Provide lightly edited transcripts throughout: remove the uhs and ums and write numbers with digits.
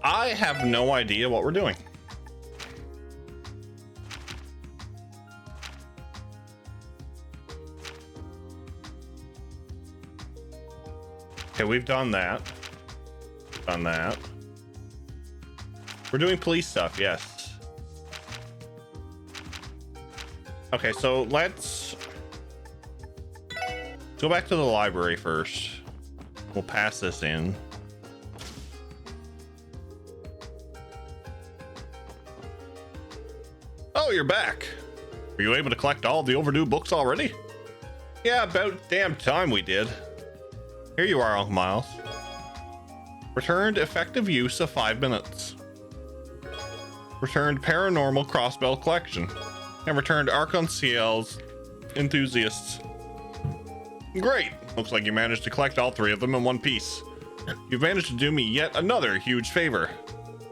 I have no idea what we're doing. Okay, we've done that. Done that. We're doing police stuff, yes. Okay, so let's go back to the library first. We'll pass this in. Oh, you're back. Were you able to collect all the overdue books already? Yeah, about damn time we did. Here you are, Uncle Miles. Returned effective use of 5 minutes. Returned paranormal crossbell collection. And returned Arc-en-Ciel's enthusiasts. Great! Looks like you managed to collect all 3 of them in one piece. You've managed to do me yet another huge favor.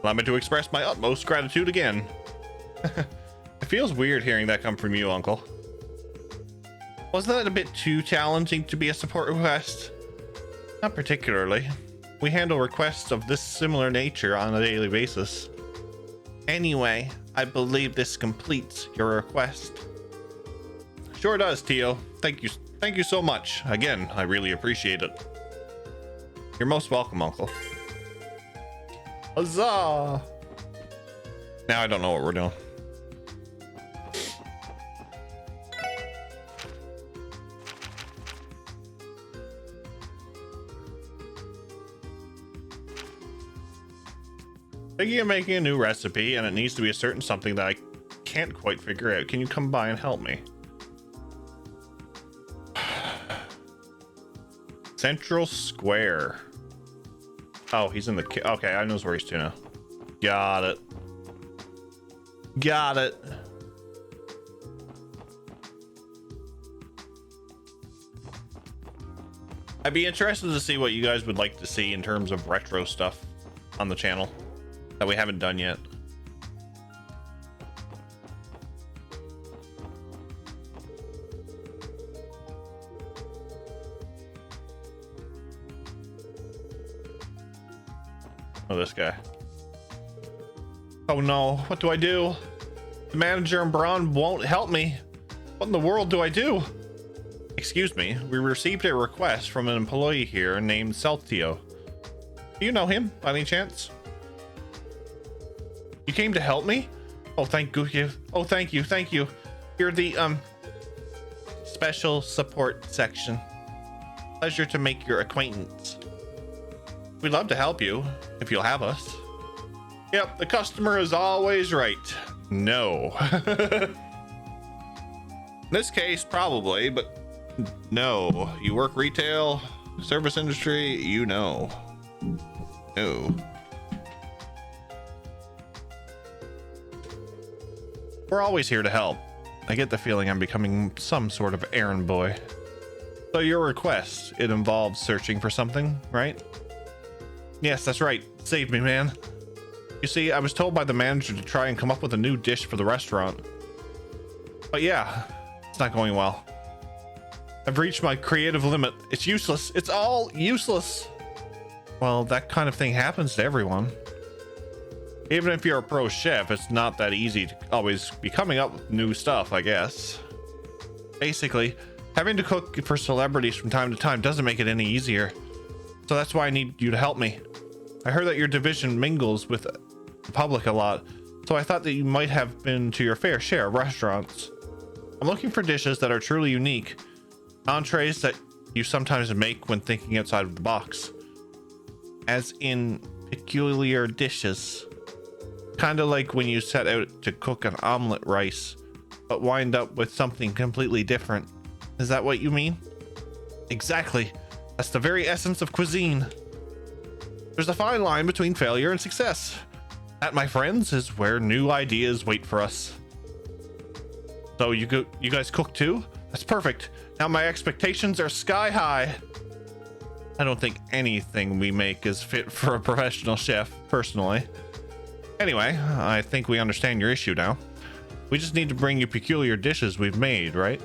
Allow me to express my utmost gratitude again. It feels weird hearing that come from you, Uncle. Wasn't that a bit too challenging to be a support request? Not particularly. We handle requests of this similar nature on a daily basis. Anyway, I believe this completes your request. Sure does, Tio. Thank you so much. Again, I really appreciate it. You're most welcome, Uncle. Huzzah! Now I don't know what we're doing. Thinking of making a new recipe, and it needs to be a certain something that I can't quite figure out. Can you come by and help me? Central Square. Oh, he's in the... Okay, I knows where he's to now. Got it. Got it. I'd be interested to see what you guys would like to see in terms of retro stuff on the channel that we haven't done yet. Oh, this guy. Oh no, what do I do? The manager and Braun won't help me. What in the world do I do? Excuse me, we received a request from an employee here named Celtio. Do you know him by any chance? You came to help me? Oh, thank you. Oh, thank you. You're the special support section. Pleasure to make your acquaintance. We'd love to help you if you'll have us. Yep, the customer is always right. No. In this case, probably, but no. You work retail, service industry, you know. No. We're always here to help. I get the feeling I'm becoming some sort of errand boy. So your request, it involves searching for something, right? Yes, that's right. Save me, man. You see, I was told by the manager to try and come up with a new dish for the restaurant. But yeah, it's not going well. I've reached my creative limit. It's useless. It's all useless. Well, that kind of thing happens to everyone. Even if you're a pro chef, it's not that easy to always be coming up with new stuff, I guess. Basically, having to cook for celebrities from time to time doesn't make it any easier. So that's why I need you to help me. I heard that your division mingles with the public a lot, so I thought that you might have been to your fair share of restaurants. I'm looking for dishes that are truly unique, entrees that you sometimes make when thinking outside of the box. As in peculiar dishes. Kind of like when you set out to cook an omelet rice, but wind up with something completely different. Is that what you mean? Exactly. That's the very essence of cuisine. There's a fine line between failure and success. That, my friends, is where new ideas wait for us. So you guys cook too? That's perfect. Now my expectations are sky high. I don't think anything we make is fit for a professional chef, personally. Anyway, I think we understand your issue now. We just need to bring you peculiar dishes we've made, right?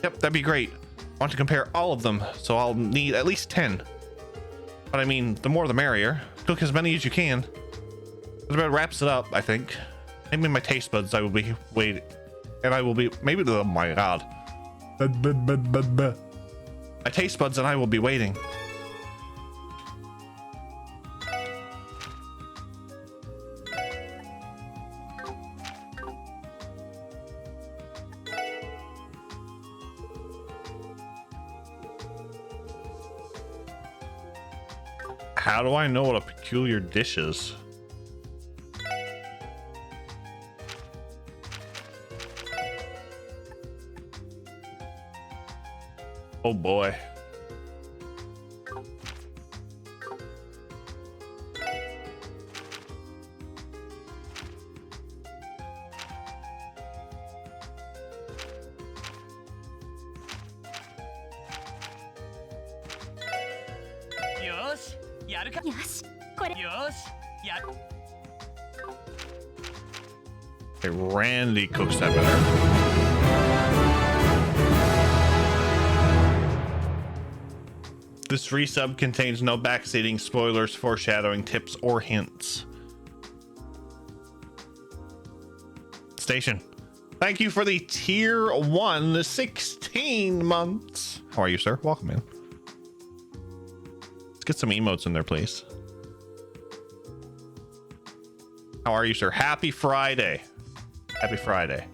Yep, that'd be great. I want to compare all of them, so I'll need at least 10. But I mean, the more the merrier. Cook as many as you can. That about wraps it up, I think. Maybe my taste buds, I will be waiting. And I will be, maybe, oh my god. My taste buds and I will be waiting. How do I know what a peculiar dish is? Oh boy. Hey, Randy cooks that better. This resub contains no backseating, spoilers, foreshadowing, tips, or hints. Station, thank you for the tier 1 16 months. How are you, sir? Welcome in. Let's get some emotes in there, please. How are you, sir? Happy Friday. Happy Friday.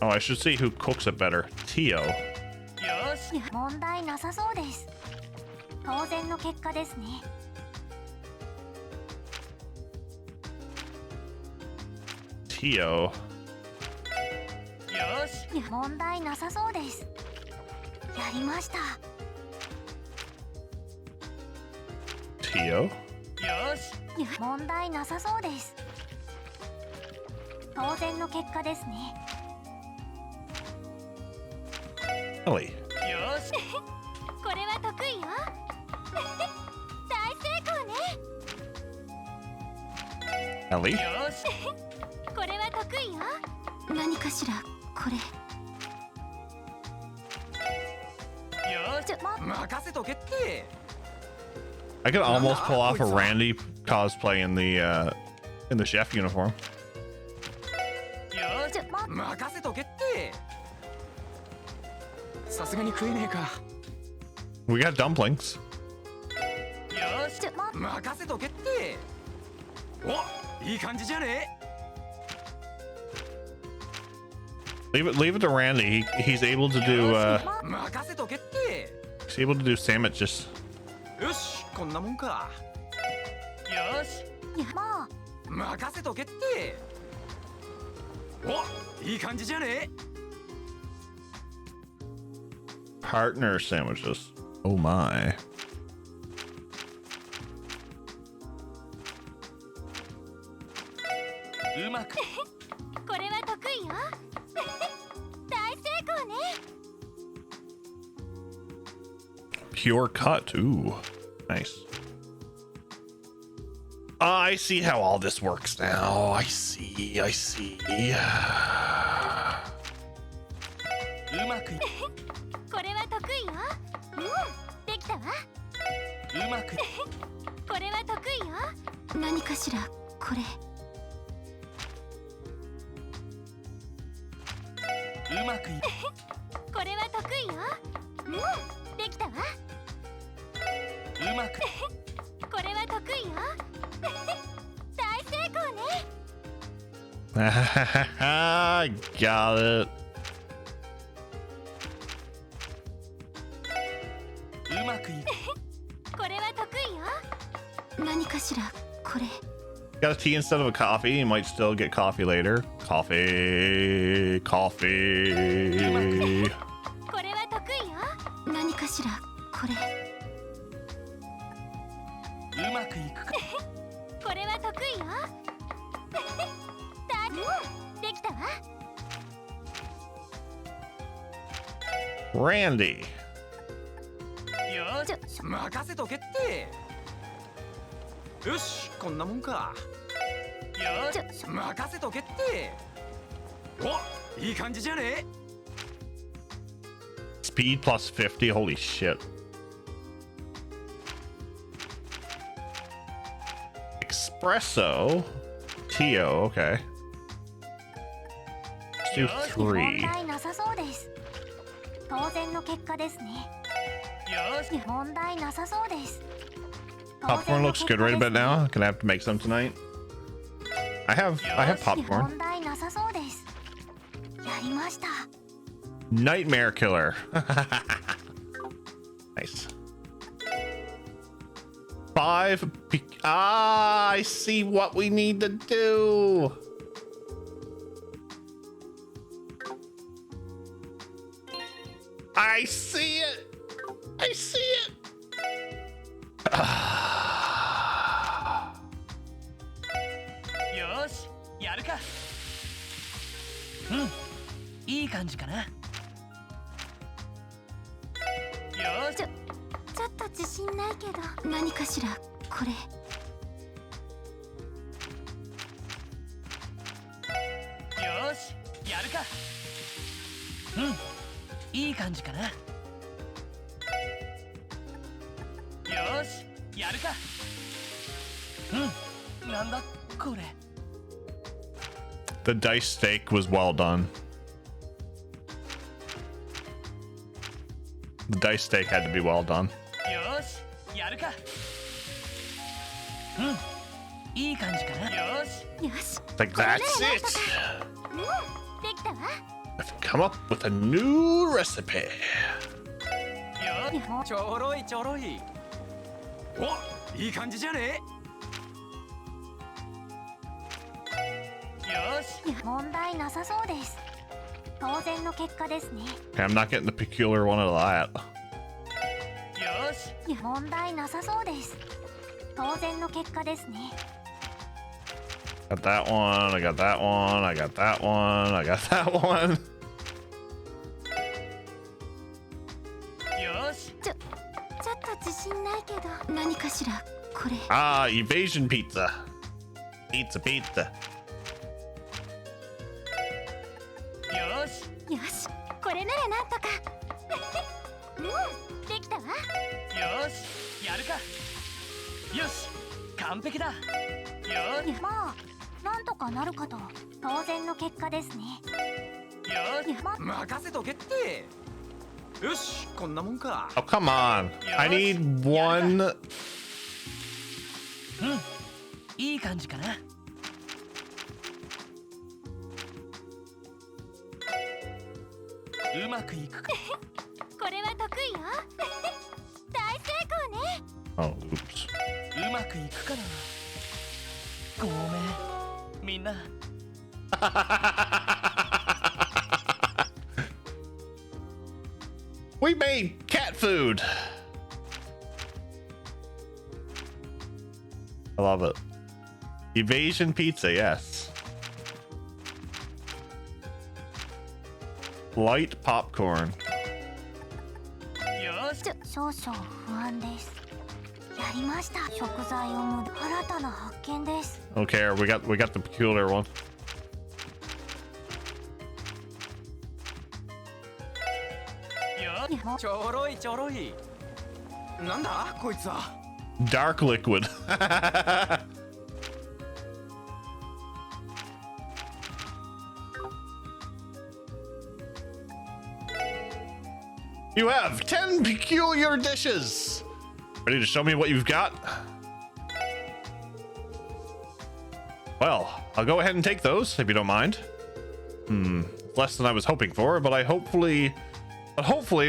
Oh, I should see who cooks it better. Tio. Tio. Tio. Ellie. Ellie. I could almost pull off a Randy cosplay in the chef uniform. We got dumplings. Leave it to Randy. He's able to do he's able to do sandwiches. Partner sandwiches. Oh my. Pure cut. Ooh, nice. I see how all this works now. I see. Got it. Got a tea instead of a coffee. You might still get coffee later. Coffee. Randy. よし、こんなもんか。よし、任せとけって。お、いい感じじゃね。 Speed plus 50. Holy shit. Espresso. Tio. Okay. Let's do 3. 問題なさそうです。当然の結果ですね。問題なさそうです。 Popcorn looks good right about now. Gonna have to make some tonight. I have popcorn. 問題なさそうです。やりました。 Nightmare killer. Nice. 5. I see what we need to do. I see it. I see it. よし、やるか。うん、いい感じかな。よし。ちょっと自信ないけど、何かしらこれ。よし、やるか。うん、いい感じかな。よし、やるか。うん、なんだこれ。 The dice steak was well done. The dice steak had to be well done. よし、やるか。うん、いい感じかな。よし。よし。 Like that's it. うん、できたわ。 I've come up with a new recipe. よ、ちょろいちょろい。お、いい感じじゃね。よし。問題なさそうです。当然の結果ですね。 Okay, I'm not getting the peculiar one of that. よし。問題なさそうです。当然の結果ですね。 Got that one. I got that one. I got that one. I got that one. よし。ちょっと自信ないけど、何かしらこれ。 Ah, evasion pizza. Pizza. よし。よし、これならなんとか。うん、できたわ。よし、やるか。よし、完璧だ。よし。まあ、なんとかなるかと。当然の結果ですね。よし、任せとけって。よし、こんなもんか。 Oh, come on. I need one. うん、いい感じかな。うまくいくか。これは得意よ。大成功ね。 Oh, oops. うまくいくかな。ごめん、みんな。We made cat food. I love it. Evasion pizza, yes. Light popcorn. よし。少々不安です。やりました。食材を無駄。新たな発見です。 Okay, we got the peculiar one. よ、ちょろいちょろい。なんだこいつは。 Dark liquid. You have 10 peculiar dishes. Ready to show me what you've got? Well, I'll go ahead and take those if you don't mind. Less than I was hoping for, but hopefully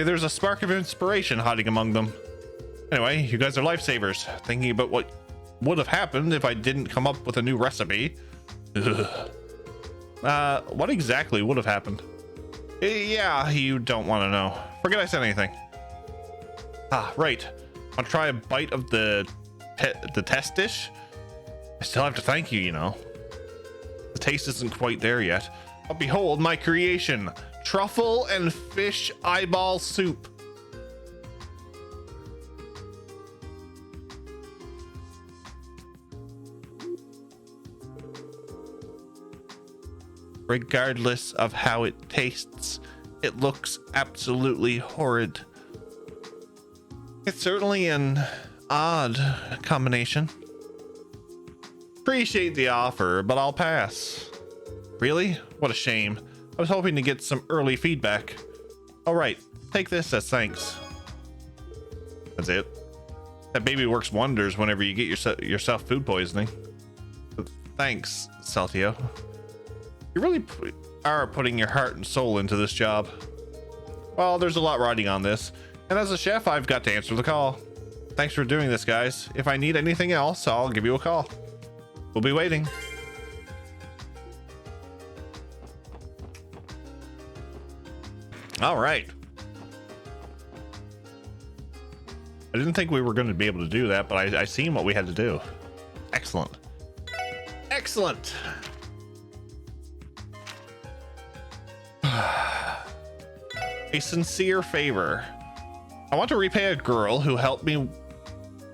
there's a spark of inspiration hiding among them. Anyway, you guys are lifesavers. Thinking about what would have happened if I didn't come up with a new recipe. Ugh. What exactly would have happened? Yeah, you don't want to know. Forget I said anything. Ah, right. Want to try a bite of the test dish? I still have to thank you, you know. The taste isn't quite there yet. But behold my creation. Truffle and fish eyeball soup. regardless of how it tastes. It looks absolutely horrid. It's certainly an odd combination. Appreciate the offer, but I'll pass. Really? What a shame. I was hoping to get some early feedback. All right, take this as thanks. That's it. That baby works wonders whenever you get yourself food poisoning. But thanks, Celtio. You really are putting your heart and soul into this job. Well, there's a lot riding on this, and as a chef, I've got to answer the call. Thanks for doing this, guys. If I need anything else, I'll give you a call. We'll be waiting. All right. I didn't think we were going to be able to do that, but I seen what we had to do. Excellent. Excellent. A sincere favor. I want to repay a girl who helped me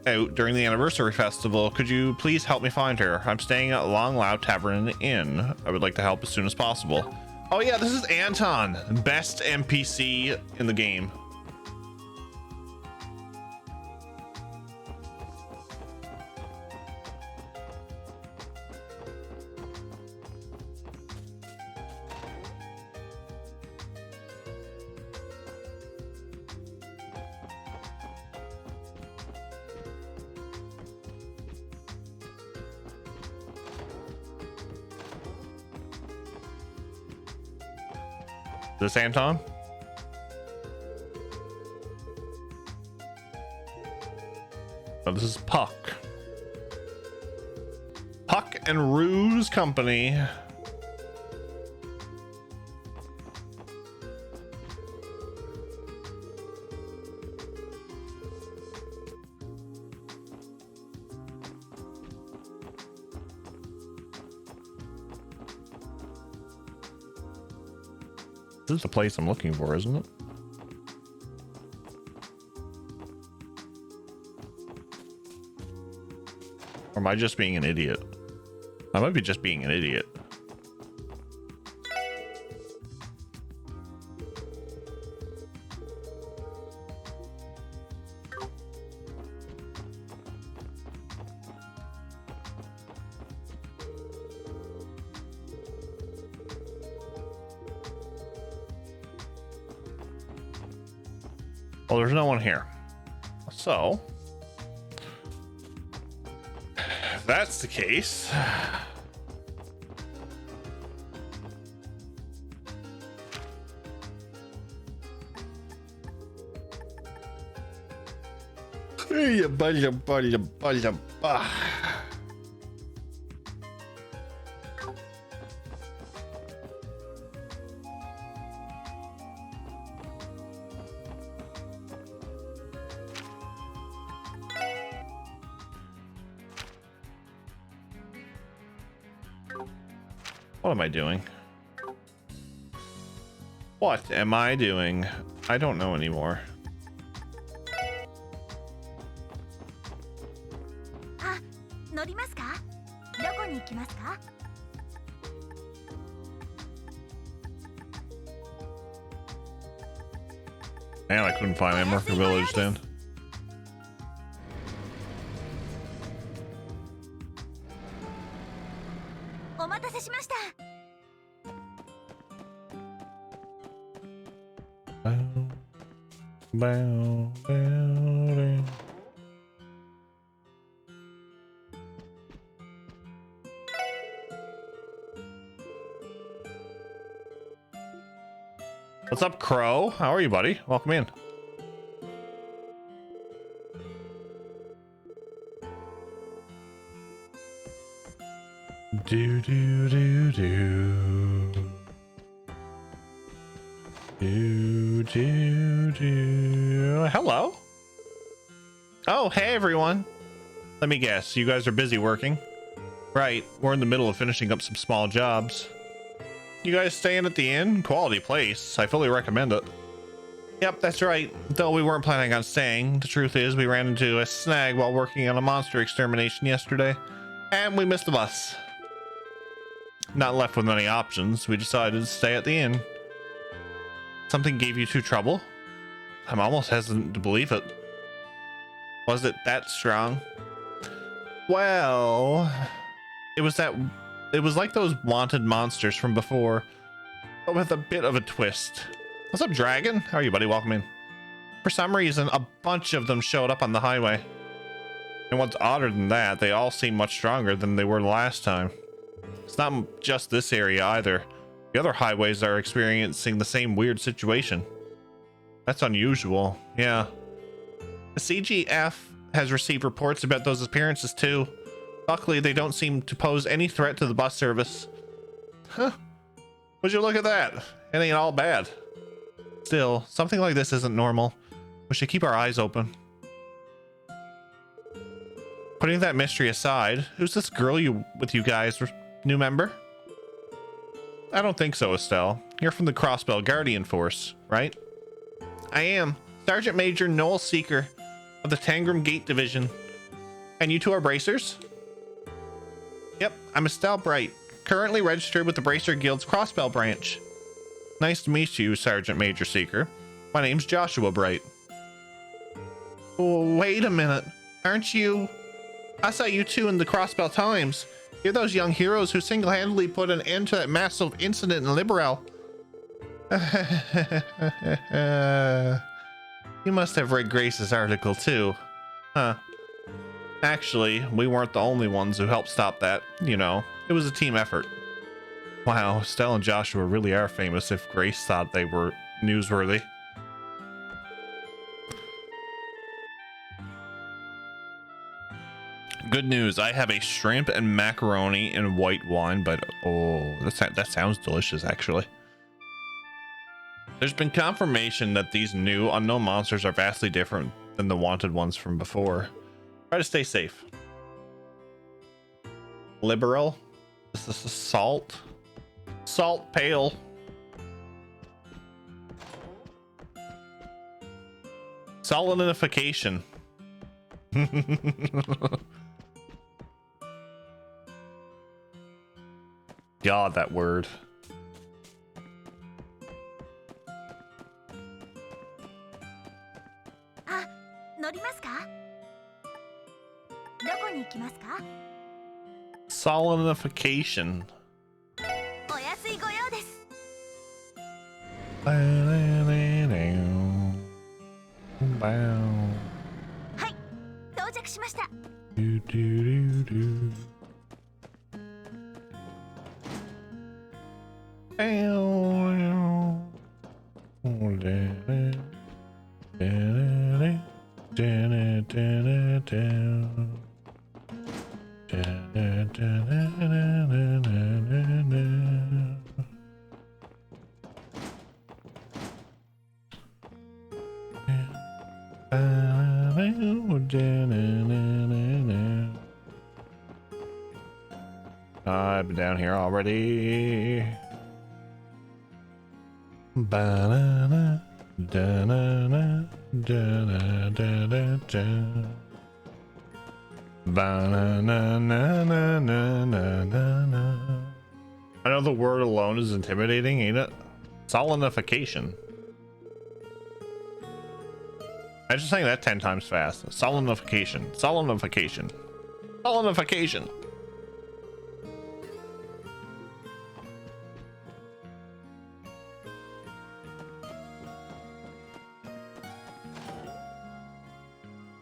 out during the anniversary festival. Could you please help me find her? I'm staying at Long Lao Tavern Inn. I would like to help as soon as possible. Oh yeah, this is Anton, best NPC in the game. This Anton? Oh, this is Puck. Puck and Ruse Company. This is the place I'm looking for, isn't it? Or am I just being an idiot? I might be just being an idiot. Well, there's no one here. So, if that's the case, what am I doing? What am I doing? I don't know anymore. Man, I couldn't find Emerker Village then. Bow, bow, bow. What's up, Crow? How are you, buddy? Welcome in. Do do do do. Do do do. Hello. Oh, hey everyone. Let me guess, you guys are busy working? Right, we're in the middle of finishing up some small jobs. You guys staying at the inn? Quality place. I fully recommend it. Yep, that's right. Though we weren't planning on staying, the truth is we ran into a snag while working on a monster extermination yesterday, and we missed the bus. not left with many options, we decided to stay at the inn. Something gave you two trouble? I'm almost hesitant to believe it. Was it that strong? Well, it was like those wanted monsters from before, but with a bit of a twist. What's up, Dragon? How are you, buddy? Welcome in. For some reason, a bunch of them showed up on the highway. And what's odder than that, they all seem much stronger than they were last time. It's not just this area either. The other highways are experiencing the same weird situation. That's unusual, yeah. The CGF has received reports about those appearances too. Luckily, they don't seem to pose any threat to the bus service. Huh. Would you look at that? It ain't all bad. Still, something like this isn't normal. We should keep our eyes open. Putting that mystery aside, who's this girl with you guys? New member? I don't think so, Estelle. You're from the Crossbell Guardian Force, right? I am. Sergeant Major Noel Seeker of the Tangram Gate Division. And you two are bracers? Yep, I'm Estelle Bright, currently registered with the Bracer Guild's Crossbell branch. Nice to meet you, Sergeant Major Seeker. My name's Joshua Bright. Oh, wait a minute. Aren't you? I saw you two in the Crossbell Times. You're those young heroes who single-handedly put an end to that massive incident in Liberal. You must have read Grace's article too. Huh. Actually, we weren't the only ones who helped stop that. You know, it was a team effort. Wow, Estelle and Joshua really are famous if Grace thought they were newsworthy. Good news, I have a shrimp and macaroni and white wine, but oh, that sounds delicious actually. There's been confirmation that these new unknown monsters are vastly different than the wanted ones from before. Try to stay safe. Liberal? Is this a salt? Salt pail. Solidinification. God, that word. Ah, 乗りますか? どこに行きますか? Solidinification. お安いご用です。はい、到着しました。I've been down here already. Banana, da-na-na, da-na-da-da-da. Banana-na-na-na-na-na-na. I know the word alone is intimidating, ain't it? Solidinification. I just saying that 10 times fast. Solidinification. Solidinification. Solidinification.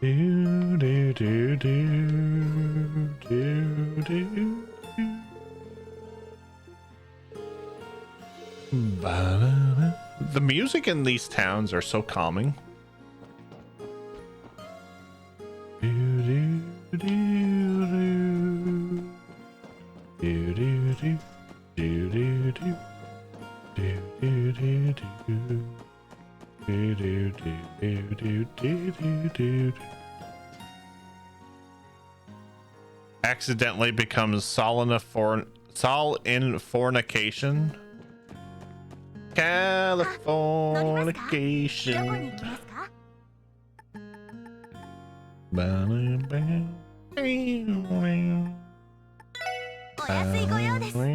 Do do do do do do. The music in these towns are so calming. Do do do do do do do do do do do do. Accidentally becomes fornication. Californication. お安いご用です。はい、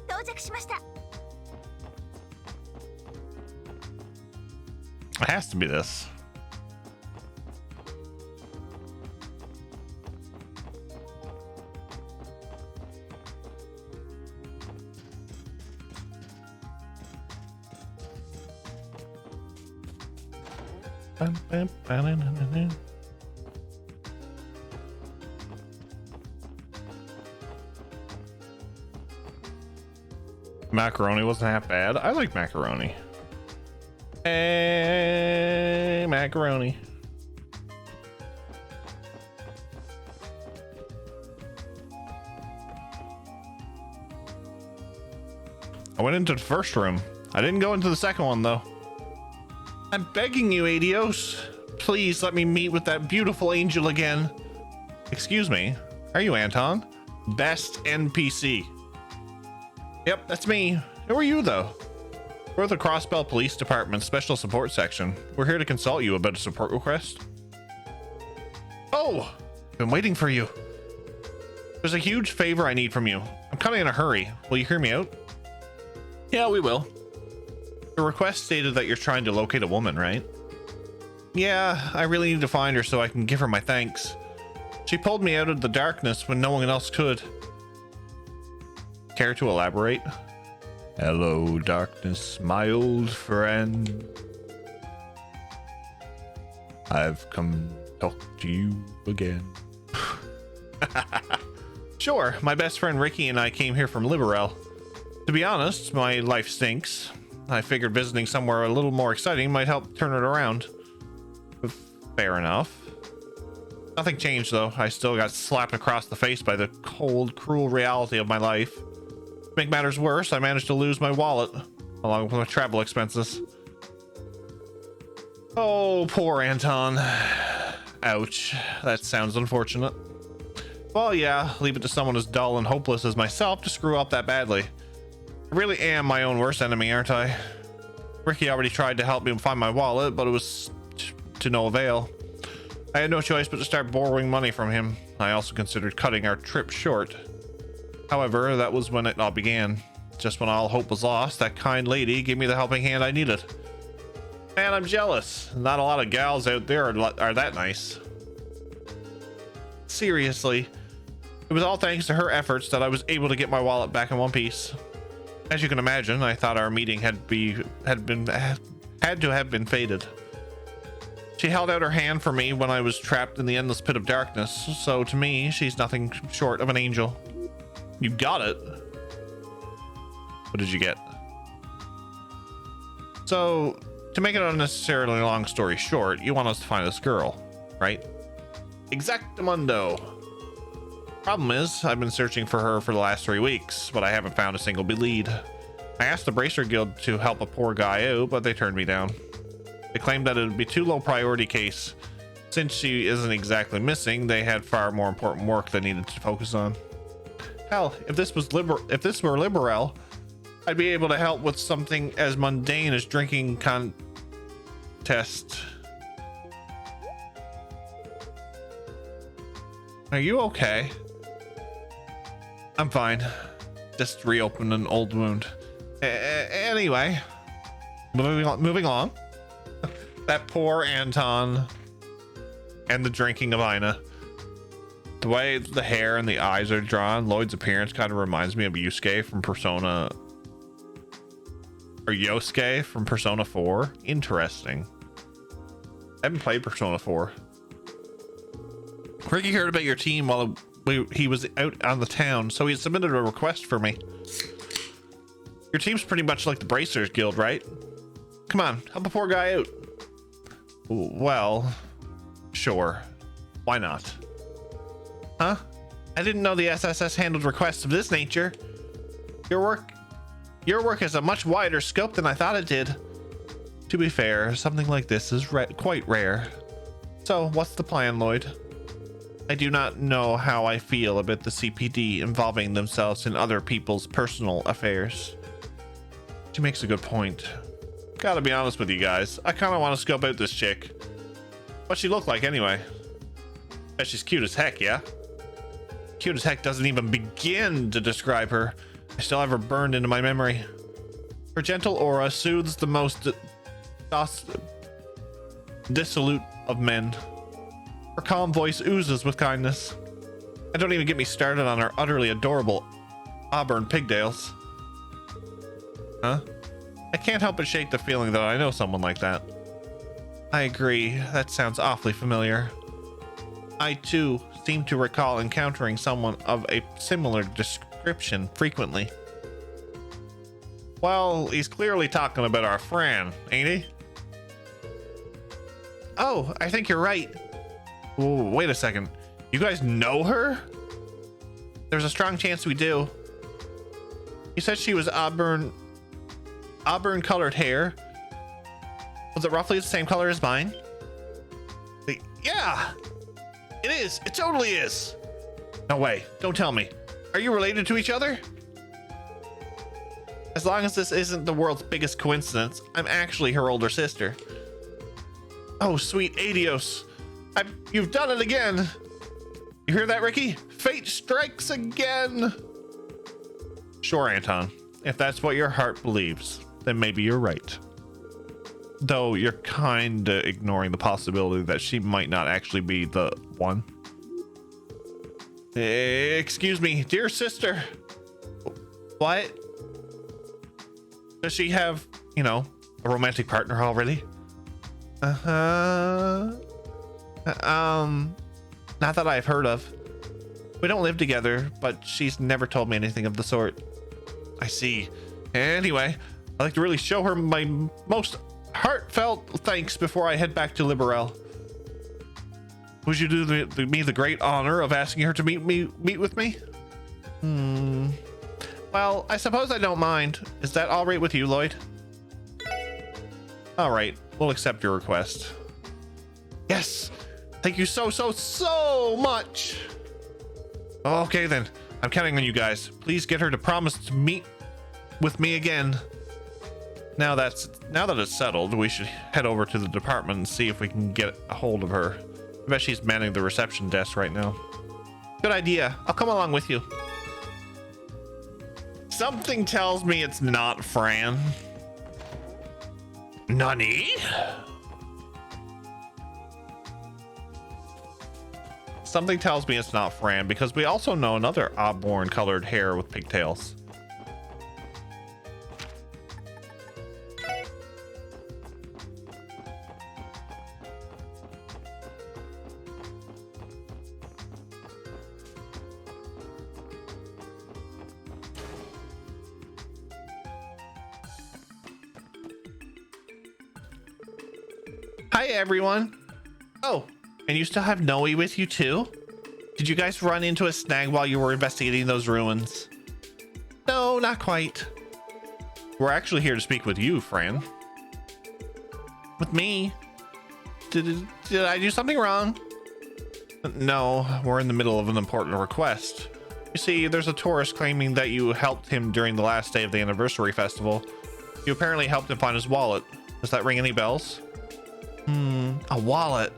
到着しました。 It has to be this. Macaroni wasn't half bad. I like macaroni. Hey, macaroni. I went into the first room. I didn't go into the second one though. I'm begging you, Adios. Please let me meet with that beautiful angel again. Excuse me. Are you Anton? Best NPC. Yep, that's me. Who are you though? We're the Crossbell Police Department Special Support Section. We're here to consult you about a support request. Oh, been waiting for you. There's a huge favor I need from you. I'm kind of in a hurry. Will you hear me out? Yeah, we will. The request stated that you're trying to locate a woman, right? Yeah, I really need to find her so I can give her my thanks. She pulled me out of the darkness when no one else could. Care to elaborate? Hello, darkness, my old friend. I've come to talk to you again. Sure, my best friend Ricky and I came here from Liberel. To be honest, my life stinks. I figured visiting somewhere a little more exciting might help turn it around. Fair enough. Nothing changed though. I still got slapped across the face by the cold, cruel reality of my life. To make matters worse, I managed to lose my wallet, along with my travel expenses. Oh, poor Anton. Ouch. That sounds unfortunate. Well, yeah, leave it to someone as dull and hopeless as myself to screw up that badly. I really am my own worst enemy, aren't I? Ricky already tried to help me find my wallet, but it was to no avail. I had no choice but to start borrowing money from him. I also considered cutting our trip short. However, that was when it all began. Just when all hope was lost, that kind lady gave me the helping hand I needed. Man, I'm jealous. Not a lot of gals out there are that nice. Seriously, it was all thanks to her efforts that I was able to get my wallet back in one piece. As you can imagine, I thought our meeting had to have been fated. She held out her hand for me when I was trapped in the endless pit of darkness, so to me, she's nothing short of an angel. You got it. What did you get? So, to make an unnecessarily long story short, you want us to find this girl, right? Exactamundo. Problem is, I've been searching for her for the last 3 weeks, but I haven't found a single lead. I asked the Bracer Guild to help a poor guy out, but they turned me down. They claimed that it would be too low priority case. Since she isn't exactly missing, they had far more important work they needed to focus on. Hell, if this were Liberel, I'd be able to help with something as mundane as drinking contest. Are you okay? I'm fine. Just reopened an old wound. Anyway, moving along. That poor Anton and the drinking of Ina. The way the hair and the eyes are drawn, Lloyd's appearance kind of reminds me of Yusuke from Persona, or Yosuke from Persona 4. Interesting. I haven't played Persona 4. Ricky heard about your team while he was out on the town, so he submitted a request for me. Your team's pretty much like the Bracers Guild, right? Come on, help a poor guy out. Well, sure. Why not? Huh? I didn't know the SSS handled requests of this nature. Your work has a much wider scope than I thought it did. To be fair, something like this is quite rare. So, what's the plan, Lloyd? I do not know how I feel about the CPD involving themselves in other people's personal affairs. She makes a good point. Gotta be honest with you guys, I kind of want to scope out this chick. What's she look like anyway? Bet she's cute as heck, yeah? Cute as heck doesn't even begin to describe her. I still have her burned into my memory. Her gentle aura soothes the most dissolute of men. Her calm voice oozes with kindness. And don't even get me started on her utterly adorable auburn pigtails. Huh? I can't help but shake the feeling that I know someone like that. I agree, that sounds awfully familiar. I too seem to recall encountering someone of a similar description frequently. Well, he's clearly talking about our friend, ain't he? Oh, I think you're right. Ooh, wait a second. You guys know her? There's a strong chance we do. You said she was auburn colored hair. Was it roughly the same color as mine? Yeah, it is. It totally is. No way. Don't tell me. Are you related to each other? As long as this isn't the world's biggest coincidence, I'm actually her older sister. Oh, sweet Adios. You've done it again. You hear that, Ricky? Fate strikes again. Sure, Anton. If that's what your heart believes, then maybe you're right. Though you're kinda ignoring the possibility that she might not actually be the one. Excuse me, dear sister. What? Does she have, you know, a romantic partner already? Not that I've heard of. We don't live together, but she's never told me anything of the sort. I see. Anyway, I'd like to really show her my most heartfelt thanks before I head back to Liberel. Would you do me the great honor of asking her to meet with me? Well, I suppose I don't mind. Is that all right with you, Lloyd? All right, we'll accept your request. Yes, thank you so much. Okay then, I'm counting on you guys. Please get her to promise to meet with me again. Now that it's settled, we should head over to the department and see if we can get a hold of her. I bet she's manning the reception desk right now. Good idea. I'll come along with you. Something tells me it's not Fran. Nani? Something tells me it's not Fran because we also know another auburn colored hair with pigtails. Hi everyone. Oh, and you still have Noe with you too? Did you guys run into a snag while you were investigating those ruins? No, not quite. We're actually here to speak with you, Fran. With me? Did I do something wrong? No, we're in the middle of an important request. You see, there's a tourist claiming that you helped him during the last day of the anniversary festival. You apparently helped him find his wallet. Does that ring any bells? A wallet.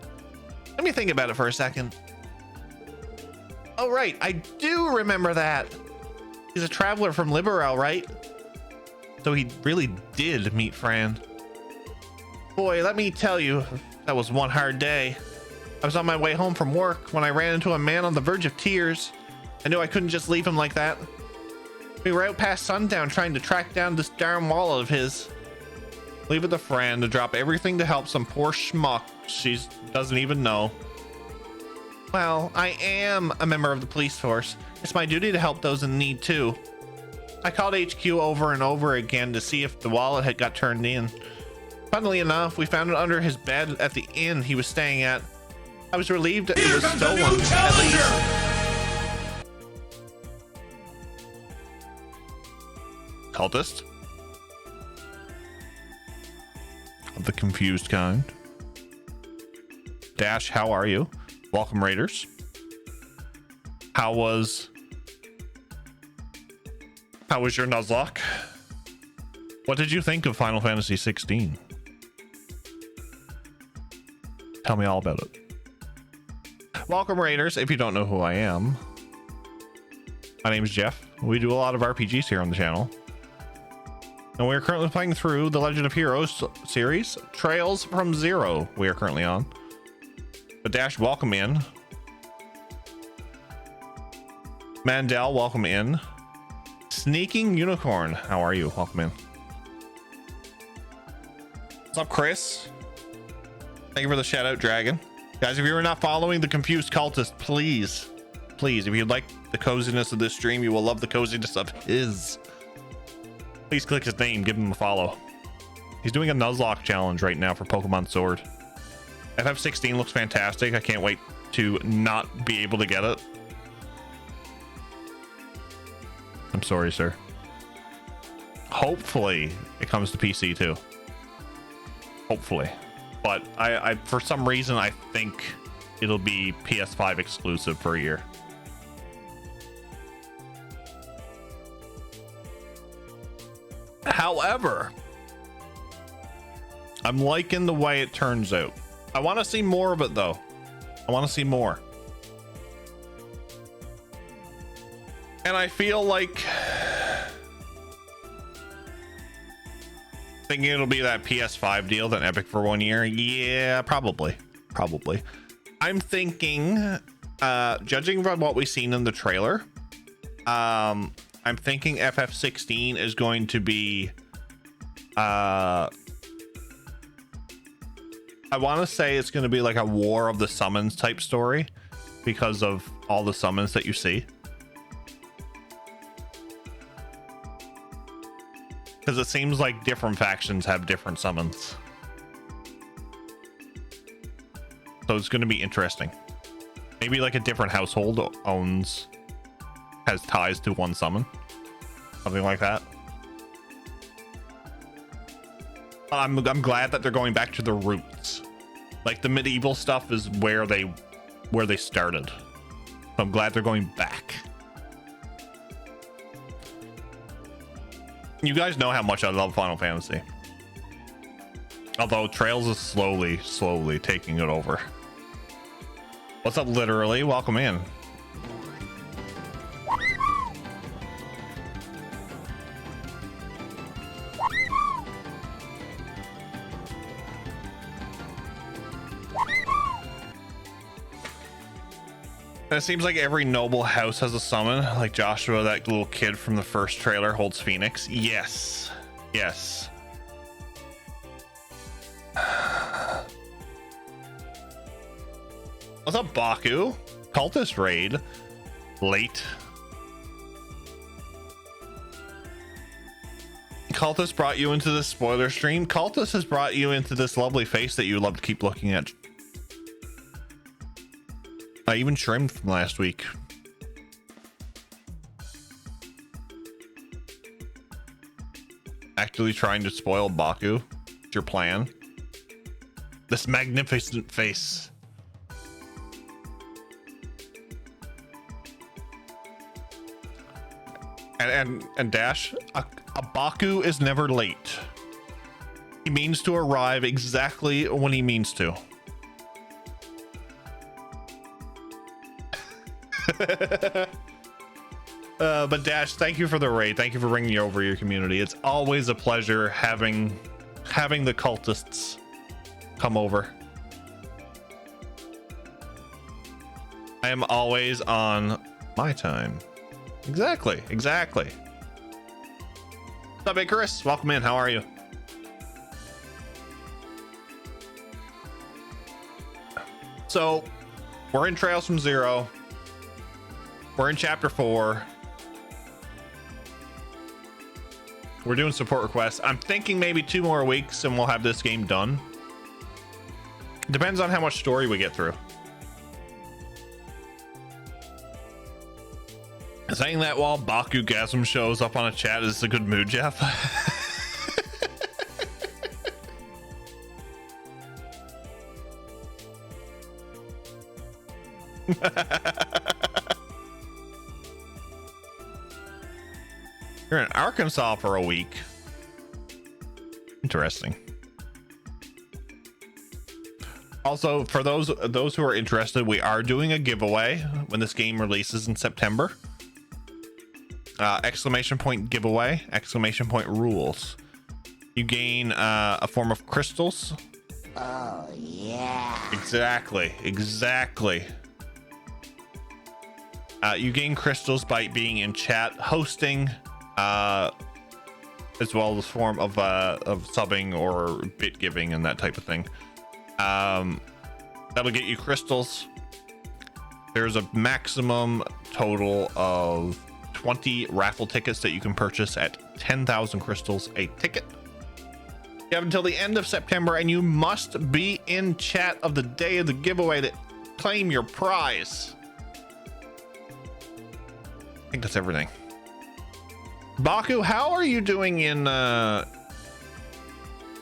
Let me think about it for a second. Oh, right. I do remember that. He's a traveler from Liberel, right? So he really did meet Fran. Boy, let me tell you, that was one hard day. I was on my way home from work when I ran into a man on the verge of tears. I knew I couldn't just leave him like that. We were out past sundown trying to track down this darn wallet of his. Leave it to Fran to drop everything to help some poor schmuck she doesn't even know. Well, I am a member of the police force. It's my duty to help those in need too. I called HQ over and over again to see if the wallet had got turned in. Funnily enough, we found it under his bed at the inn he was staying at. I was relieved that it was stolen, at least. Cultist? Of the confused kind. Dash, how are you? Welcome, Raiders. How was your Nuzlocke? What did you think of Final Fantasy 16? Tell me all about it. Welcome, Raiders. If you don't know who I am, my name is Jeff. We do a lot of RPGs here on the channel. And we are currently playing through the Legend of Heroes series, Trails from Zero. We are currently on. But Dash, welcome in. Mandel, welcome in. Sneaking Unicorn, how are you? Welcome in. What's up, Chris? Thank you for the shout out, Dragon. Guys, if you're not following the Confused Cultist, please, if you'd like the coziness of this stream, you will love the coziness of his. Please click his name, give him a follow. He's doing a Nuzlocke challenge right now for Pokemon Sword. FF16 looks fantastic. I can't wait to not be able to get it. I'm sorry, sir. Hopefully it comes to PC too. Hopefully. But I for some reason, I think it'll be PS5 exclusive for a year. However, I'm liking the way it turns out. I want to see more of it though. I want to see more. And I feel like thinking it'll be that PS5 deal, then Epic for 1 year. Yeah, probably. I'm thinking, judging from what we've seen in the trailer, I'm thinking FF16 is going to be, I want to say it's going to be like a War of the Summons type story because of all the summons that you see. Because it seems like different factions have different summons. So it's going to be interesting. Maybe like a different household has ties to one summon. Something like that. I'm glad that they're going back to the roots. Like the medieval stuff is where they started. So I'm glad they're going back. You guys know how much I love Final Fantasy. Although Trails is slowly taking it over. What's up, literally? Welcome in. And it seems like every noble house has a summon, like Joshua, that little kid from the first trailer, holds Phoenix. Yes. What's up, Baku? Cultist raid. Late. Cultist brought you into this spoiler stream. Cultist has brought you into this lovely face that you love to keep looking at. I even trimmed from last week. Actively trying to spoil Baku. It's your plan. This magnificent face. And Dash, a Baku is never late. He means to arrive exactly when he means to. But Dash, thank you for the raid. Thank you for bringing over your community. It's always a pleasure having the cultists come over. I am always on my time. Exactly. What's up, Icarus? Welcome in. How are you? So we're in Trails from Zero. We're in chapter 4. We're doing support requests. I'm thinking maybe 2 more weeks and we'll have this game done. Depends on how much story we get through. Saying that while Bakugasm shows up on a chat is a good mood, Jeff. You're in Arkansas for a week. Interesting. Also, for those who are interested, we are doing a giveaway when this game releases in September. Exclamation point giveaway, exclamation point rules. You gain a form of crystals. Oh, yeah. Exactly. You gain crystals by being in chat, hosting, as well as form of subbing or bit giving and that type of thing. That'll get you crystals. There's a maximum total of 20 raffle tickets that you can purchase at 10,000 crystals a ticket. You have until the end of September, and you must be in chat of the day of the giveaway to claim your prize. I think that's everything. Baku, how are you doing in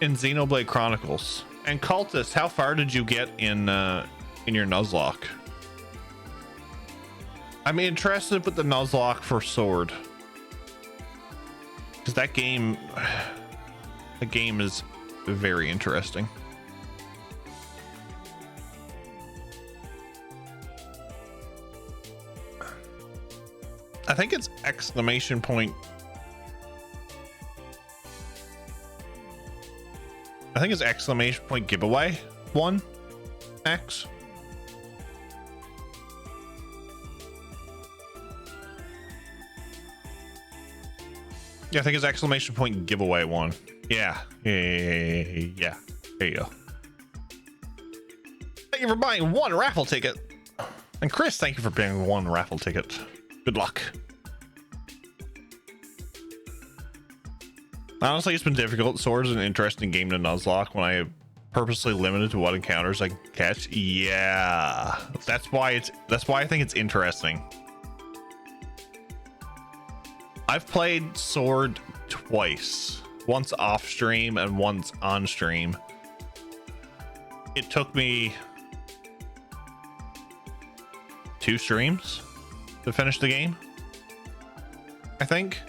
Xenoblade Chronicles? And Cultist, how far did you get in your Nuzlocke? I'm interested with the Nuzlocke for Sword, because that game is very interesting. I think it's exclamation point. I think it's exclamation point giveaway 1X. Yeah, I think it's exclamation point giveaway 1. Yeah. There you go. Thank you for buying 1 raffle ticket. And Chris, thank you for buying 1 raffle ticket. Good luck. Honestly, it's been difficult. Sword is an interesting game to Nuzlocke when I purposely limited to what encounters I catch. Yeah, that's why I think it's interesting. I've played Sword twice, once off stream and once on stream. It took me 2 streams to finish the game, I think.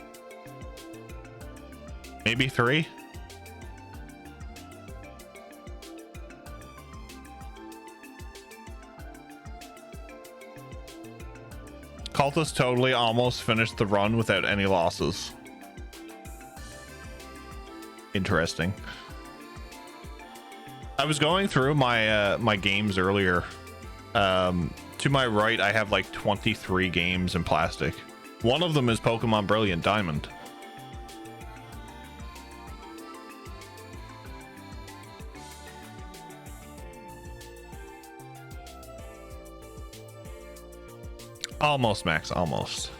Maybe 3. Cultist totally almost finished the run without any losses. Interesting. I was going through my my games earlier. To my right, I have like 23 games in plastic. One of them is Pokemon Brilliant Diamond. Almost, Max, almost.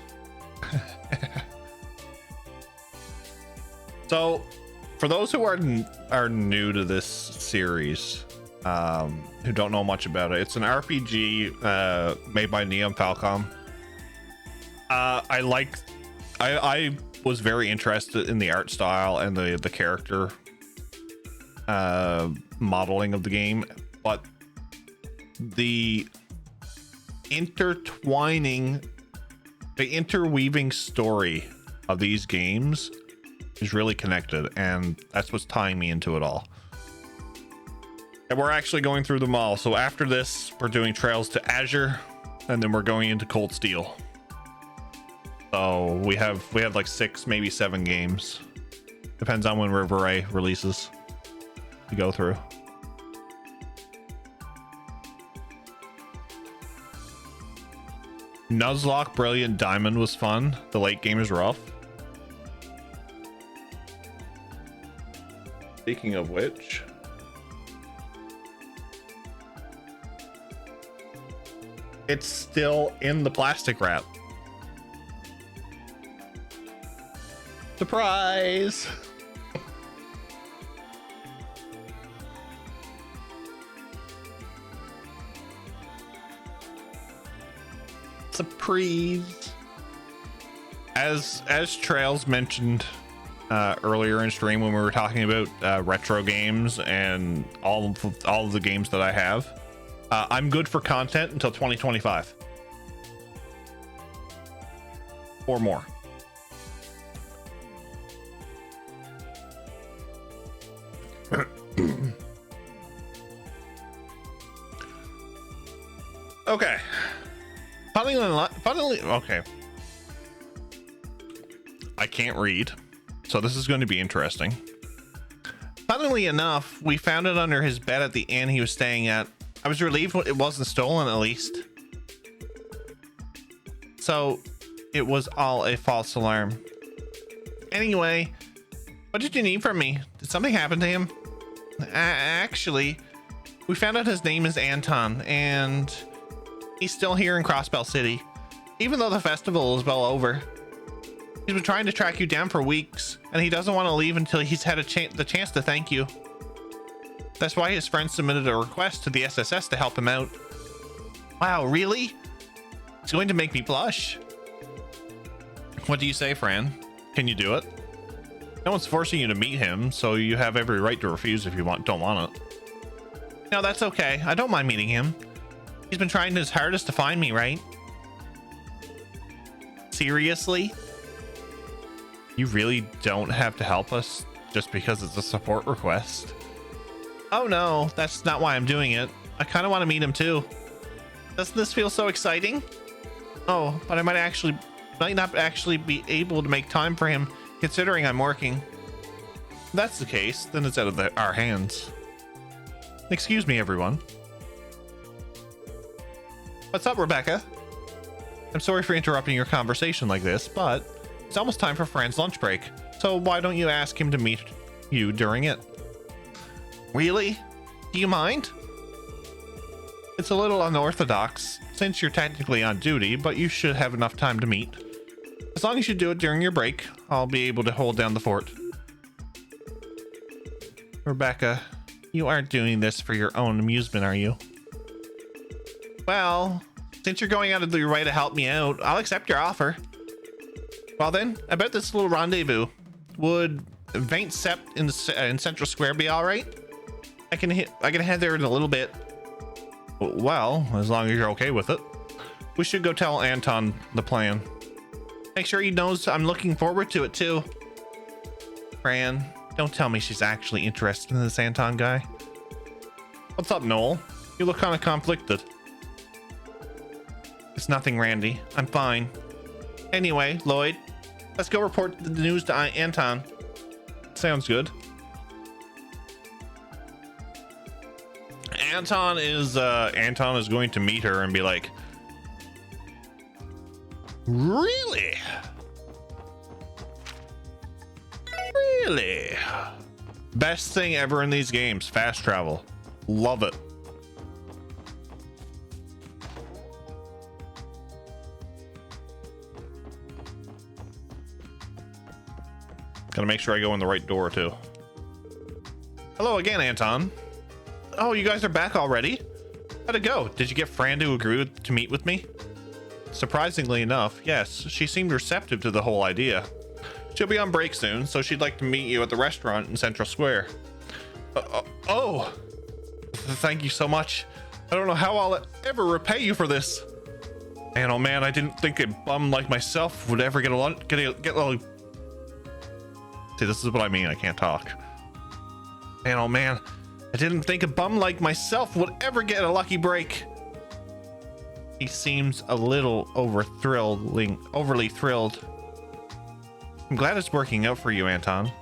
So, for those who are new to this series, who don't know much about it, it's an RPG made by Neon Falcom. I was very interested in the art style and the character modeling of the game, but the interweaving story of these games is really connected, and that's what's tying me into it all. And we're actually going through them all. So after this, we're doing Trails to Azure, and then we're going into Cold Steel. So we have like 6, maybe 7 games. Depends on when River Ray releases to go through. Nuzlocke Brilliant Diamond was fun. The late game is rough. Speaking of which, it's still in the plastic wrap. Surprise! Surprise! As Trails mentioned earlier in stream when we were talking about retro games and all of the games that I have, I'm good for content until 2025 or more. Okay. Funnily, okay. I can't read, so this is going to be interesting. Funnily enough, we found it under his bed at the inn he was staying at. I was relieved it wasn't stolen, at least. So it was all a false alarm. Anyway, what did you need from me? Did something happen to him? Actually, we found out his name is Anton, and he's still here in Crossbell City, even though the festival is well over. He's been trying to track you down for weeks, and he doesn't want to leave until he's had the chance to thank you. That's why his friend submitted a request to the SSS to help him out. Wow, really? It's going to make me blush. What do you say, Fran? Can you do it? No one's forcing you to meet him, so you have every right to refuse if you don't want it. No, that's okay. I don't mind meeting him. He's been trying his hardest to find me, right? Seriously? You really don't have to help us just because it's a support request? Oh no, that's not why I'm doing it. I kind of want to meet him too. Doesn't this feel so exciting? Oh, but I might not actually be able to make time for him, considering I'm working. If that's the case, then it's out of our hands. Excuse me, everyone. What's up, Rebecca? I'm sorry for interrupting your conversation like this, but it's almost time for Fran's lunch break. So why don't you ask him to meet you during it? Really? Do you mind? It's a little unorthodox, since you're technically on duty, but you should have enough time to meet. As long as you do it during your break, I'll be able to hold down the fort. Rebecca, you aren't doing this for your own amusement, are you? Well, since you're going out of your way to help me out, I'll accept your offer. Well then, about this little rendezvous. Would Vaint Sept in Central Square be all right? I can head there in a little bit. Well, as long as you're okay with it. We should go tell Anton the plan. Make sure he knows I'm looking forward to it too. Fran, don't tell me she's actually interested in this Anton guy. What's up, Noel? You look kind of conflicted. It's nothing, Randy. I'm fine. Anyway, Lloyd, let's go report the news to Anton. Sounds good. Anton is going to meet her and be like, really? Really? Best thing ever in these games, fast travel. Love it. Gotta make sure I go in the right door too. Hello again, Anton. Oh, you guys are back already? How'd it go? Did you get Fran to agree to meet with me? Surprisingly enough, yes, she seemed receptive to the whole idea. She'll be on break soon, so she'd like to meet you at the restaurant in Central Square. Oh, thank you so much. I don't know how I'll ever repay you for this. Man, oh man, I didn't think a bum like myself would ever get See, this is what I mean. I can't talk. Man, oh man, I didn't think a bum like myself would ever get a lucky break. He seems a little overly thrilled. I'm glad it's working out for you, Anton.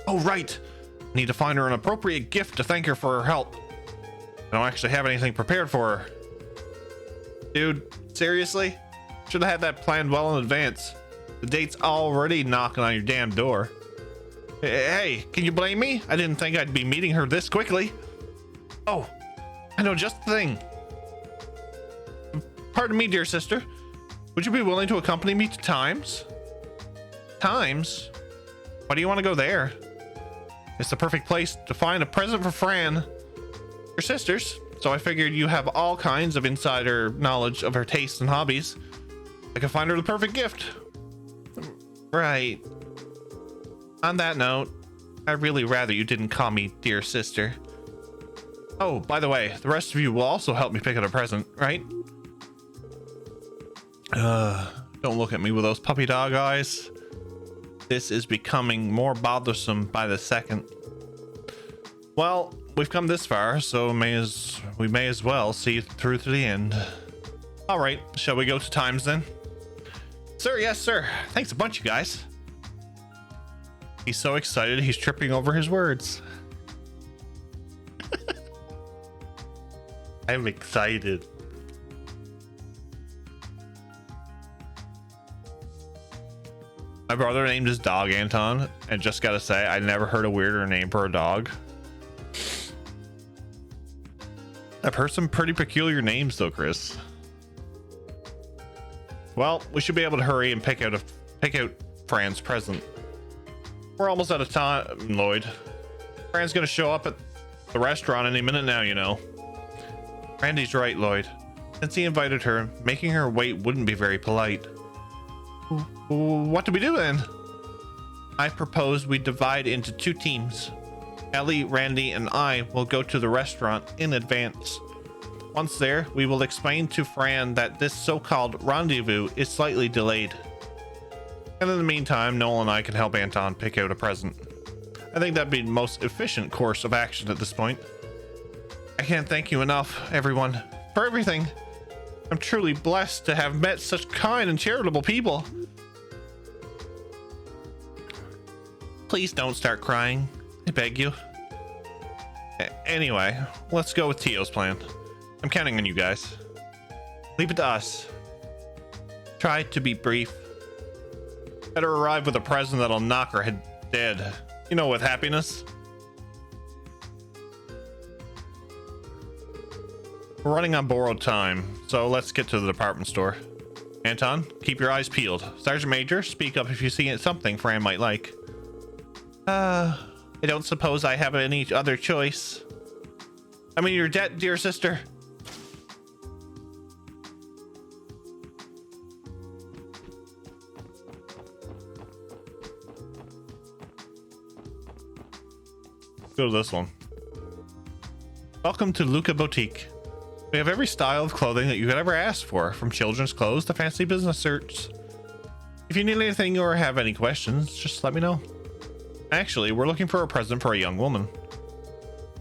Oh, right. I need to find her an appropriate gift to thank her for her help. I don't actually have anything prepared for her. Dude, seriously? Should have had that planned well in advance. The date's already knocking on your damn door. Hey, can you blame me? I didn't think I'd be meeting her this quickly. Oh, I know just the thing. Pardon me, dear sister. Would you be willing to accompany me to Times? Times? Why do you want to go there? It's the perfect place to find a present for Fran. Your sisters, so I figured you have all kinds of insider knowledge of her tastes and hobbies. I could find her the perfect gift. Right. On that note, I'd really rather you didn't call me dear sister. Oh, by the way, the rest of you will also help me pick out a present, right? Don't look at me with those puppy dog eyes. This is becoming more bothersome by the second. Well, we've come this far, so we may as well see it through to the end. All right, shall we go to times then? Sir, yes, sir. Thanks a bunch, you guys. He's so excited, he's tripping over his words. I'm excited. My brother named his dog Anton, and just gotta say, I never heard a weirder name for a dog. I've heard some pretty peculiar names though, Chris. Well, we should be able to hurry and pick out Fran's present. We're almost out of time, Lloyd. Fran's gonna show up at the restaurant any minute now, you know. Randy's right, Lloyd. Since he invited her, making her wait wouldn't be very polite. What do we do then? I propose we divide into 2 teams. Ellie, Randy, and I will go to the restaurant in advance. Once there, we will explain to Fran that this so-called rendezvous is slightly delayed. And in the meantime, Noel and I can help Anton pick out a present. I think that'd be the most efficient course of action at this point. I can't thank you enough, everyone, for everything. I'm truly blessed to have met such kind and charitable people. Please don't start crying. I beg you. Anyway, let's go with Tio's plan. I'm counting on you guys. Leave it to us. Try to be brief. Better arrive with a present that'll knock her head dead. You know, with happiness. We're running on borrowed time, so let's get to the department store. Anton, keep your eyes peeled. Sergeant Major, speak up if you see something Fran might like. I don't suppose I have any other choice. I'm in your debt, dear sister. Go to this one. Welcome to Luca Boutique. We have every style of clothing that you could ever ask for, from children's clothes to fancy business suits. If you need anything or have any questions, just let me know. Actually, we're looking for a present for a young woman.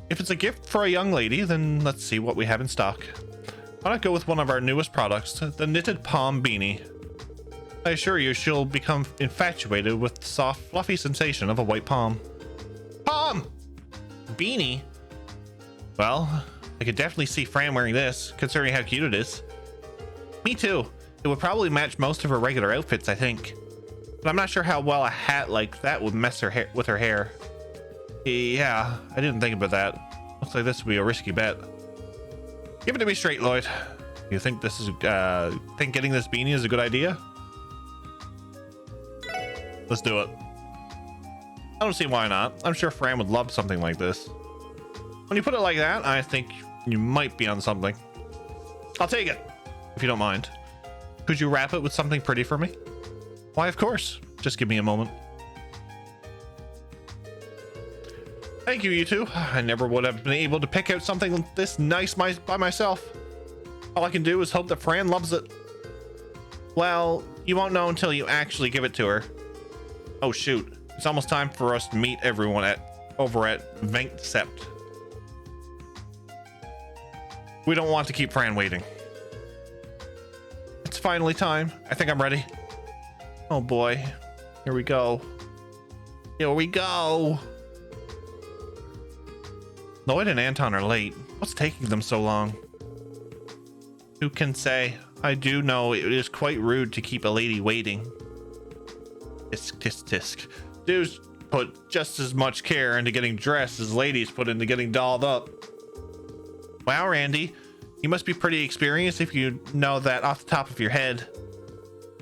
If it's a gift for a young lady, then let's see what we have in stock. Why not go with one of our newest products, the Knitted Palm Beanie? I assure you she'll become infatuated with the soft, fluffy sensation of a white palm. Palm! Beanie? Well, I could definitely see Fran wearing this, considering how cute it is. Me too. It would probably match most of her regular outfits, I think. But I'm not sure how well a hat like that would mess her hair with her hair. Yeah, I didn't think about that. Looks like this would be a risky bet. Give it to me straight, Lloyd. You think this is think getting this beanie is a good idea? Let's do it. I don't see why not. I'm sure Fran would love something like this. When you put it like that, I think you might be on something. I'll take it, if you don't mind. Could you wrap it with something pretty for me? Why, of course. Just give me a moment. Thank you, you two. I never would have been able to pick out something this nice by myself. All I can do is hope that Fran loves it. Well, you won't know until you actually give it to her. Oh shoot, it's almost time for us to meet everyone over at Venksept. We don't want to keep Fran waiting. It's finally time. I think I'm ready. Oh boy, here we go. Here we go. Lloyd and Anton are late. What's taking them so long? Who can say? I do know it is quite rude to keep a lady waiting. Tisk tisk tisk. Dudes put just as much care into getting dressed as ladies put into getting dolled up. Wow, Randy, you must be pretty experienced if you know that off the top of your head.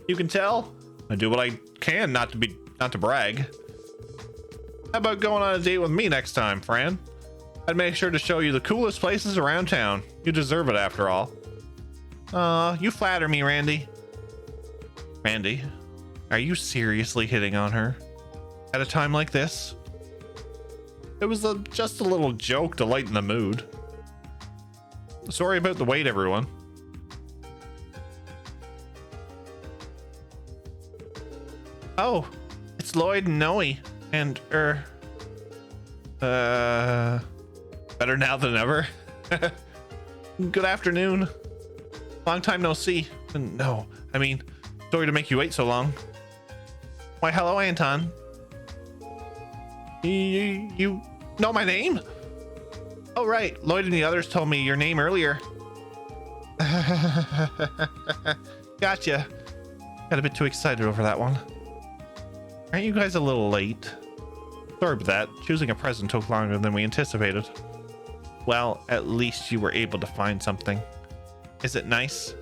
You can tell. I do what I can not to brag. How about going on a date with me next time, Fran? I'd make sure to show you the coolest places around town. You deserve it after all. You flatter me, Randy. Randy, are you seriously hitting on her? At a time like this? It was just a little joke to lighten the mood. Sorry about the wait, everyone. Oh, it's Lloyd and Noe. And, Better now than ever. Good afternoon. Long time no see. No, I mean, sorry to make you wait so long. Why, hello, Anton. You know my name? Oh, right. Lloyd and the others told me your name earlier. Gotcha. Got a bit too excited over that one. Aren't you guys a little late? Sorry about that. Choosing a present took longer than we anticipated. Well, at least you were able to find something. Is it nice?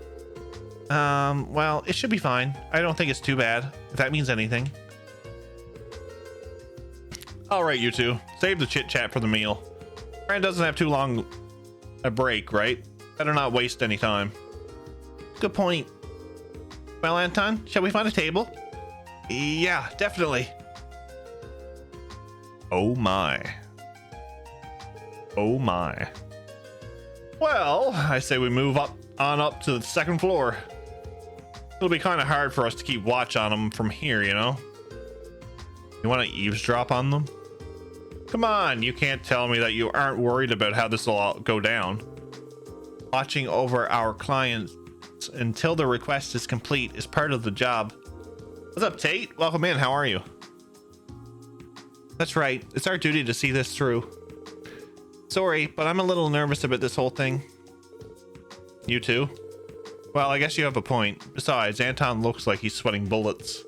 Well, it should be fine. I don't think it's too bad, if that means anything. All right, you two. Save the chit-chat for the meal. Fran doesn't have too long a break, right? Better not waste any time. Good point. Well, Anton, shall we find a table? Yeah, definitely. Oh my. Oh my. Well, I say we move on up to the second floor. It'll be kind of hard for us to keep watch on them from here, you know? You want to eavesdrop on them? Come on, you can't tell me that you aren't worried about how this will all go down. Watching over our clients until the request is complete is part of the job. What's up, Tate? Welcome in. How are you? That's right. It's our duty to see this through. Sorry, but I'm a little nervous about this whole thing. You too? Well, I guess you have a point. Besides, Anton looks like he's sweating bullets.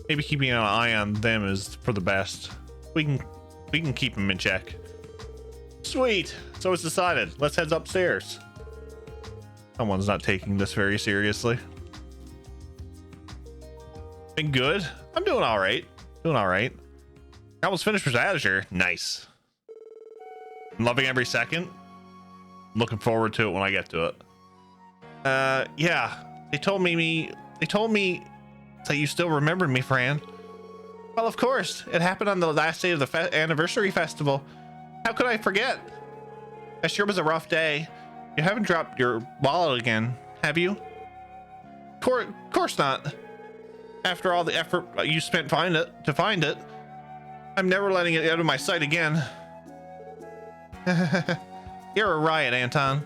Maybe keeping an eye on them is for the best. We can keep him in check. Sweet. So it's decided. Let's head upstairs. Someone's not taking this very seriously. Been good? I'm doing all right. Doing all right. I almost finished with Azure. Nice. I'm loving every second. Looking forward to it when I get to it. Yeah. They told me that you still remembered me, Fran. Well, of course. It happened on the last day of the anniversary festival. How could I forget? It sure was a rough day. You haven't dropped your wallet again, have you? Course not. After all the effort you spent to find it, I'm never letting it out of my sight again. You're a riot, Anton.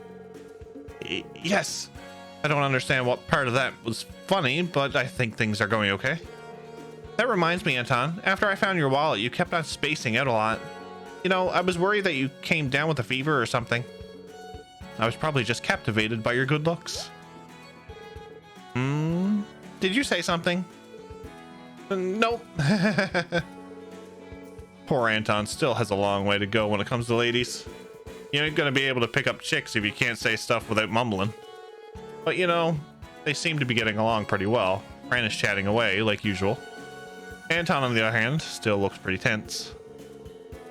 Yes. I don't understand what part of that was funny, but I think things are going okay. That reminds me, Anton. After I found your wallet, you kept on spacing out a lot. You know, I was worried that you came down with a fever or something. I was probably just captivated by your good looks. Did you say something? Nope. Poor Anton still has a long way to go when it comes to ladies. You ain't gonna be able to pick up chicks if you can't say stuff without mumbling. But you know, they seem to be getting along pretty well. Fran is chatting away like usual. Anton, on the other hand, still looks pretty tense.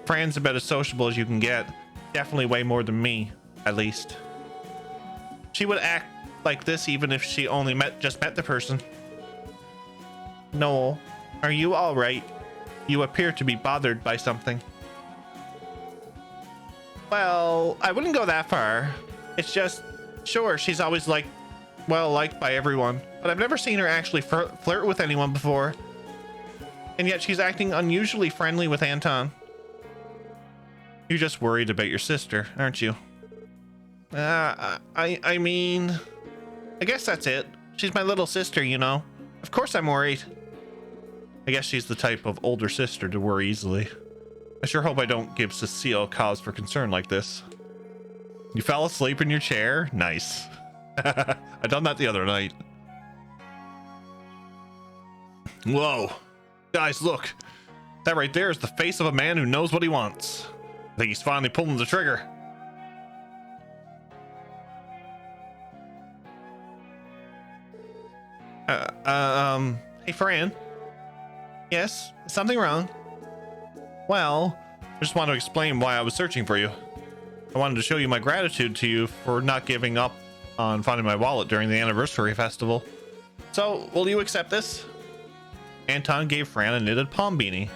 Fran's about as sociable as you can get. Definitely way more than me, at least. She would act like this even if she only just met the person. Noel, are you all right? You appear to be bothered by something. Well, I wouldn't go that far. It's just, sure, she's always liked by everyone, but I've never seen her actually flirt with anyone before. And yet she's acting unusually friendly with Anton. You're just worried about your sister, aren't you? I mean, I guess that's it. She's my little sister, you know. Of course I'm worried. I guess she's the type of older sister to worry easily. I sure hope I don't give Cecile cause for concern like this. You fell asleep in your chair? Nice. I done that the other night. Whoa. Guys, look. That right there is the face of a man who knows what he wants. I think he's finally pulling the trigger. Hey, Fran. Yes? Is something wrong? Well, I just want to explain why I was searching for you. I wanted to show you my gratitude to you for not giving up on finding my wallet during the anniversary festival. So, will you accept this? Anton gave Fran a knitted palm beanie.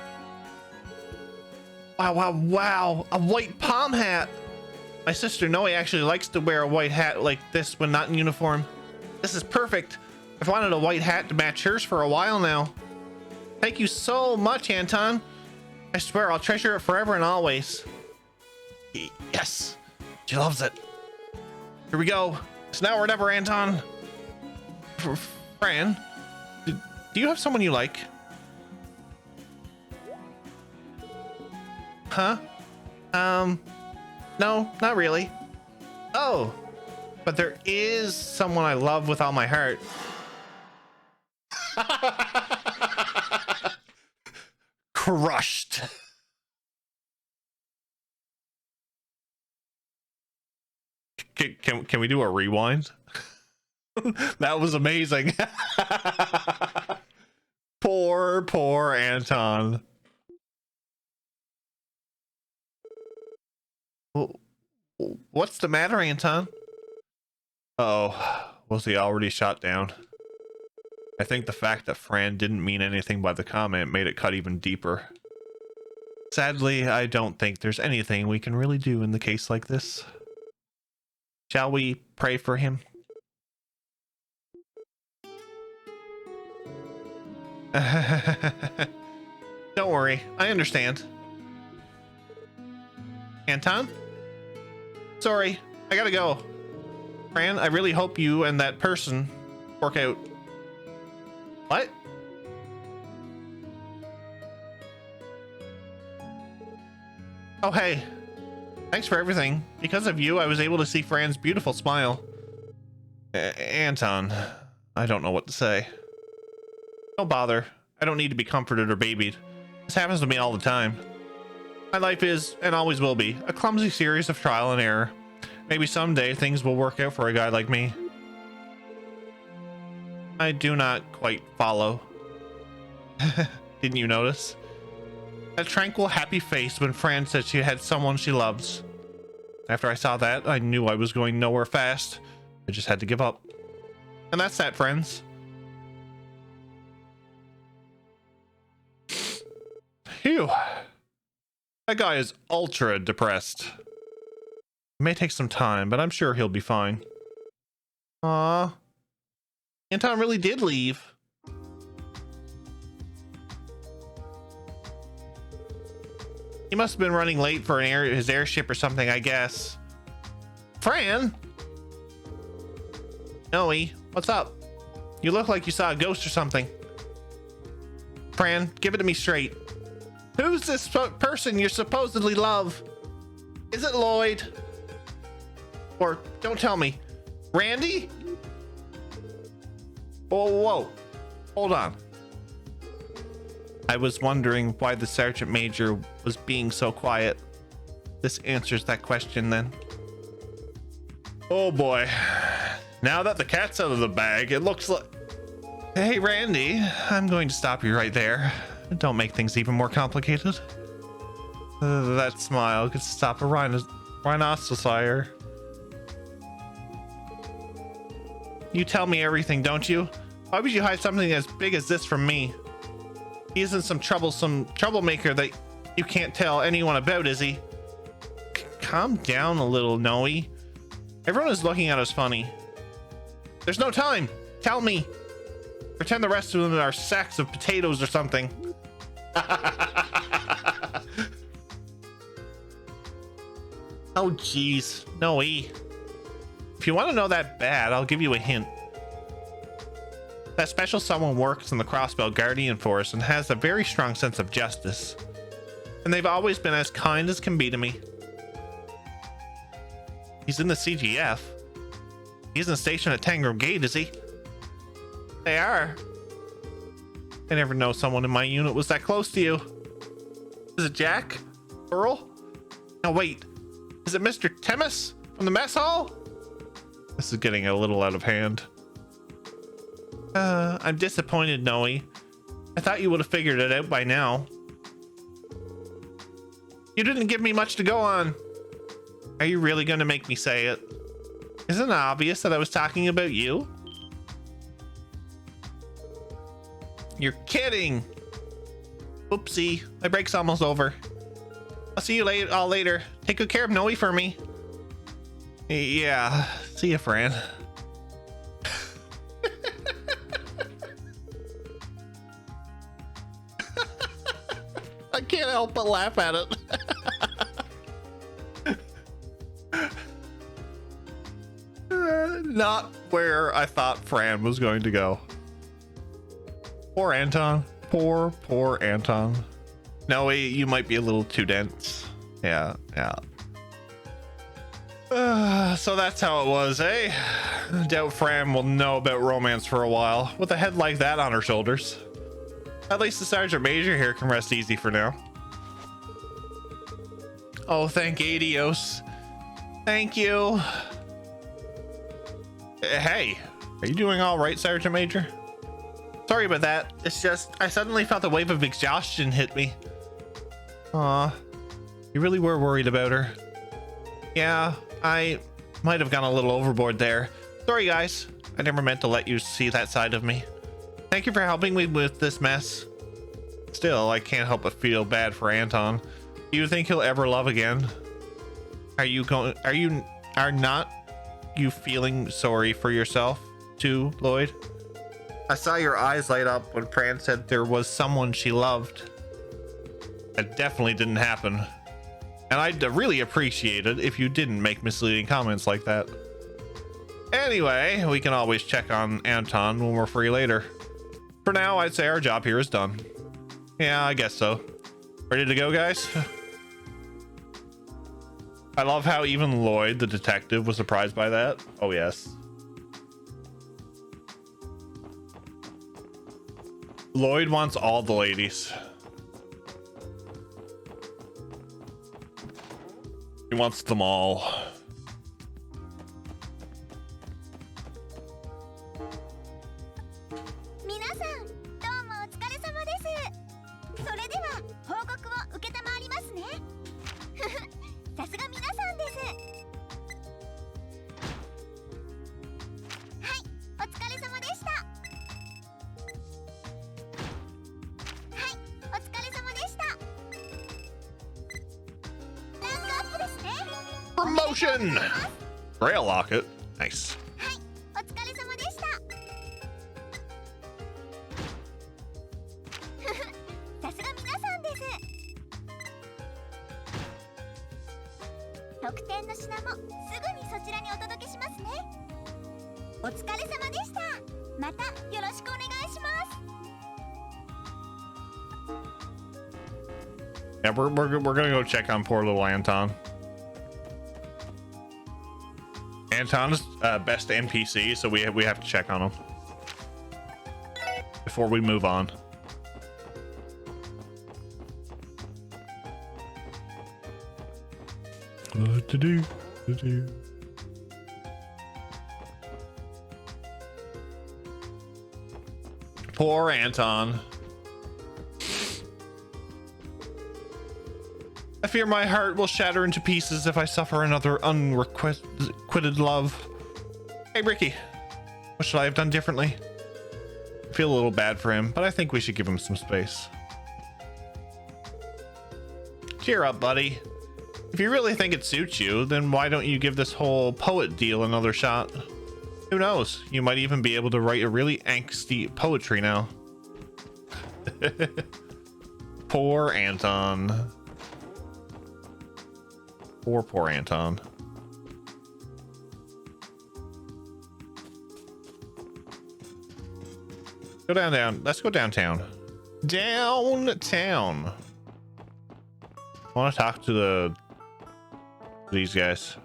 Wow, a white palm hat! My sister Noe actually likes to wear a white hat like this when not in uniform. This is perfect. I've wanted a white hat to match hers for a while now. Thank you so much, Anton. I swear I'll treasure it forever and always. Yes. She loves it. Here we go. It's now or never, Anton. Fran, do you have someone you like? Huh? No, not really. Oh, but there is someone I love with all my heart. Crushed. Can we do a rewind? That was amazing. Poor Anton. What's the matter, Anton? Oh, was he already shot down? I think the fact that Fran didn't mean anything by the comment made it cut even deeper. Sadly, I don't think there's anything we can really do in the case like this. Shall we pray for him? Don't worry, I understand. Anton? Sorry, I gotta go. Fran, I really hope you and that person work out. What? Oh, hey. Thanks for everything. Because of you, I was able to see Fran's beautiful smile. Anton, I don't know what to say. Don't bother. I don't need to be comforted or babied. This happens to me all the time. My life is, and always will be, a clumsy series of trial and error. Maybe someday things will work out for a guy like me. I do not quite follow. Didn't you notice? That tranquil, happy face when Fran said she had someone she loves. After I saw that, I knew I was going nowhere fast. I just had to give up. And that's that, friends. Phew. That guy is ultra depressed. It may take some time, but I'm sure he'll be fine. Aww. Anton really did leave. He must have been running late for his airship or something, I guess. Fran? Noe, what's up? You look like you saw a ghost or something. Fran, give it to me straight. Who's this person you supposedly love? Is it Lloyd? Or, don't tell me, Randy? Whoa. Hold on. I was wondering why the Sergeant Major was being so quiet. This answers that question then. Oh boy. Now that the cat's out of the bag, it looks like... Hey Randy, I'm going to stop you right there. Don't make things even more complicated. That smile could stop a rhinoceros. You tell me everything, don't you? Why would you hide something as big as this from me? He isn't some troublemaker that you can't tell anyone about, is he? Calm down a little, Noe. Everyone is looking at us funny. There's no time. Tell me. Pretend the rest of them are sacks of potatoes or something. Oh, jeez. Noe. If you want to know that bad, I'll give you a hint. That special someone works in the Crossbell Guardian Force and has a very strong sense of justice. And they've always been as kind as can be to me. He's in the CGF. He isn't stationed at Tangram Gate, is he? They are. I never know someone in my unit was that close to you. Is it Jack? Earl? No, wait. Is it Mr. Temis from the mess hall? This is getting a little out of hand. I'm disappointed, Noe. I thought you would have figured it out by now. You didn't give me much to go on. Are you really going to make me say it? Isn't it obvious that I was talking about you? You're kidding. Oopsie, my break's almost over. I'll see you all later. Take good care of Noe for me. Yeah, see ya, Fran. I can't help but laugh at it. Not where I thought Fran was going to go. Poor Anton. Poor Anton. No, you might be a little too dense. Yeah. So that's how it was, eh? Doubt Fran will know about romance for a while. With a head like that on her shoulders. At least the Sergeant Major here can rest easy for now. Oh, thank Adios. Thank you. Hey, are you doing all right, Sergeant Major? Sorry about that. It's just, I suddenly felt a wave of exhaustion hit me. Aw, you really were worried about her. Yeah, I might have gone a little overboard there. Sorry, guys. I never meant to let you see that side of me. Thank you for helping me with this mess. Still, I can't help but feel bad for Anton. Do you think he'll ever love again? Are not you feeling sorry for yourself too, Lloyd? I saw your eyes light up when Fran said there was someone she loved. That definitely didn't happen. And I'd really appreciate it if you didn't make misleading comments like that. Anyway, we can always check on Anton when we're free later. For now, I'd say our job here is done. Yeah, I guess so. Ready to go, guys? I love how even Lloyd, the detective, was surprised by that. Oh, yes. Lloyd wants all the ladies. He wants them all. Promotion! Grail Locket. Nice. Yeah, we're gonna go check on poor little Anton. Anton's best NPC, so we have to check on him before we move on. What to do? Poor Anton. I fear my heart will shatter into pieces if I suffer another unrequited love. Hey, Ricky. What should I have done differently? I feel a little bad for him, but I think we should give him some space. Cheer up, buddy. If you really think it suits you, then why don't you give this whole poet deal another shot? Who knows? You might even be able to write a really angsty poetry now. Poor Anton. Poor Anton. Go down. Let's go downtown. Downtown. I want to talk to these guys.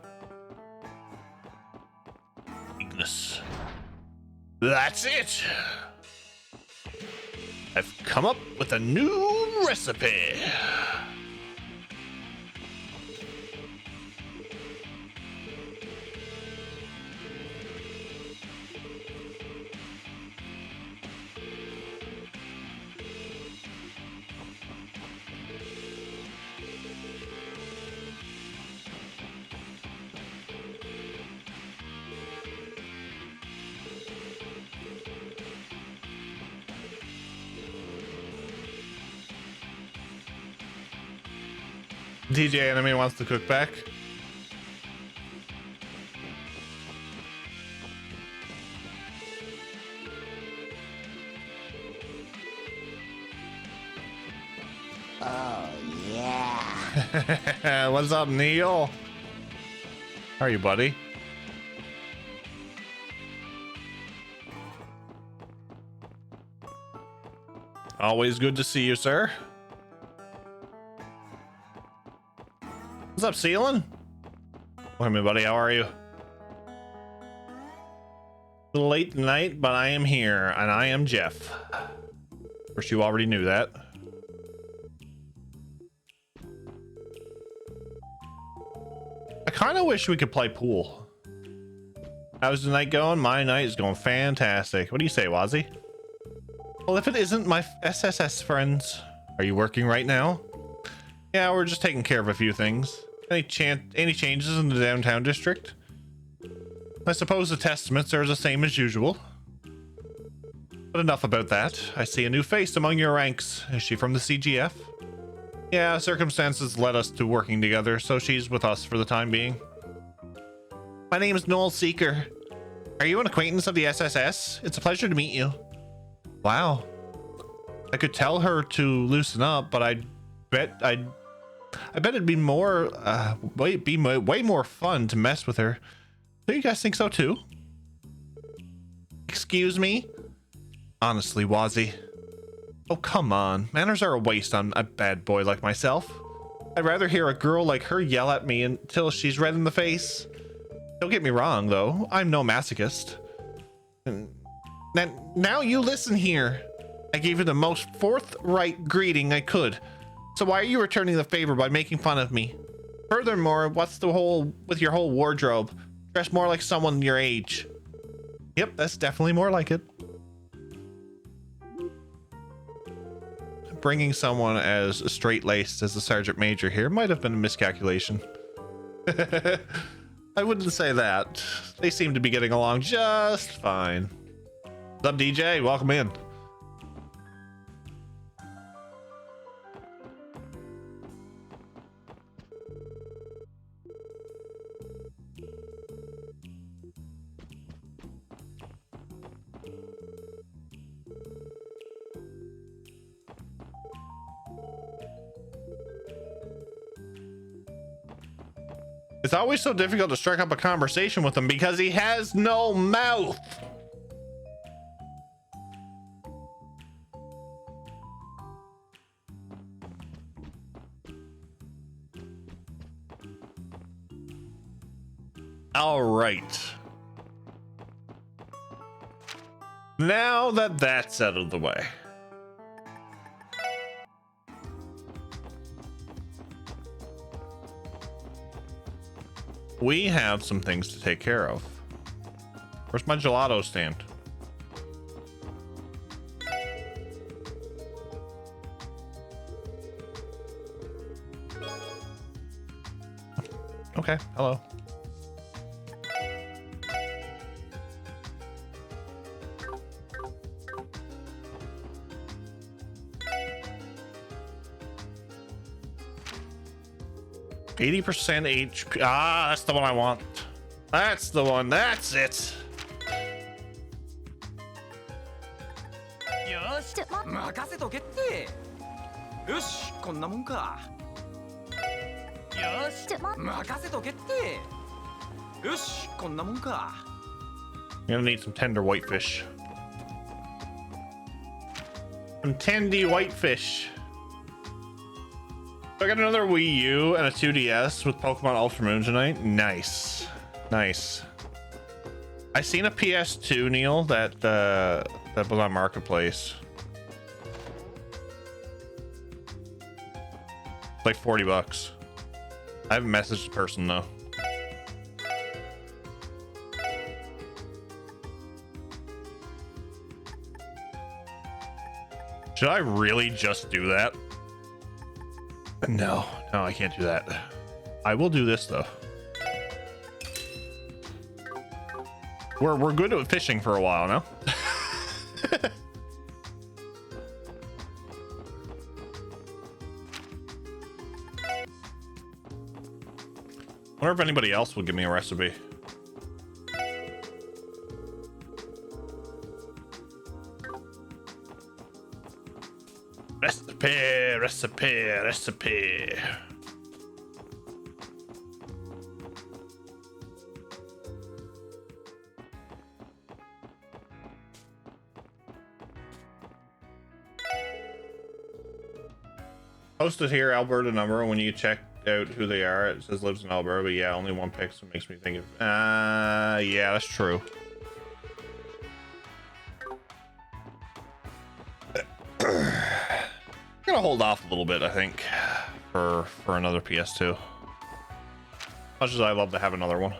Ignis. That's it. I've come up with a new recipe. DJ Enemy wants to cook back. Oh, yeah. What's up, Neil? How are you, buddy? Always good to see you, sir. What's up, Ceiling? Hey, my buddy, how are you? A little late tonight, but I am here, and I am Jeff. Of course, you already knew that. I kind of wish we could play pool. How's the night going? My night is going fantastic. What do you say, Wazzy? Well, if it isn't my SSS friends, are you working right now? Yeah, we're just taking care of a few things. Any changes in the downtown district? I suppose the testaments are the same as usual. But enough about that. I see a new face among your ranks. Is she from the CGF? Yeah, circumstances led us to working together, so she's with us for the time being. My name is Noel Seeker. Are you an acquaintance of the SSS? It's a pleasure to meet you. Wow. I could tell her to loosen up, but I bet it'd be more way more fun to mess with her. Do you guys think so too? Excuse me? Honestly, Wazzy. Oh, come on. Manners are a waste on a bad boy like myself. I'd rather hear a girl like her yell at me until she's red in the face. Don't get me wrong, though. I'm no masochist. Now you listen here. I gave you the most forthright greeting I could. So why are you returning the favor by making fun of me? Furthermore, what's the whole with your whole wardrobe? Dress more like someone your age. Yep, that's definitely more like it. Bringing someone as straight-laced as the Sergeant Major here might have been a miscalculation. I wouldn't say that. They seem to be getting along just fine. What's up, DJ? Welcome in. It's always so difficult to strike up a conversation with him because he has no mouth. All right. Now that that's out of the way. We have some things to take care of. Where's my gelato stand? Okay, hello. %, 80% HP. Ah, that's the one I want. That's the one. That's it. よし任せとけってよしこんなもんかよし任せとけってよしこんなもんか You're gonna need some tender whitefish. Some tendy whitefish. So I got another Wii U and a 2DS with Pokemon Ultra Moon tonight. Nice. Nice. I seen a PS2, Neil, that was on Marketplace. It's like $40. I haven't messaged the person though. Should I really just do that? No, I can't do that. I will do this though. We're good at fishing for a while now. Wonder if anybody else will give me a recipe. Recipe. Posted here, Alberta number. When you check out who they are, it says lives in Alberta, but yeah, only one pick, so it makes me think of yeah, that's true. I'm gonna hold off a little bit, I think, for another PS2. Much as I love to have another one.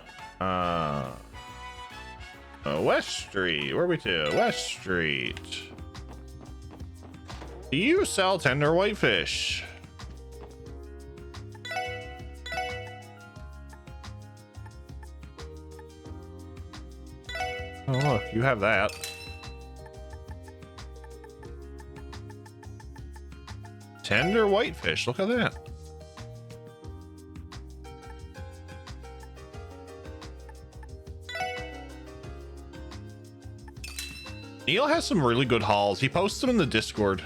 West Street. Where are we to? West Street. Do you sell tender whitefish? Oh, look, you have that. Tender whitefish. Look at that. Neil has some really good hauls. He posts them in the Discord.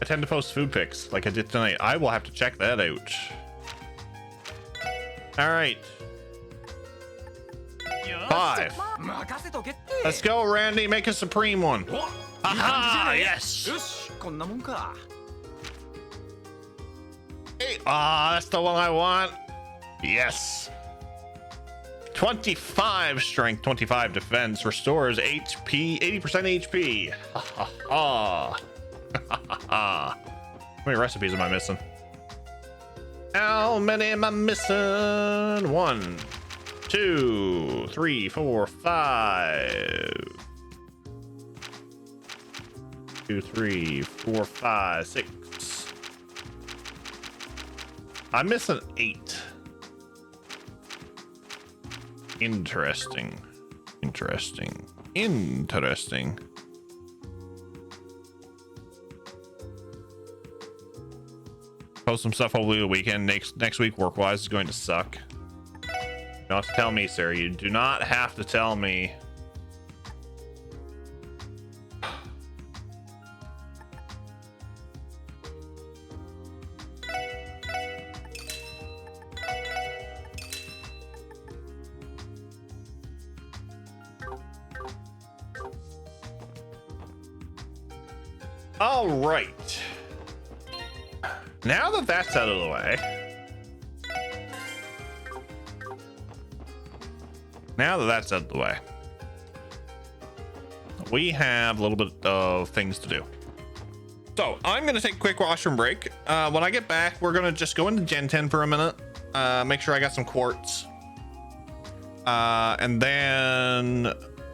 I tend to post food pics like I did tonight. I will have to check that out. All right. 5. Let's go, Randy. Make a supreme one. Aha! Yes. Ah, that's the one I want. Yes. 25 strength, 25 defense, restores HP, 80% HP. Ha ha ha. How many recipes am I missing? How many am I missing? 1, 2, 3, 4, 5. 2, 3, 4, 5, 6. I'm missing 8. Interesting. Interesting. Interesting. Post some stuff hopefully the weekend. Next week work-wise is going to suck. You don't have to tell me, sir. You do not have to tell me. All right. Now that that's out of the way. We have a little bit of things to do. So I'm going to take a quick washroom break. When I get back, we're going to just go into Gen 10 for a minute. Make sure I got some quartz. And then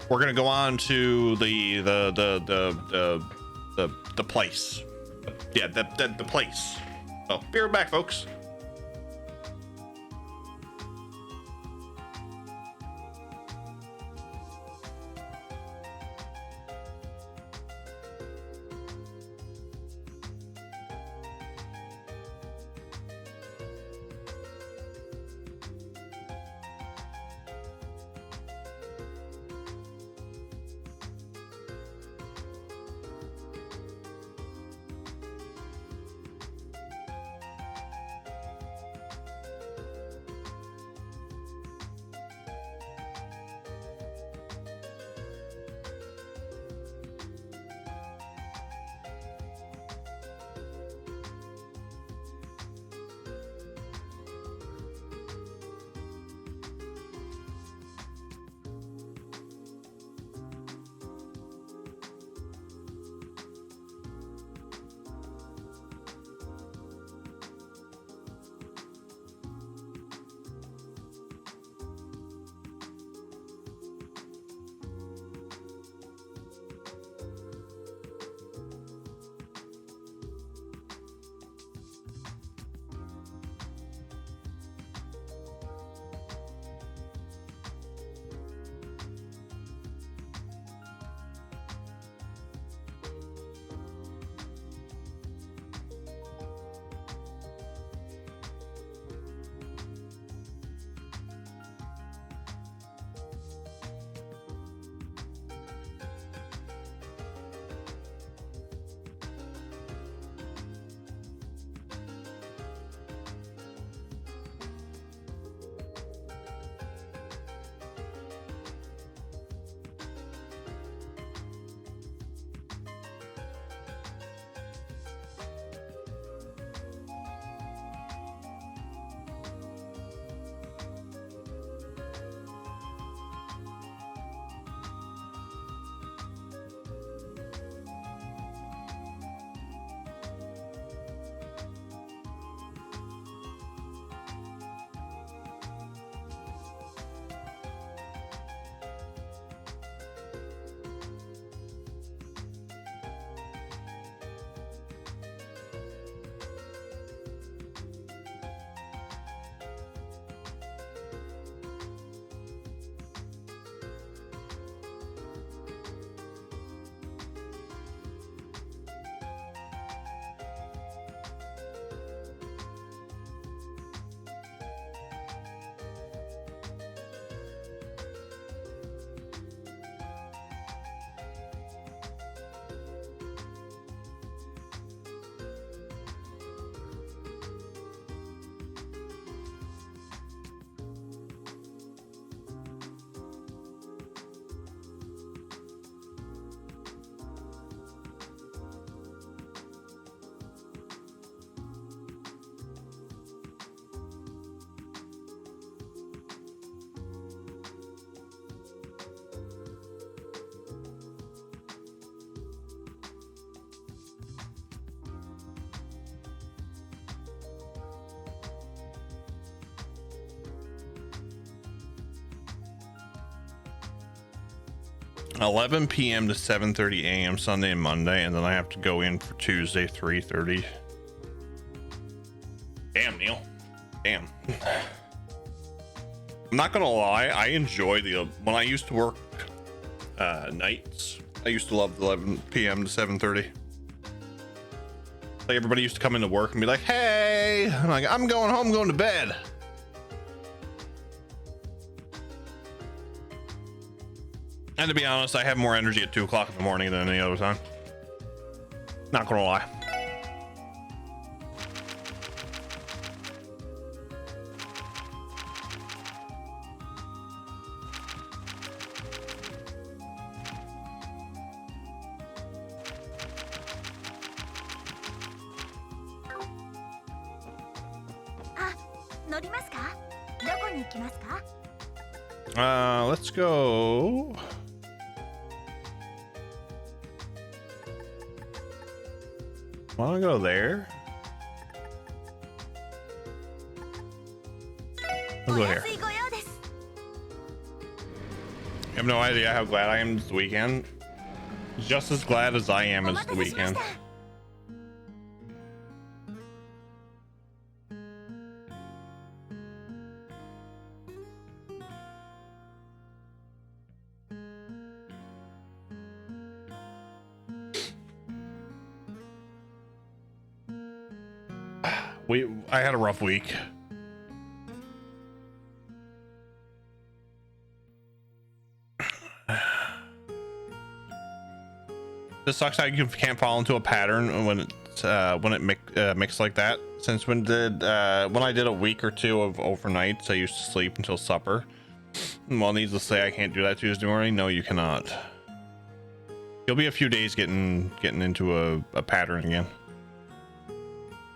we're going to go on to the place. Yeah, the place. So be right back, folks. 11 p.m. to 7:30 a.m. Sunday and Monday, and then I have to go in for Tuesday 3:30. Damn, Neil. Damn. I'm not gonna lie, I enjoy when I used to work nights. I used to love the 11 p.m. to 7:30. Like everybody used to come into work and be like, "Hey," I'm like, "I'm going home, going to bed." And to be honest, I have more energy at 2 o'clock in the morning than any other time. Not gonna lie. Let's go. Wanna go there? We'll go here. I have no idea how glad I am this weekend. Just as glad as I am as the weekend. I had a rough week. This sucks how you can't fall into a pattern when it mixed like that. Since when I did a week or two of overnights, I used to sleep until supper. Well, needless to say, I can't do that Tuesday morning. No, you cannot. You'll be a few days getting into a pattern again.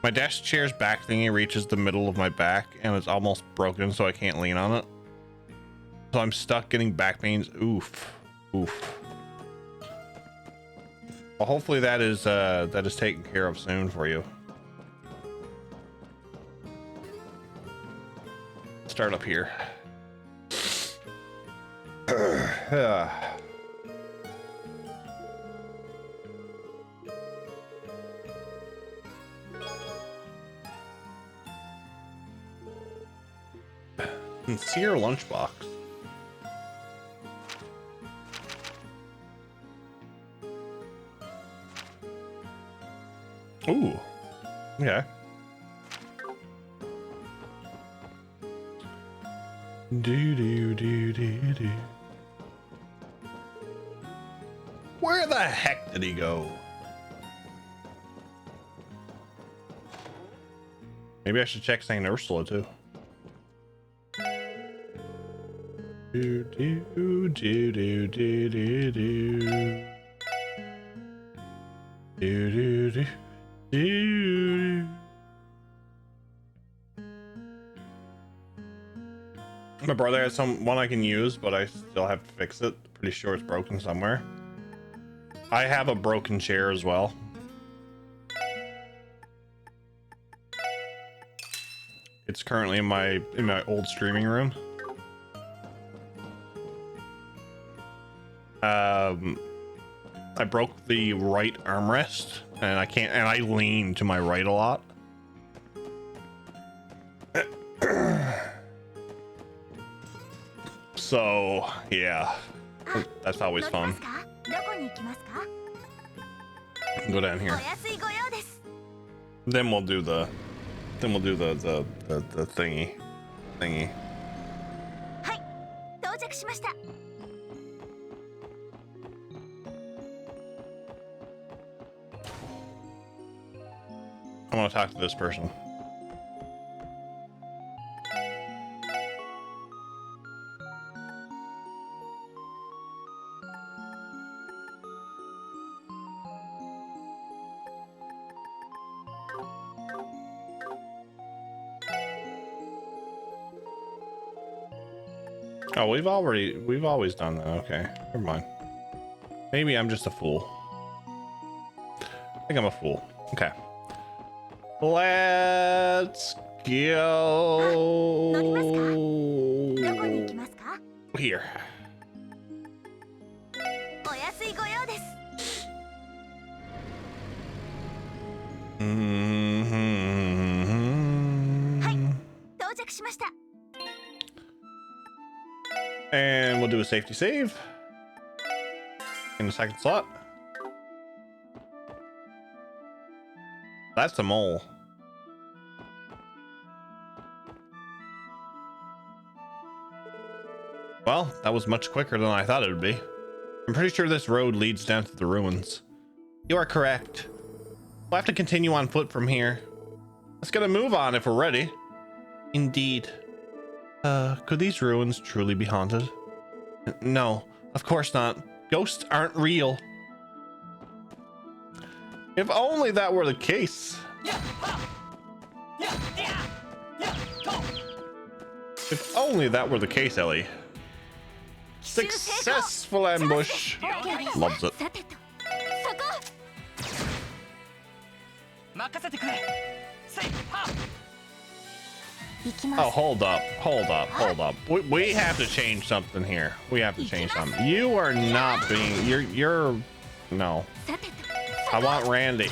My desk chair's back thingy reaches the middle of my back and it's almost broken, so I can't lean on it. So I'm stuck getting back pains. Oof. Oof. Well, hopefully that is taken care of soon for you. Start up here. See your lunchbox. Ooh. Okay. Do. Where the heck did he go? Maybe I should check St. Ursula too. Do. My brother has one I can use, but I still have to fix it. Pretty sure it's broken somewhere. I have a broken chair as well. It's currently in my old streaming room. I broke the right armrest and I lean to my right a lot. So yeah, that's always fun. Go down here. Then we'll do the thingy. I want to talk to this person. Oh, we've always done that. Okay, never mind. Maybe I'm just a fool. I think I'm a fool. Okay. Let's go here. しました。 And we'll do a safety save in the second slot. That's a mole. Well, that was much quicker than I thought it would be. I'm pretty sure this road leads down to the ruins. You are correct. We'll have to continue on foot from here. Let's get a move on if we're ready. Indeed. Could these ruins truly be haunted? No, of course not. Ghosts aren't real. If only that were the case. If only that were the case, Ellie. Successful ambush. Loves it. 任せてくれ。せいは。 行きま Oh, す。 hold up. We have to change something here. We have to change something. You are not being. You're. No. さてと。 I want Randy.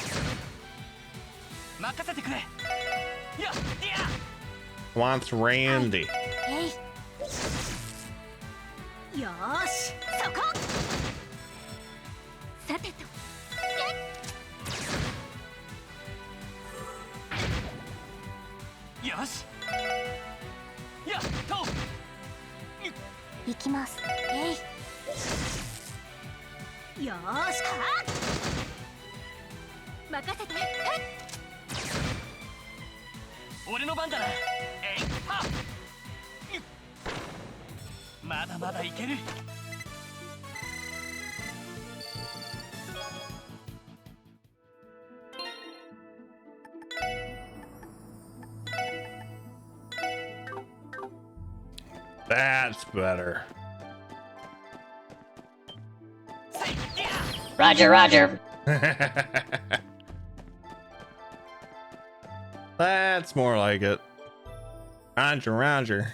任せてくれ。や、いや。 Wants Randy. えい。よーし、そこ。さてと。よし。や、と。行きます。えい。よーし、はっ。任せて。俺の番だな。えい、は。まだまだいける。 That's better. Roger, Roger. That's more like it. Roger, Roger.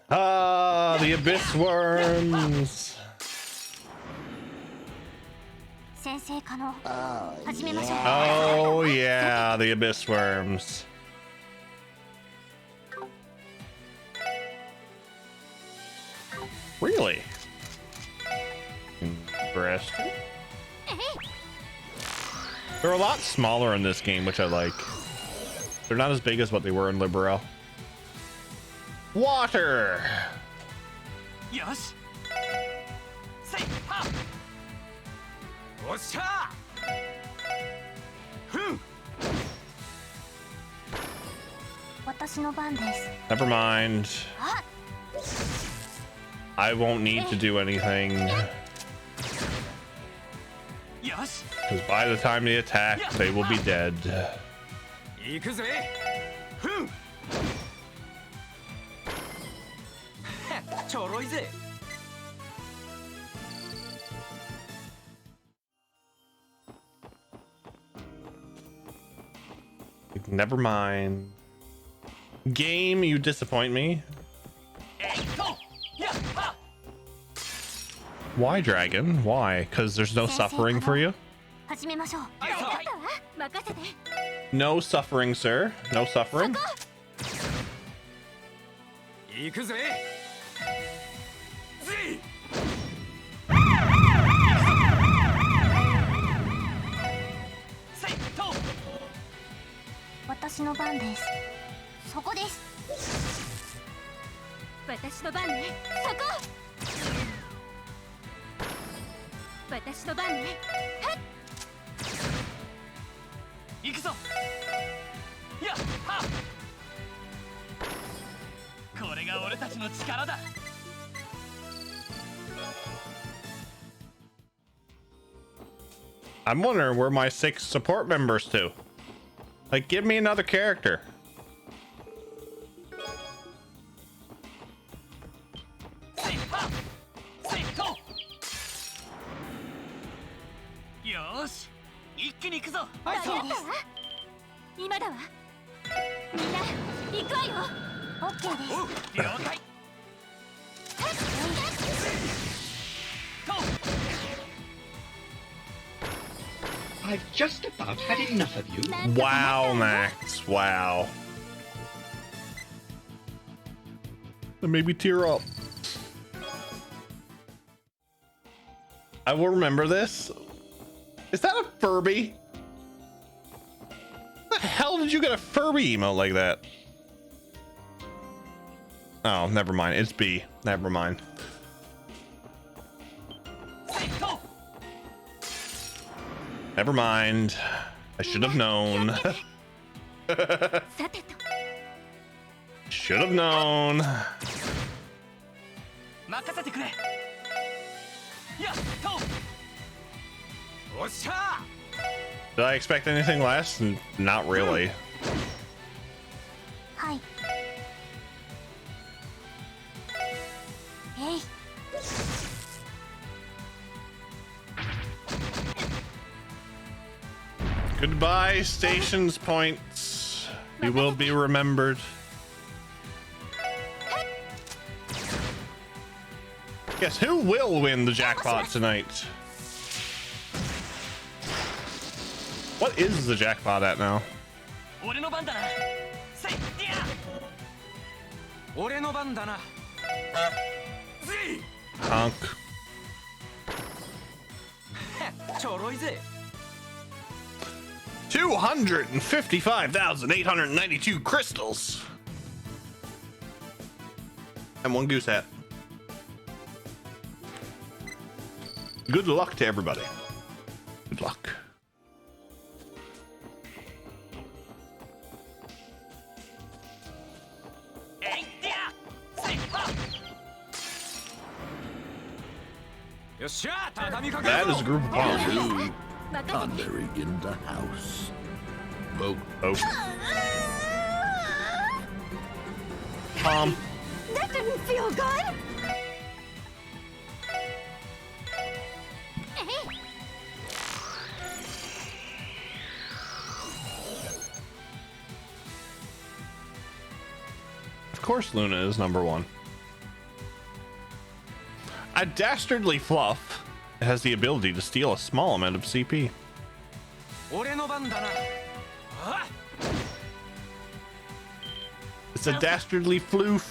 Ah, the abyss worms. 先生可能。 Oh, 始めましょう。 Oh yeah, the abyss worms. Really? Interesting. They're a lot smaller in this game, which I like. They're not as big as what they were in Liberel. Water! よし。せいは。おっしゃ。ふん。私の番です。 Never mind. あ、 I won't need to do anything. よし。 Because by the time they attack, they will be dead. 行くぜ。ふん。ちょろいぜ。 Never mind. Game, you disappoint me. えいと。や、は。 Why, Dragon? Why? Because there's no suffering for you? 始めましょう。はいわかったわ。任せて。 No suffering, sir. No suffering. 行くぜ。ぜい。 せいと。 私の番です。そこです。私の番ね。そこ。私の番ね。はっ。行くぞ。やっは。これが俺たちの力だ。 I'm wondering where my 6 support members to. Like, give me another character. せいは。せいと。よーし。一気に行くぞ。はい、そう。今だわ。みんな行くわよ。オッケーです。了解。と。I've just about had enough of you. Wow, Max. Wow. That made me tear up. I will remember this. Is that a Furby? How the hell did you get a Furby emote like that? Oh, never mind. It's B. Never mind. Never mind. I should have known. Should have known. Did I expect anything less? Not really. Hi. Hey. Goodbye, stations points. You will be remembered. Guess who will win the jackpot tonight? What is the jackpot at now? Honk. 255,892 crystals. And one goose hat. Good luck to everybody. Good luck. That is a group of palms. Thundering in the house. Oh. That didn't feel good. Of course Luna is number one. A dastardly fluff has the ability to steal a small amount of CP. It's a dastardly floof.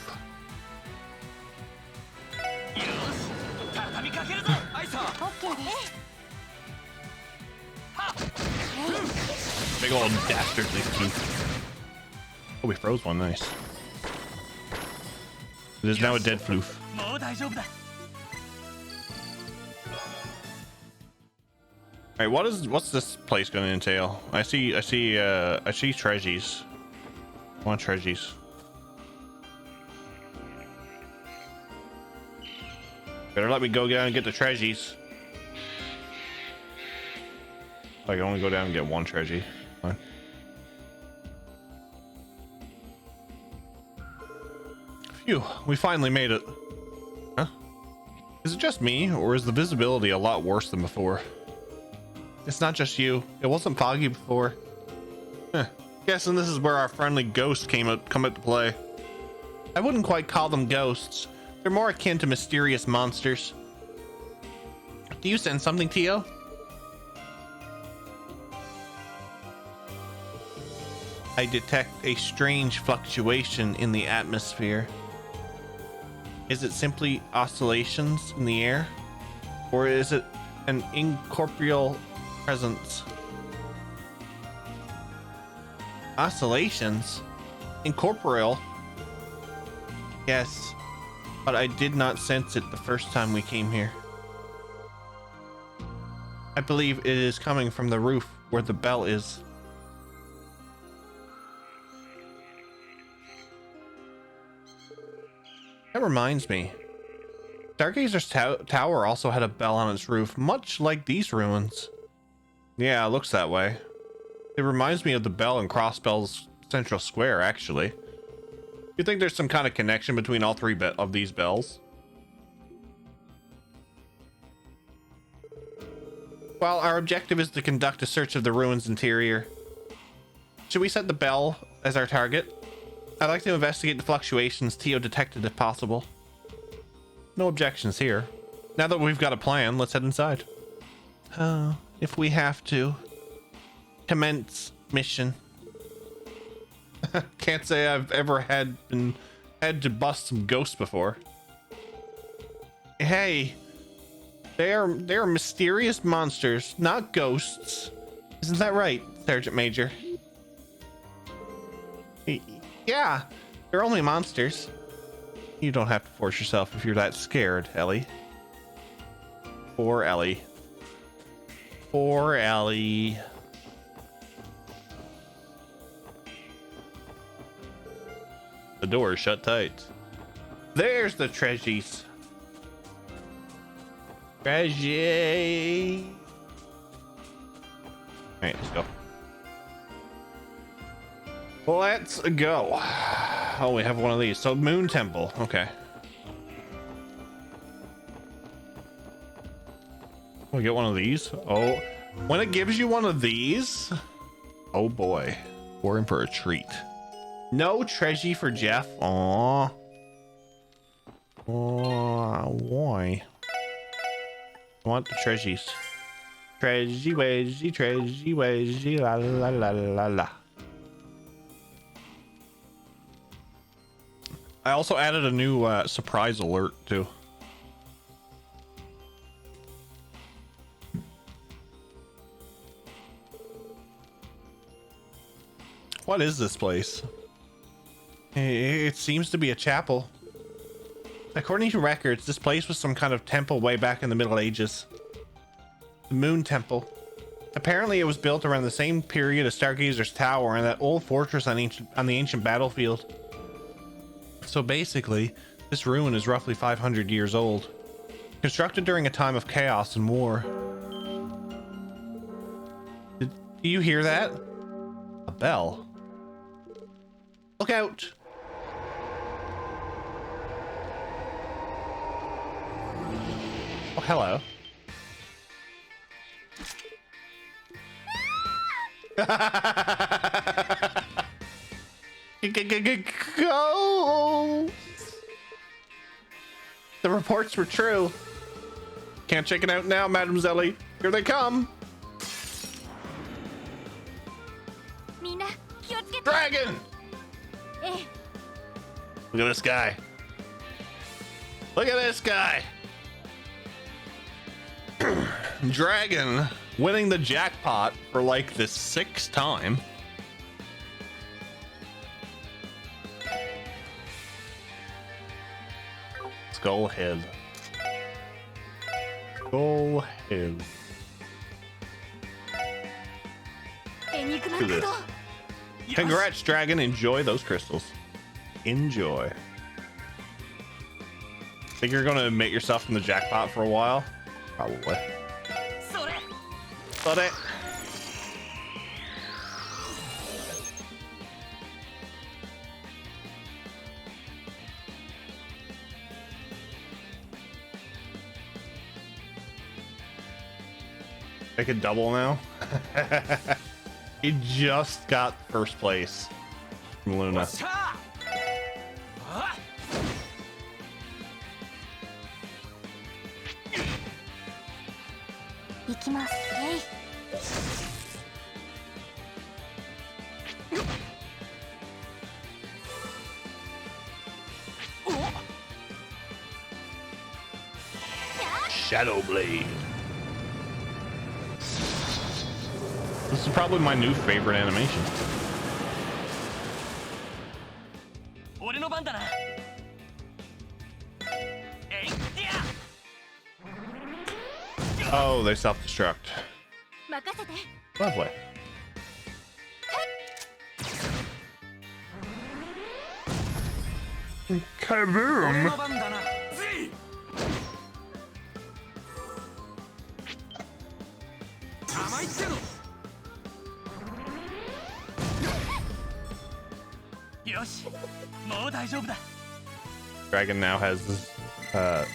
Big old dastardly floof. Oh, we froze one. Nice. It is now a dead floof. All right, what's this place going to entail? I see treasures. I want treasures. Better let me go down and get the treasures. I can only go down and get one treasure. Fine. Phew, we finally made it. Huh? Is it just me, or is the visibility a lot worse than before? It's not just you. It wasn't foggy before. Huh. Guessing this is where our friendly ghosts come into play. I wouldn't quite call them ghosts. They're more akin to mysterious monsters. Do you sense something, Tio? I detect a strange fluctuation in the atmosphere. Is it simply oscillations in the air? Or is it an incorporeal presence? Oscillations? Incorporeal? Yes, but I did not sense it the first time we came here. I believe it is coming from the roof where the bell is. That reminds me. Stargazer's tower also had a bell on its roof, much like these ruins. Yeah, it looks that way. It reminds me of the bell in Crossbell's Central Square, actually. You think there's some kind of connection between all three of these bells? Well, our objective is to conduct a search of the ruins interior. Should we set the bell as our target? I'd like to investigate the fluctuations Tio detected if possible. No objections here. Now that we've got a plan, let's head inside. If we have to. Commence mission. Can't say I've ever had to bust some ghosts before. Hey, they're mysterious monsters, not ghosts. Isn't that right, Sergeant Major? Yeah, they're only monsters. You don't have to force yourself if you're that scared, Ellie. Poor Ellie. Poor Ellie. The door is shut tight. There's the treasures. Treasure. Alright, let's go. Let's go. Oh, we have one of these. So Moon Temple. Okay. We get one of these. Oh, when it gives you one of these, oh boy, we're in for a treat. No treasure for Jeff. Aww. Oh, why? I want the treasures. Treasure, wedgie, treasure, wedgie, la la la la la. I also added a new surprise alert too. What is this place? It seems to be a chapel. According to records, this place was some kind of temple way back in the Middle Ages. The Moon Temple. Apparently it was built around the same period as Stargazer's Tower and that old fortress on the ancient battlefield. So basically, this ruin is roughly 500 years old. Constructed during a time of chaos and war. Do you hear that? A bell. Look out! Oh, hello. Go! The reports were true. Can't check it out now, Mademoiselle. Here they come. Dragon! Look at this guy. Look at this guy. Dragon winning the jackpot for like the 6th time. Skullhead. Skullhead. Look at this. Congrats, Dragon. Enjoy those crystals. Enjoy. Think you're gonna admit yourself from the jackpot for a while? Probably. Sorry. Make it double now. He just got first place from Luna. Shadow Blade. This is probably my new favorite animation. Oh, they self-destruct. Lovely. Kaboom! Dragon now has a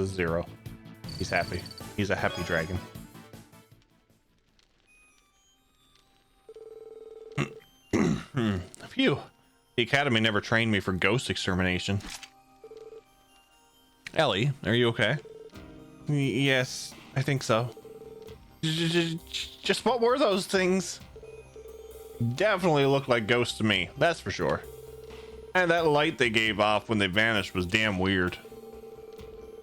0. He's happy. He's a happy dragon. Phew. The Academy never trained me for ghost extermination. Ellie, are you okay? Yes, I think so. Just what were those things? Definitely looked like ghosts to me, that's for sure. And that light they gave off when they vanished was damn weird.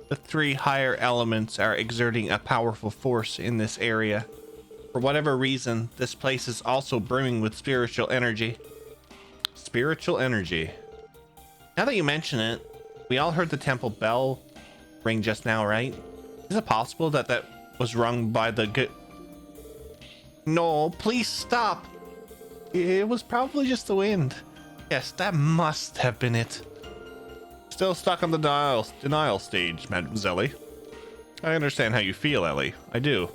The three higher elements are exerting a powerful force in this area. For whatever reason, this place is also brimming with spiritual energy. Spiritual energy. Now that you mention it, we all heard the temple bell ring just now, right? Is it possible that that was rung by the No, please stop. It was probably just the wind. Yes, that must have been it. Still stuck on the denial stage, Mademoiselle. I understand how you feel, Ellie. I do.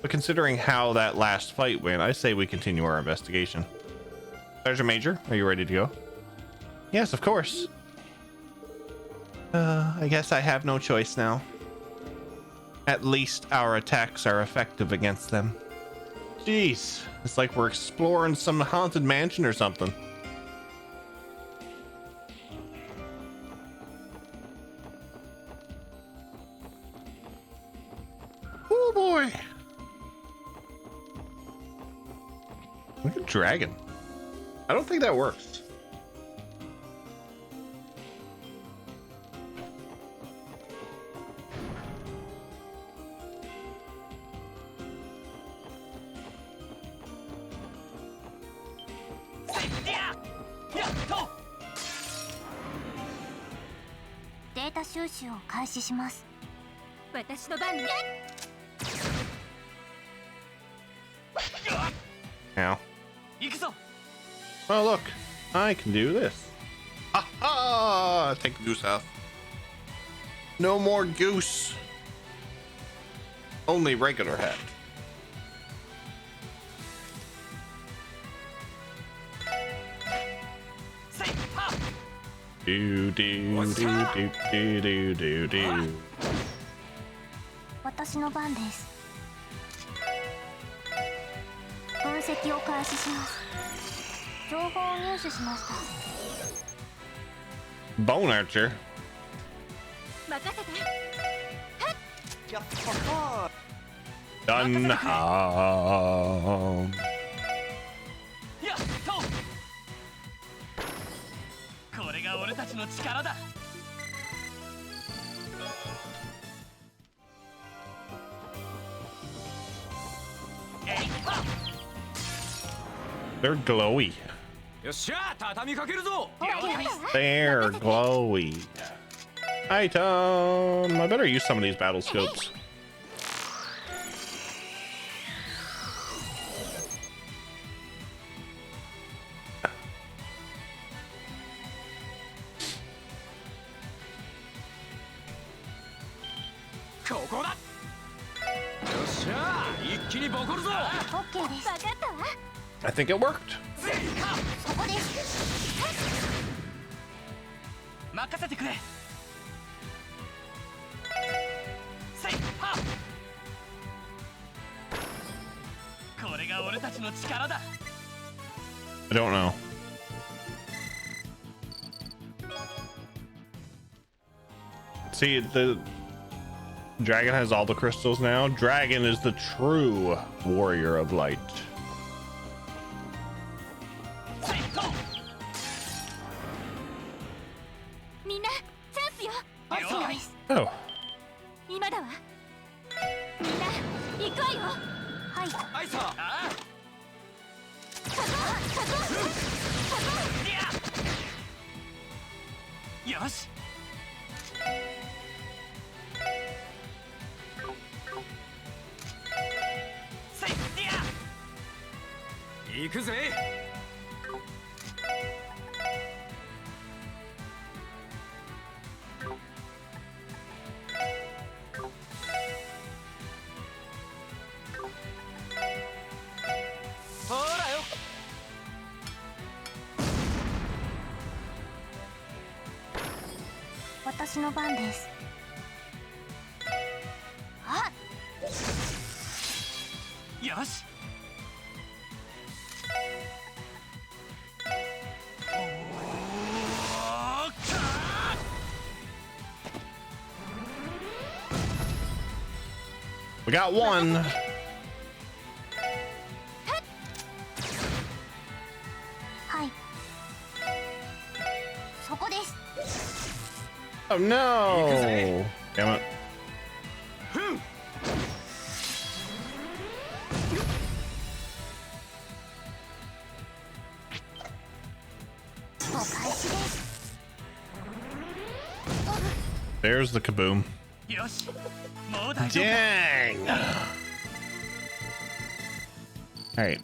But considering how that last fight went, I say we continue our investigation. Sergeant Major, are you ready to go? Yes, of course. I guess I have no choice now. At least our attacks are effective against them. Jeez, it's like we're exploring some haunted mansion or something. Oh boy. Look at dragon. I don't think that works. Ow. Oh look, I can do this. Ha ha! Take the goose off. No more goose. Only regular hat. Do do do do do do do do. 私の番です。分析を開始します。情報を入手しました。Bone Archer. 任せて。やったDone. やったこれが俺たちの力だ They're glowy. よっしゃ畳みかけるぞ They're glowy. Item. I better use some of these battle scopes. I think it worked. 任せてくれせいはこれが俺たちの力だ I don't know. See, the dragon has all the crystals now. Dragon is the true warrior of light. Oh. 今だわ。みんな行くわよ。はい。アイサーあよしせいや行くぜ私の番です。あ、よし。We got one. Oh no! Damn it. お返しです。 There's the kaboom. よしもう大丈夫 Dang! Alright.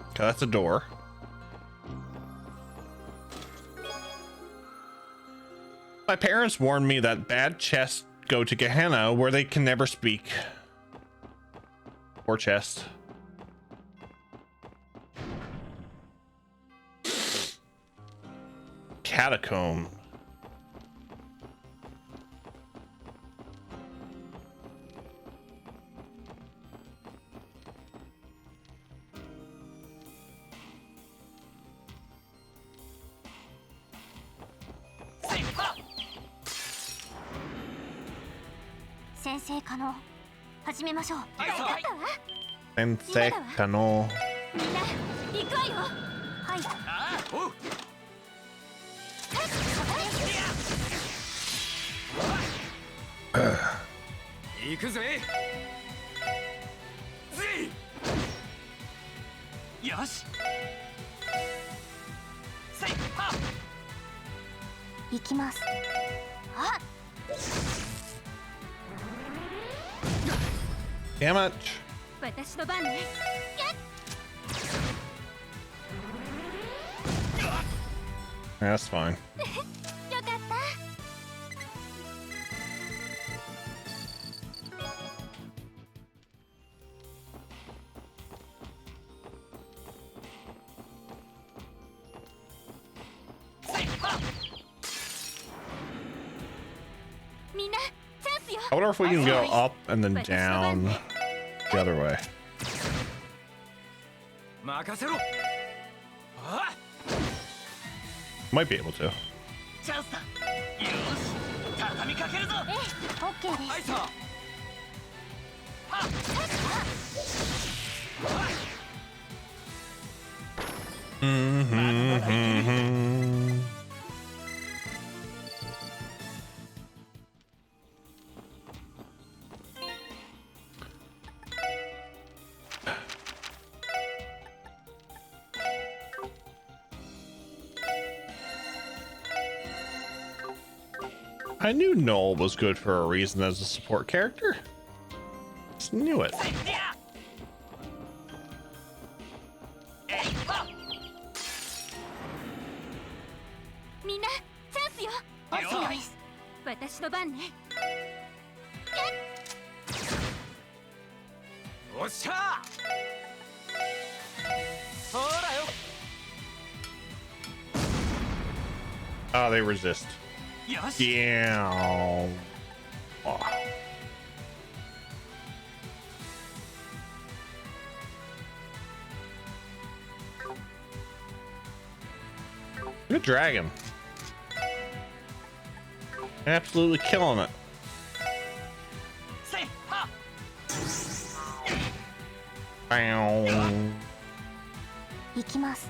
Okay, that's a door. My parents warned me that bad chests go to Gehenna, where they can never speak. Poor chest. Catacomb. Sensei Kano, 始めましょう。はいわかったわ。 Sensei Kano. みんな行くわよ。はい。ああおう行くぜぜいよしせいは行きます。あ、 Damn it. 私の番ね。 That's fine. よかった。 みんなチャンスよ。 I wonder if we can go up and then down the other way. 任せろあ Might be able to. チャンスだよし畳みかけるぞええ、オッケーです。はいさはっ I knew Noel was good for a reason as a support character. Just knew it. みんなチャンスよ。オッケーです。私の番ね。 おっしゃほらよ Oh, they resist. よし Yeah. Oh. Good dragon. Absolutely killing it. せいは Bow. 行きます。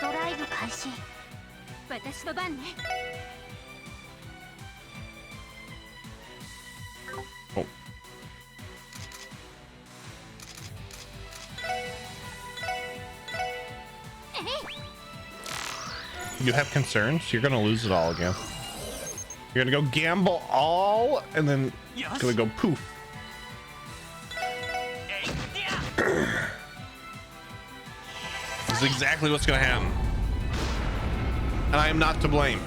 ドライブ開始。私の番ね。 Oh. You have concerns? You're gonna lose it all again. You're gonna go gamble all, and then it's gonna go poof. This is exactly what's gonna happen. And I am not to blame.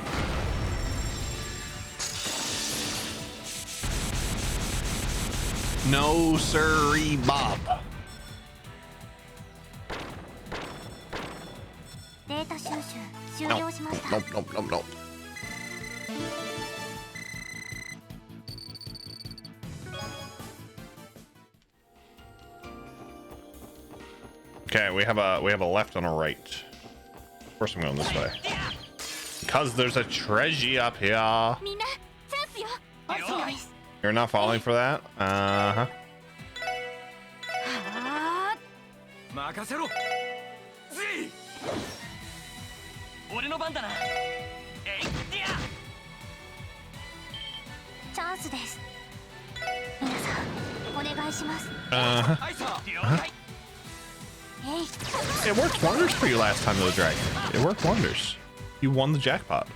No sirree, Bob. データ収集終 Nope. 了しました。 Nope, nope, nope, nope. Okay, we have a left and a right. Of course I'm going this way. because there's a treasure up here. みんなチャンスよ。そうです。 You're not falling for that? Uh-huh. は任せろ。ぜい。俺の番だな。えいってや。チャンスです。皆さんお願いします。 Uh-huh. はいさ。了解。 えい。 It worked wonders for you last time, though, Dragon. It worked wonders. You won the jackpot.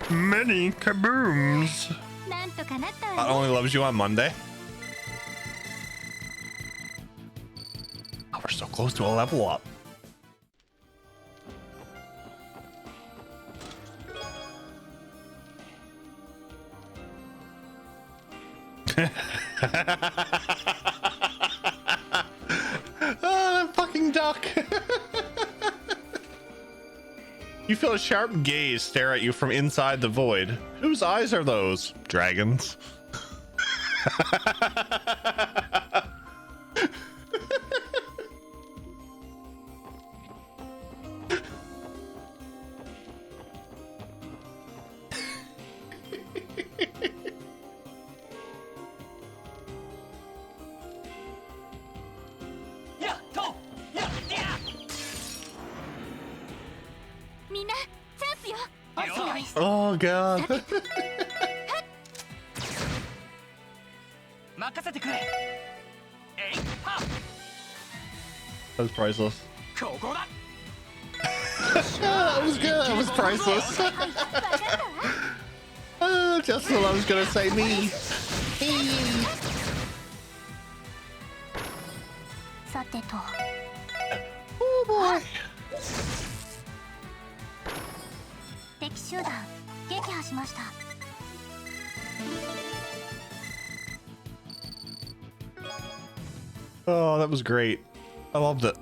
Many kabooms. なんとかなったわ Not ね。 only loves you on Monday. Oh, we're so close to a level up. Oh, that fucking duck. You feel a sharp gaze stare at you from inside the void. Whose eyes are those? Dragons. Oh god. 任せてくれ。えいは。 That was priceless. ここだ。 That was good. That was priceless. Just what I was gonna say. Me. さてと。 Oh boy. 敵集団撃破しました。 Oh, that was great. I loved it.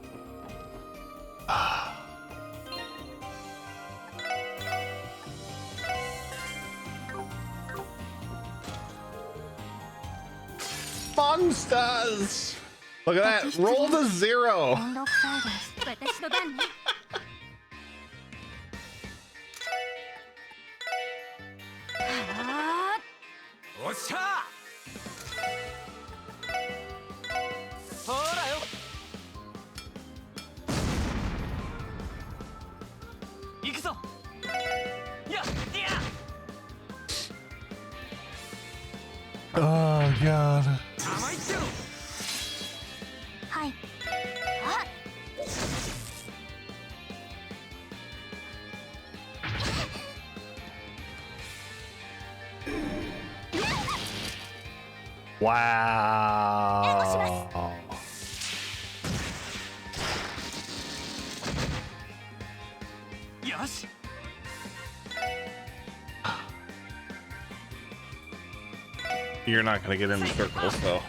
Monsters! Look at that. Roll to 0. 面倒くさいです。私の番ね。はおっしゃ。ほらよ。行くぞ。やっや。 Oh god. 甘いってよ。はい。あ。 Wow. Yes. You're not gonna get in the circles though.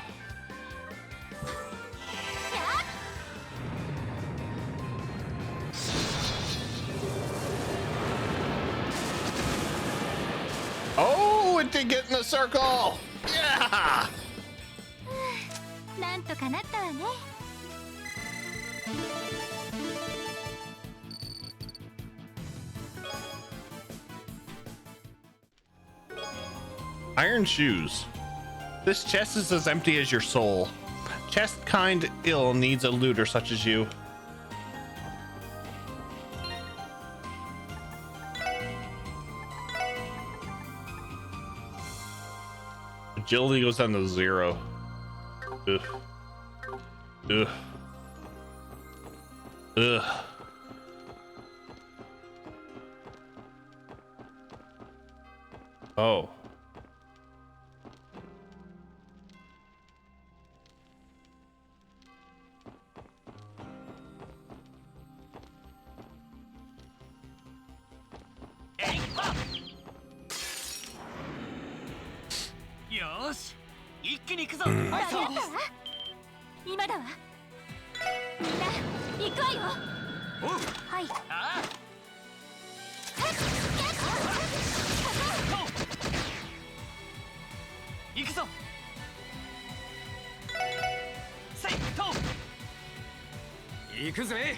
Oh, it did get in the circle. Yeah. なんとかなったわね。 Iron shoes. This chest is as empty as your soul. Chest kind ill needs a looter such as you. Agility goes down to 0. Ugh. Ugh. Ugh. Oh. Yosh. 一気に行くぞ。間に合ったわ。今だわ。みんな行くわよ。おう。はい。ああ。行くぜ。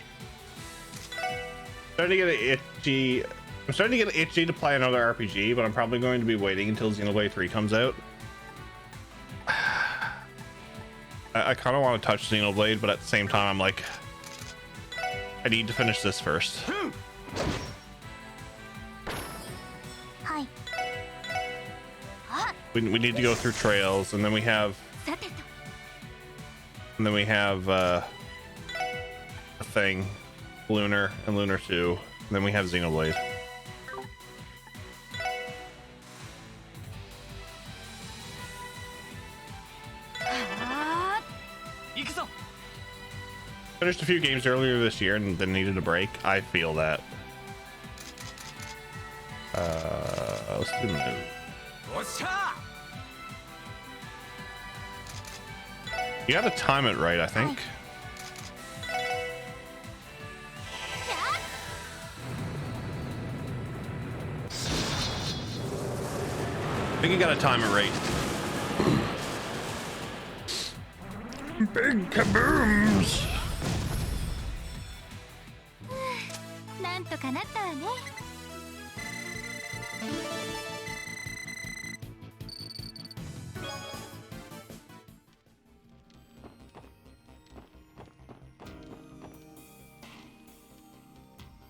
Starting to get itchy. I'm starting to get itchy to play another RPG, but I'm probably going to be waiting until Xenoblade 3 comes out. I kind of want to touch Xenoblade, but at the same time, I'm like, I need to finish this first. Hi. We need to go through trails, and then we have, a thing, Lunar and Lunar 2, and then we have Xenoblade. Finished a few games earlier this year and then needed a break. I feel that. Let's do the move. You gotta time it right, I think. I think you gotta time it right. Big kabooms! なんとかなったわね。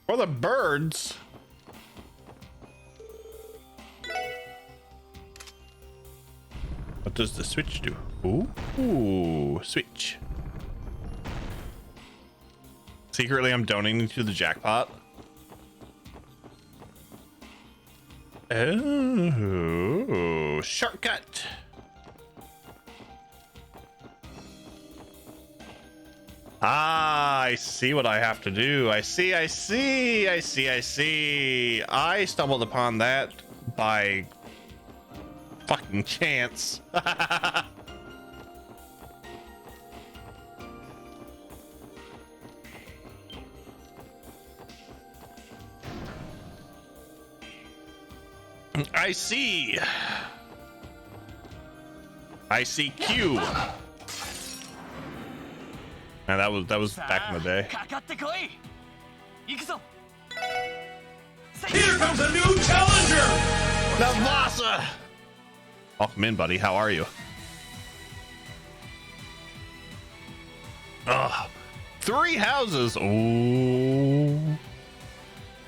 For the birds. What does the switch do? Ooh, switch. Secretly, I'm donating to the jackpot. Oh, shortcut. Ah, I see what I have to do. I see. I stumbled upon that by fucking chance. I see. I see Q. And that was back in the day. Here comes a new challenger. Navasa! Welcome in, buddy. How are you? Ugh. 3 houses. Ooh.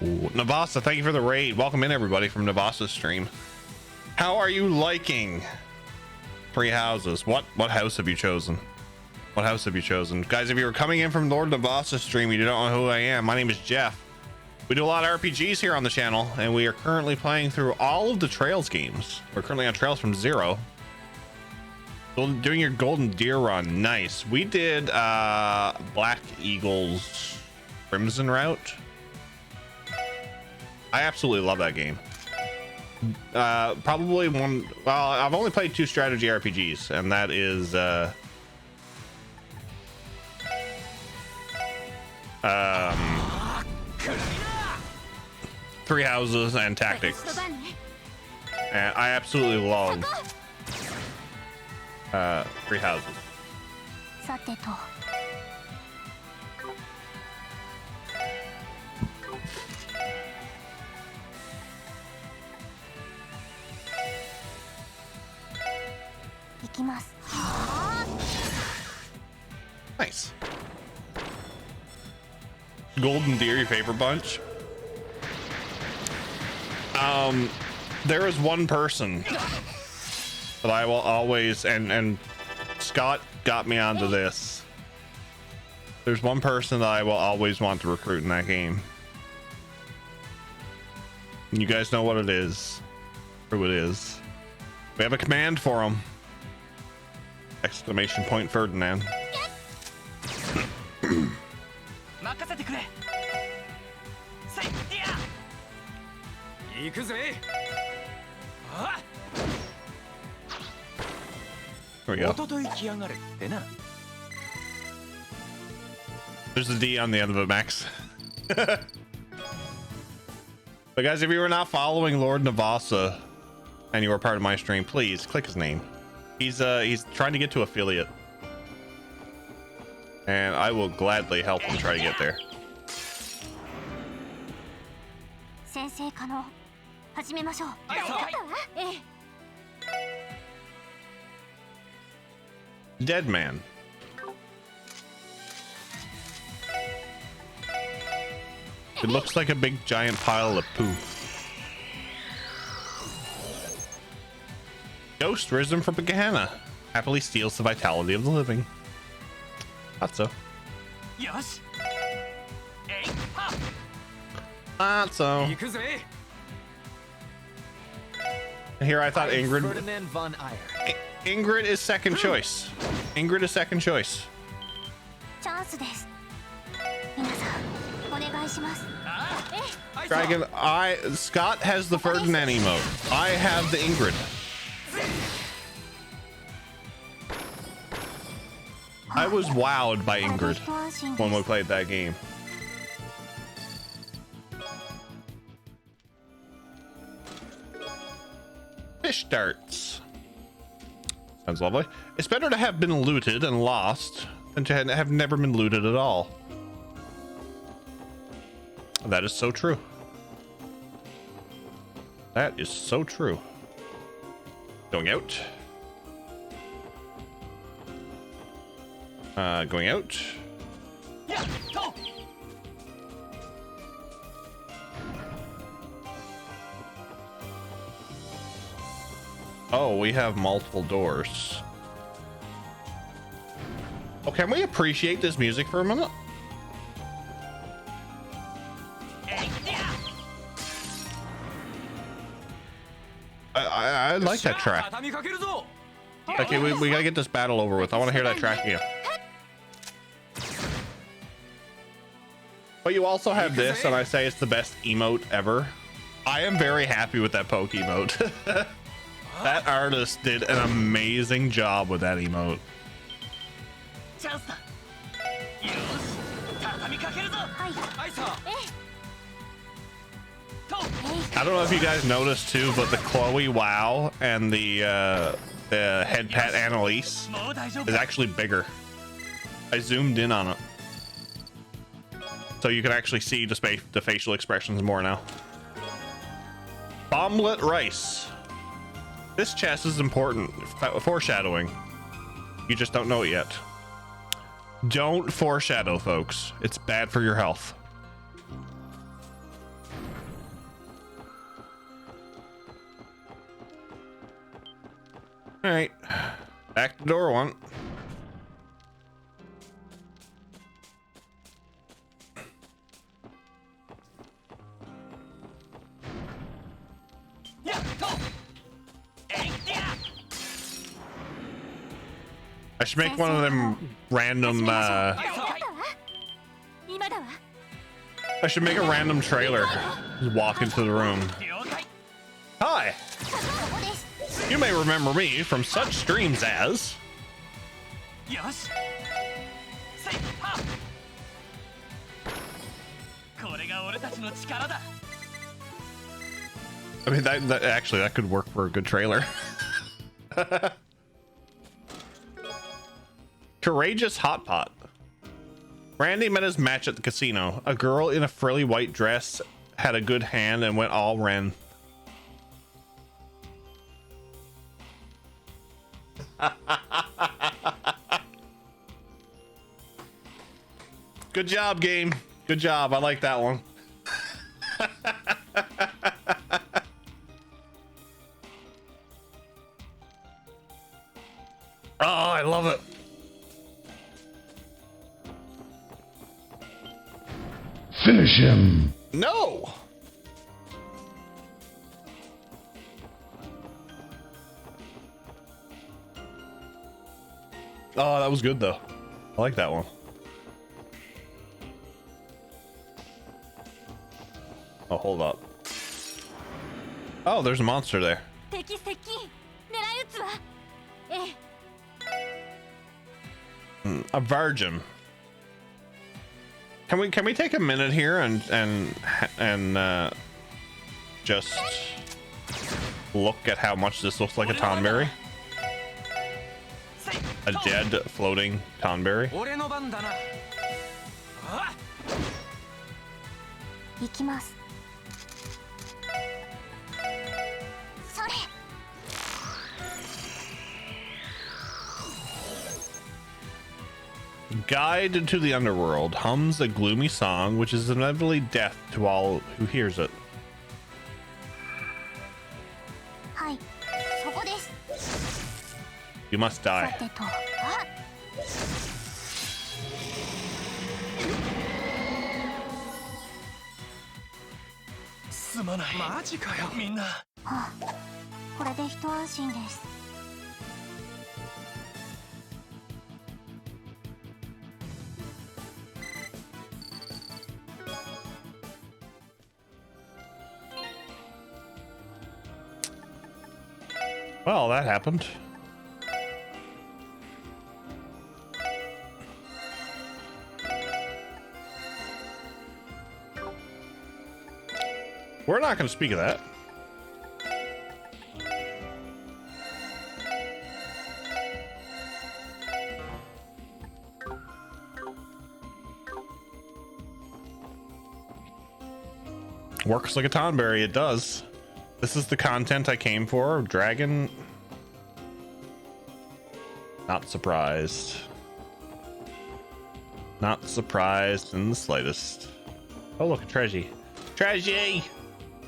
Ooh. Navasa, thank you for the raid. Welcome in, everybody, from Navasa's stream. How are you liking 3 houses? What house have you chosen? What house have you chosen? Guys, if you were coming in from Lord Navasa's stream, you don't know who I am. My name is Jeff. We do a lot of RPGs here on the channel, and we are currently playing through all of the Trails games. We're currently on Trails from Zero. Doing your Golden Deer run. Nice. We did Black Eagle's Crimson Route. I absolutely love that game. Probably one. Well, I've only played 2 strategy RPGs, and that is 3 Houses and Tactics. And I absolutely love 3 Houses. さてと。行きます。 Nice. Golden Deer, your favorite bunch? There is one person that I will always, and Scott got me onto this. There's one person that I will always want to recruit in that game. And you guys know what it is. Who it is. We have a command for him. Exclamation point Ferdinand. There we go. There's a D on the end of it, Max. But guys, if you were not following Lord Navasa and you were part of my stream, please click his name. He's trying to get to affiliate. And I will gladly help him try to get there. 先生可能始めましょう。はいわかったわ。ええ。 Dead man. It looks like a big giant pile of poo. Ghost risen from Gehenna happily steals the vitality of the living. Thought so. よしえいは Thought so. 行くぜ Here I thought Ingrid. Ferdinand von Ayer Ingrid is second choice. Ingrid is second choice. チャンスです。皆さんお願いします。 Dragon, Scott has the Ferdinand emote. I have the Ingrid. I was wowed by Ingrid when we played that game. Fish darts. Sounds lovely. It's better to have been looted and lost than to have never been looted at all. That is so true. That is so true. Going out. Going out. Yeah, go. Oh, we have multiple doors. Oh, can we appreciate this music for a minute? I like that track. 畳みかけるぞ Okay, we gotta get this battle over with. I want to hear that track again. But you also have this, and I say it's the best emote ever. I am very happy with that poke emote. That artist did an amazing job with that emote. チャンスだよし畳みかけるぞはいさ I don't know if you guys noticed too, but the Chloe Wow and the head pat Annalise もう大丈夫 is actually bigger. I zoomed in on it, so you can actually see the facial expressions more now. Bomblet rice. This chest is important. Foreshadowing. You just don't know it yet. Don't foreshadow, folks. It's bad for your health. All right, back to door one. Yeah, go. I should make one of them random. わかったわ。今だわ。 I should make a random trailer. Just walk into the room. 了解 Hi, ここです。 you may remember me from such streams as. よしせいはこれが俺たちの力だ I mean, that actually that could work for a good trailer. Courageous Hot Pot. Randy met his match at the casino. A girl in a frilly white dress had a good hand and went all Ren. Good job, game. Good job. I like that one. Oh, I love it. Finish him. No. Oh, that was good though. I like that one. Oh, hold up. Oh, there's a monster there. 敵接近。狙い撃つわ。ええ。 A virgin. Can we take a minute here and just look at how much this looks like a Tonberry? せい I dead floating Tonberry. 俺の番だな。あ行きます。それ。 Guide to the underworld hums a gloomy song, which is inevitably death to all who hears it. はい、そこです。 You must さ die. てと、すまない。マジかよ、みんな。はあ、これで一安心です。 Well, that happened. We're not going to speak of that. Works like a Tonberry, it does. This is the content I came for. Dragon. Not surprised. Not surprised in the slightest. Oh, look, a Tregy. Tregy!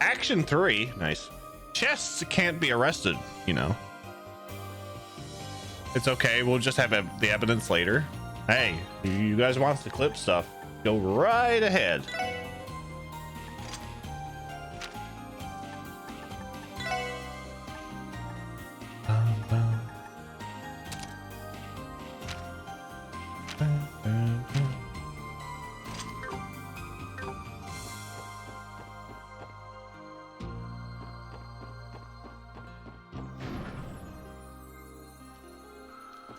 Action 3. Nice. Chests can't be arrested, you know. It's okay. We'll just have the evidence later. Hey, if you guys want to clip stuff, go right ahead.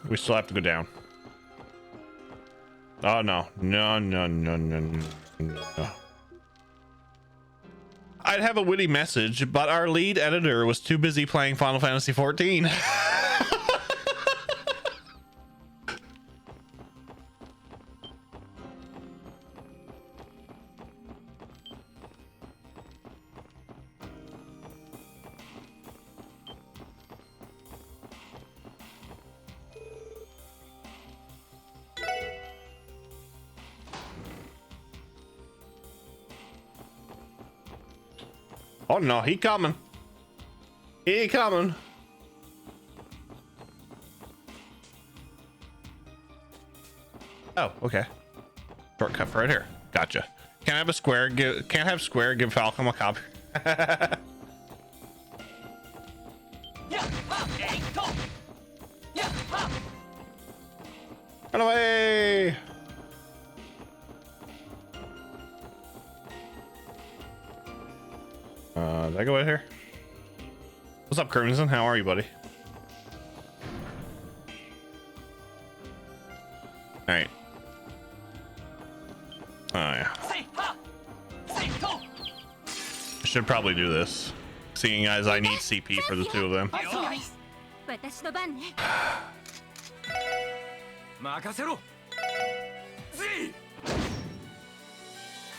We still have to go down. Oh no. No. I'd have a witty message, but our lead editor was too busy playing Final Fantasy XIV. Oh no, he coming. He coming. Oh, okay. Shortcut for right here. Gotcha. Can't have a square. Can't have square. Give Falcom a copy. Run away. Did I go in here? What's up, Crimson? How are you, buddy? All right. Oh yeah. I should probably do this, seeing as I need CP for the two of them. 私の番ね。任せろ。Z。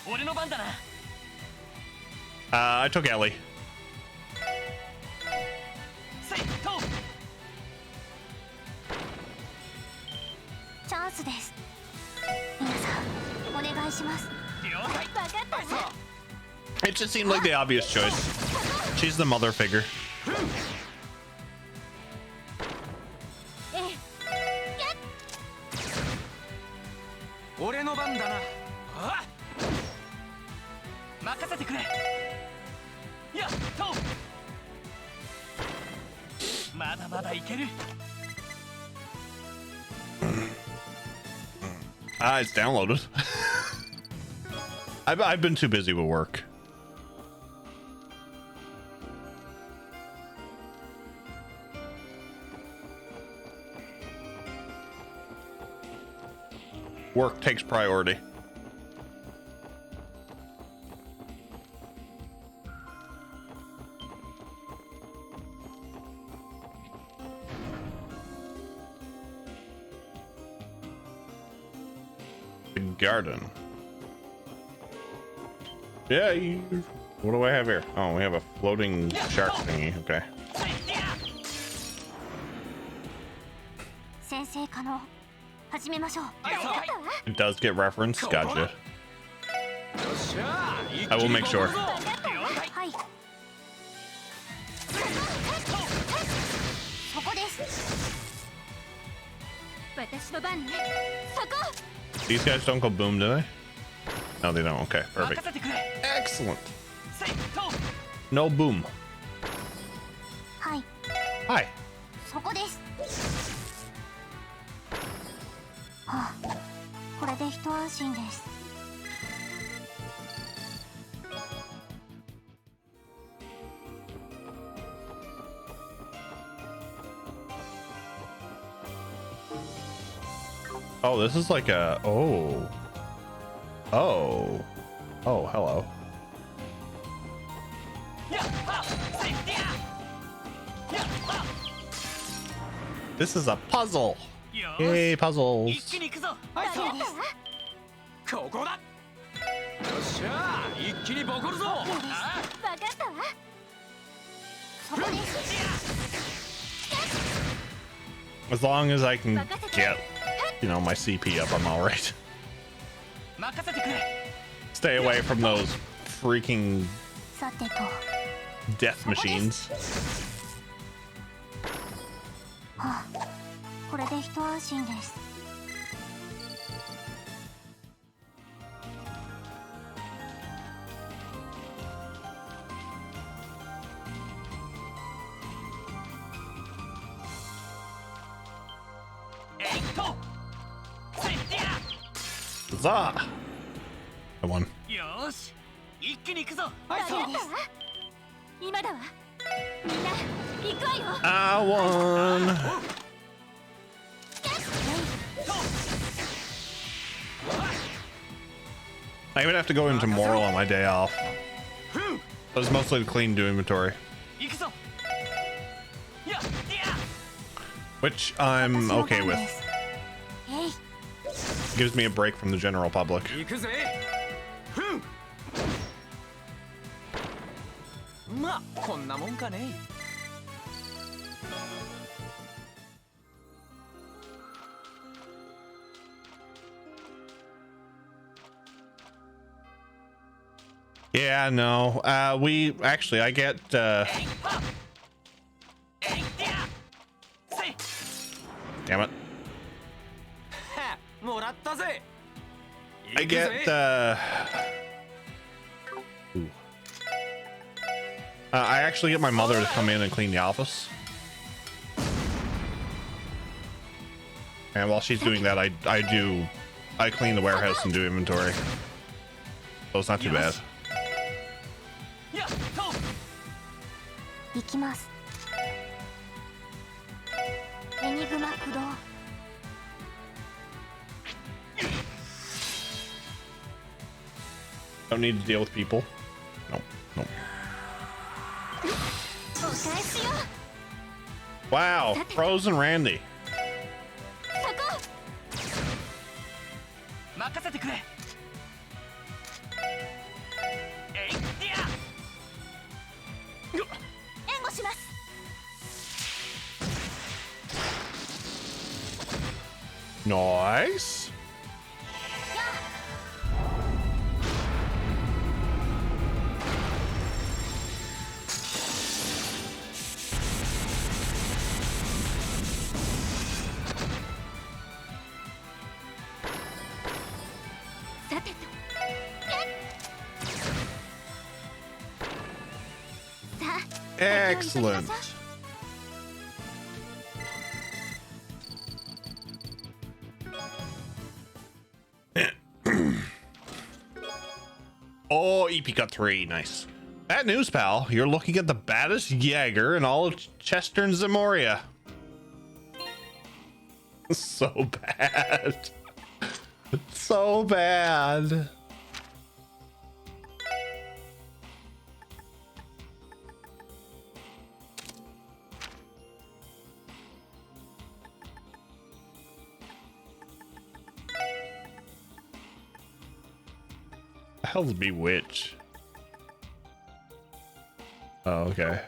俺の番だな。I took Ellie. チャンスです。皆さん、お願いします。了解。分かったね。It just seemed like the obvious choice. She's the mother figure. 俺の番だな。任せてくれ。やっと。まだまだいける。It's downloaded. I've been too busy with work. Work takes priority. garden. Yeah. What do I have here? Oh, we have a floating shark thingy. Okay. 先生可能始めましょう。分かったわ。 It does get referenced. Gotcha. よっしゃー I will make sure. 分かったわ。はい。そこです。私の番ね。そこ。 These guys don't go boom, do they? No, they don't. Okay, 任 perfect. せてくれ Excellent. せいと No boom. はい。 Hi. そこです。はあ、これで一安心です。Oh, this is like a oh. Oh. Oh, hello. やっはせいややっは This is a puzzle. よ Yay, ーし puzzles. 一気に行くぞはいそうここだよっしゃー一気にボコるぞあ分かったわ。そこです。 As long as I can get, you know, my CP up, I'm all right. 任せてくれ Stay away from those freaking さてと。 death machines. はあ、これで一安心です。 えいっとせいや Huzzah! I won. よーし一気に行くぞはいそう分かったわ。今だわ。みんな行くわよ。 I won. I even have to go into Moral on my day off. But it's mostly to clean do inventory, 行くぞやっや which I'm okay with. えい。 Gives me a break from the general public. 行くぜふんまあこんなもんかね Yeah, no. We actually, I get. えいはえいやせい Damn it. はもらったぜ I 行くぜ get. Ooh. I actually get my mother to come in and clean the office. And while she's doing that, I clean the warehouse and do inventory. So it's not too bad. やっと行きます。エニグマ駆動。 Don't need to deal with people. No, no. お返しよ。 Wow, Frozen Randy. そこ。任せてくれえいや援護します。 Nice. Excellent. Oh, EP got 3. Nice. Bad news, pal. You're looking at the baddest Jaeger in all of Chester and Zamoria. So bad. So bad. hell's bewitch? Oh, okay.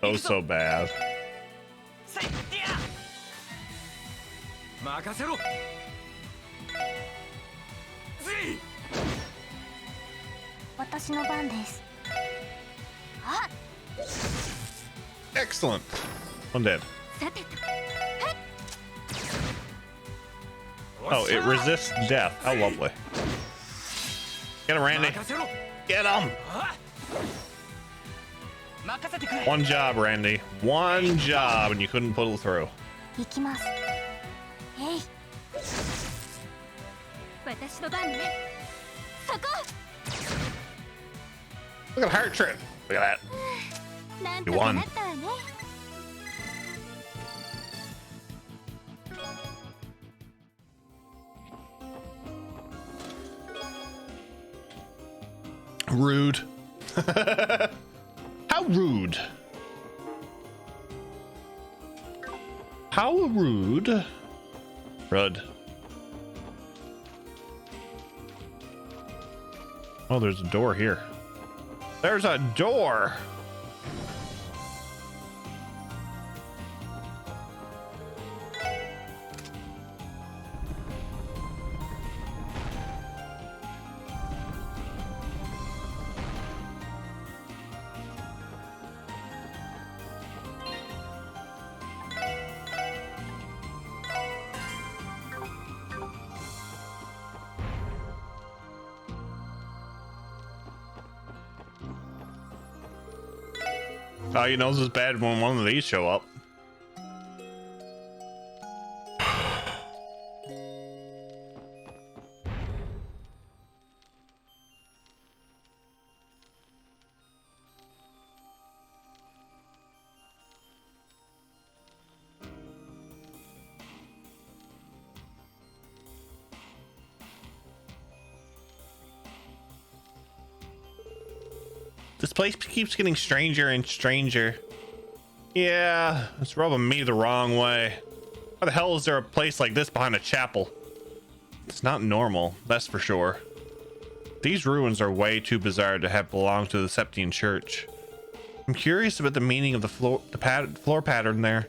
Oh, so bad. 任せろ。私の番です。あ、 Excellent. One dead. さてと。 Oh, it resists death. How lovely. Get him, Randy. 任せろ。 Get him. 任せてくれ。 One job, Randy. One job, and you couldn't pull through. 行きます。えい。私の番ね。そこ。 Look at Heart Trip. Look at that. なんと You か won. なったわね。 Rude. How rude. How rude. Rude. Oh, there's a door here. There's a door. Oh, you know this is bad when one of these show up. This place keeps getting stranger and stranger. Yeah, it's rubbing me the wrong way. Why the hell is there a place like this behind a chapel? It's not normal, that's for sure. These ruins are way too bizarre to have belonged to the Septian Church. I'm curious about the meaning of the floor pattern there.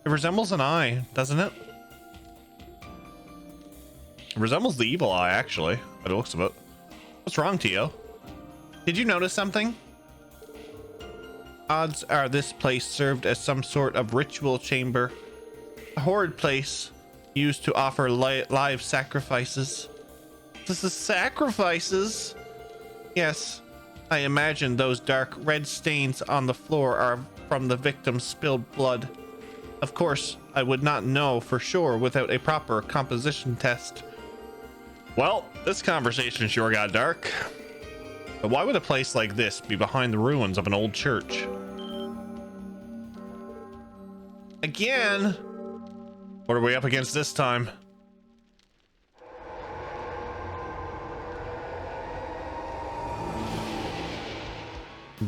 It resembles an eye, doesn't it? It resembles the evil eye, actually, by the looks of it. What's wrong, Tio? Did you notice something? Odds are this place served as some sort of ritual chamber. A horrid place used to offer live sacrifices. This is sacrifices? Yes, I imagine those dark red stains on the floor are from the victim's spilled blood. Of course, I would not know for sure without a proper composition test. Well, this conversation sure got dark. But why would a place like this be behind the ruins of an old church? Again? What are we up against this time?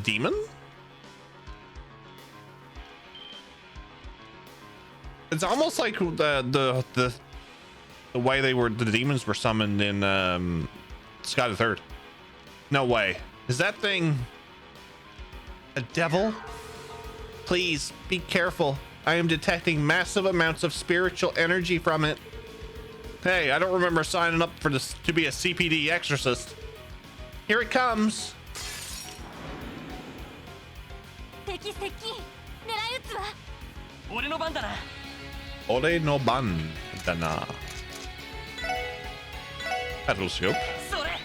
Demon? It's almost like the way the demons were summoned in Sky the Third. No way. Is that thing a devil? Please be careful. I am detecting massive amounts of spiritual energy from it. Hey, I don't remember signing up for this to be a CPD exorcist. Here it comes. 敵接近。狙い撃つわ。俺の番だな。 Ore no bandana. Battlescope. それ。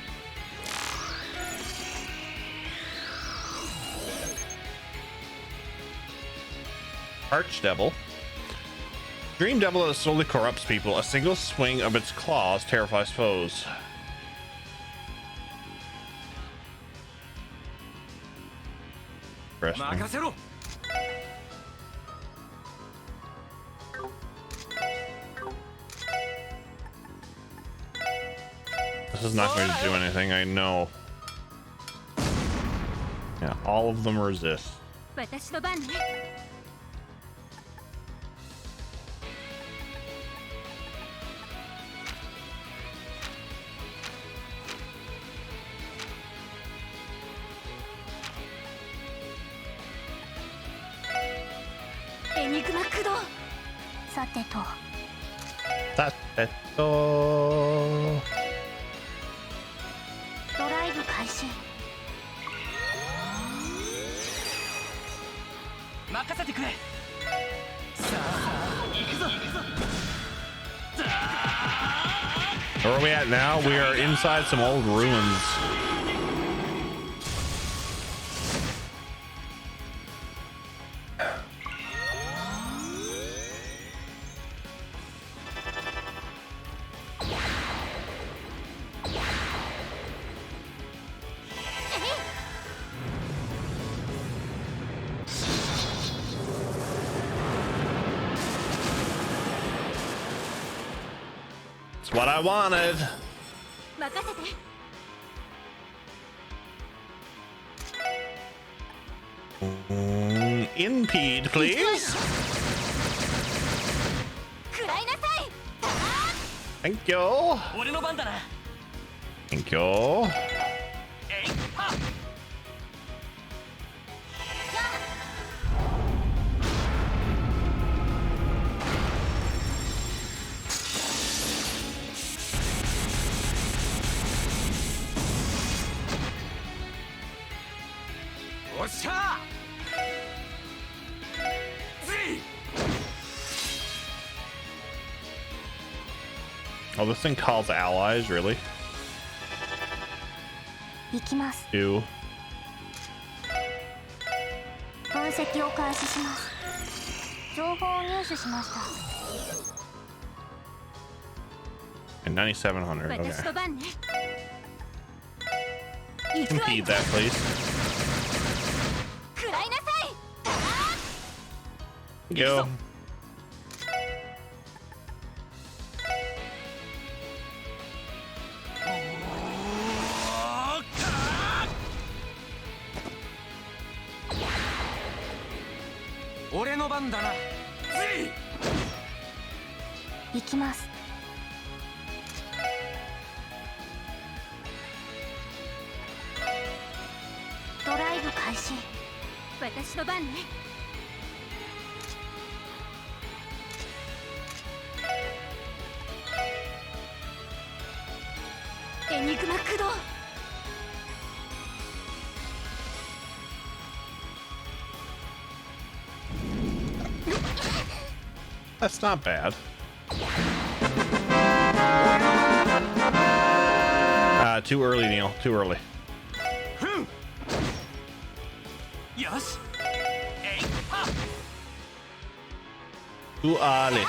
Archdevil. Dream Devil that slowly corrupts people. A single swing of its claws terrifies foes. Interesting. 任せろ。 This is not going to do anything, I know. Yeah, all of them resist. 私の番ね。エニグマ駆動。さてと。さてと。ドライブ開始。任せてくれ。さあ行くぞ。 Where are we at now? We are inside some old ruins. It's what I wanted. 任せて。 Impede, please. 食らいなさい。 Thank you. 俺の番だな。 Thank you. えいはっ。 おっしゃー。Z。 Oh, this thing calls allies, really? 行きます。 Do 分析を開始します。情報を入手しました。 and 9700. 私 Okay. の番ね。行くわよ。 Impede that, please. 食らいなさい。 Go. 俺の番だな。Z。 行きます。ドライブ開始。私の番ね。エニグマ駆動。 That's not bad. Too early, Neil. Too early. よし。えいはっ。 Too early.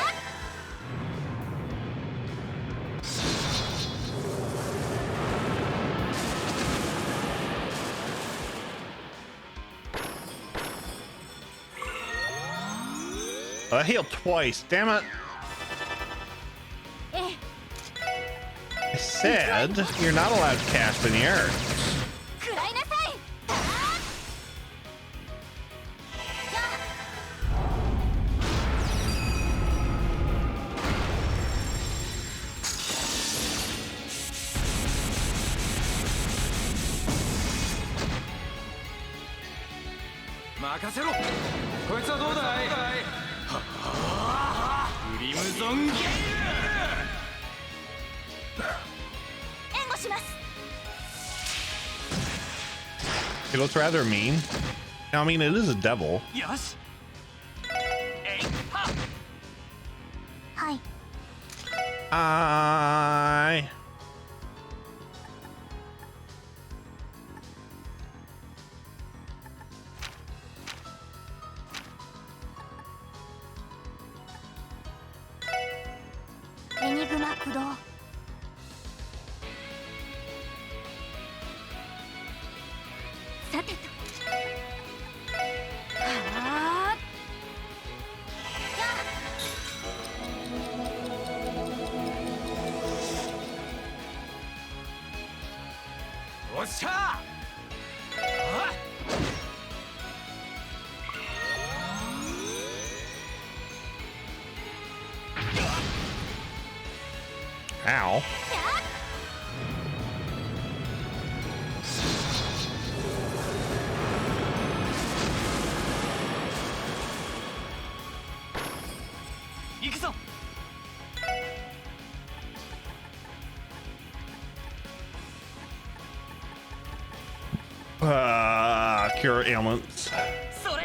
I healed twice. Damn it. ええ、 I said you're not allowed to cast any arrows. 食らいなさい。任せろ。こいつはどうだい。はあ、クリムゾンゲイル。援護します。He looks rather mean. I mean, it is a devil. よしえいははい I. Enigma 駆動さてとはあおっしゃあ Ow. Cure ailments. それ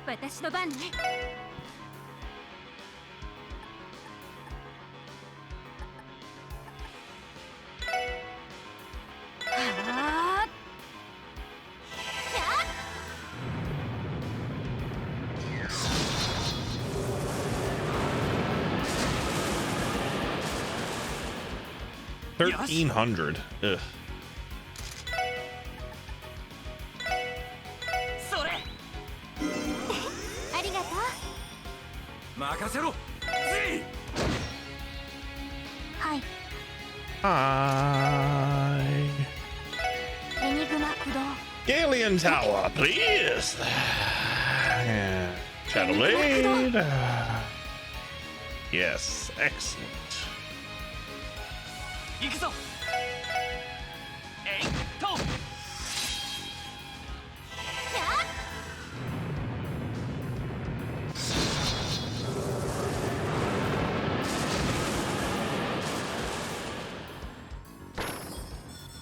私の番ねはあ 1300. Ugh. それ ありがとう任せろぜはい Hi. エニグマ駆動 Alien Tower, please. Shadow Blade. Yes, excellent. い行くぞえいと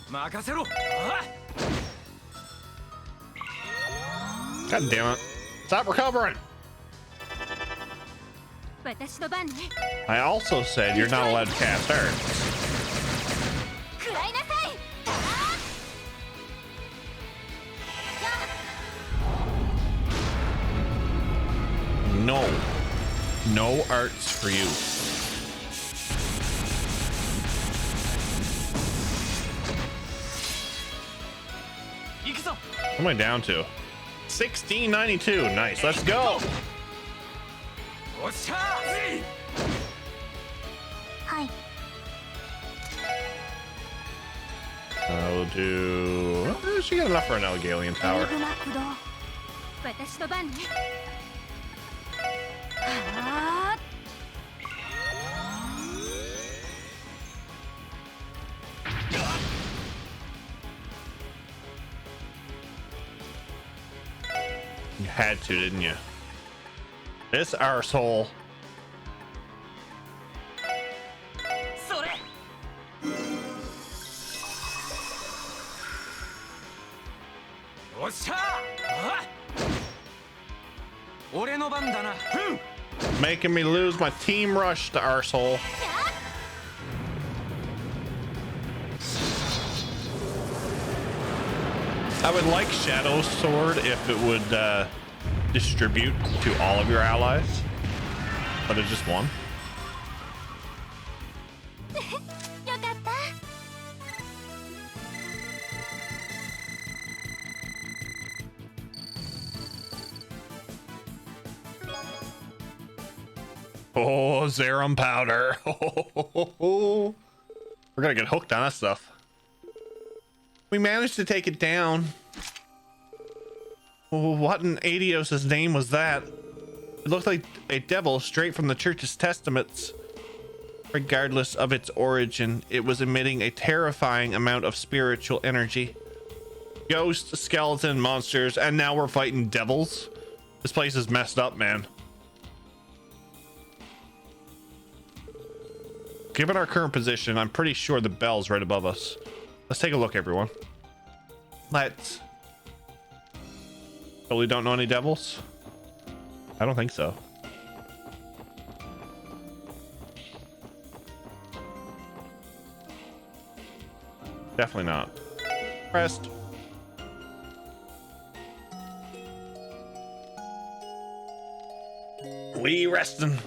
任せろ God damn it. Stop recovering. 私の番ね I also said you're not allowed to cast arts. 食らいなさいあー No. No arts for you. What am I down to? 1692. Nice. Let's go. おっしゃあぜはい I'll do. She got enough for an Algalian エ Tower. ニグマ駆動私の番ねはあ You had to, didn't you? This arsehole. それおっしゃあ俺の番だな Making me lose my team rush to arsehole. I would like Shadow Sword if it would distribute to all of your allies, but it's just one. よかった Oh, Zerum powder. We're gonna get hooked on that stuff. We managed to take it down. Oh, what in Adios' name was that? It looked like a devil straight from the church's testaments. Regardless of its origin, it was emitting a terrifying amount of spiritual energy. Ghosts, skeleton, monsters, and now we're fighting devils. This place is messed up, man. given our current position, I'm pretty sure the bell's right above us. Let's take a look, everyone. Let's. But we don't know any devils? I don't think so. Definitely not. Rest. We resting.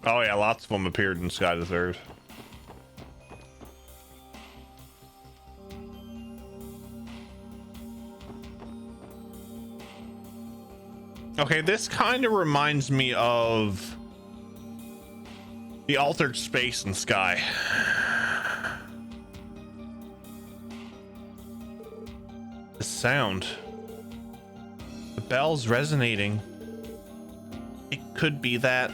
Oh yeah, lots of them appeared in Sky the Third. Okay, this kind of reminds me of the altered space in Sky. The sound. The bell's resonating. It could be that.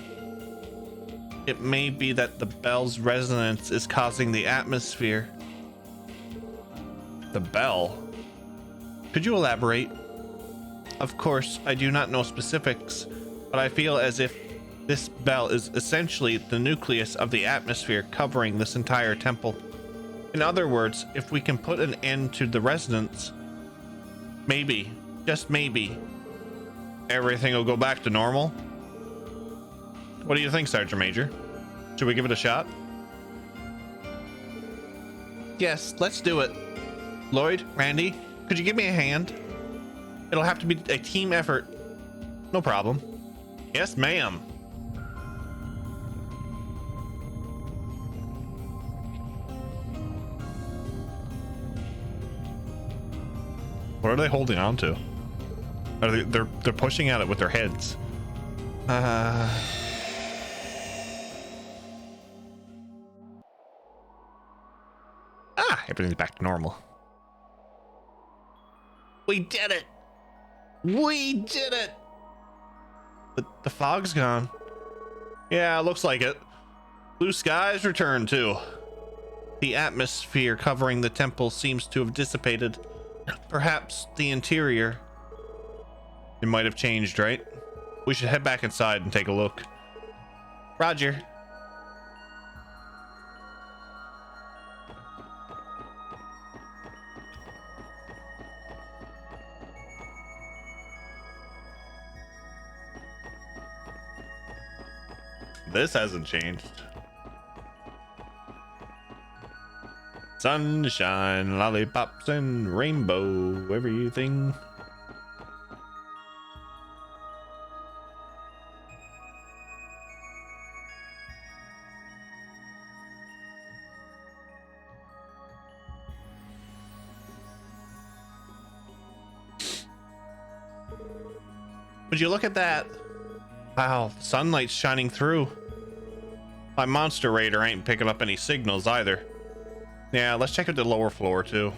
It may be that the bell's resonance is causing the atmosphere. The bell? Could you elaborate? Of course, I do not know specifics, but I feel as if this bell is essentially the nucleus of the atmosphere covering this entire temple. In other words, if we can put an end to the resonance, maybe, just maybe, everything will go back to normal. What do you think, Sergeant Major? Should we give it a shot? Yes, let's do it. Lloyd, Randy, could you give me a hand? It'll have to be a team effort. No problem. Yes, ma'am. What are they holding on to? Are they're pushing at it with their heads. Everything's back to normal. We did it! We did it! The fog's gone. Yeah, looks like it. Blue skies return too. The atmosphere covering the temple seems to have dissipated. Perhaps the interior. It might have changed, right? We should head back inside and take a look. Roger. This hasn't changed. Sunshine, lollipops, and rainbow, everything. Would you look at that? Wow, the sunlight's shining through. My monster radar ain't picking up any signals either. Yeah, let's check out the lower floor too.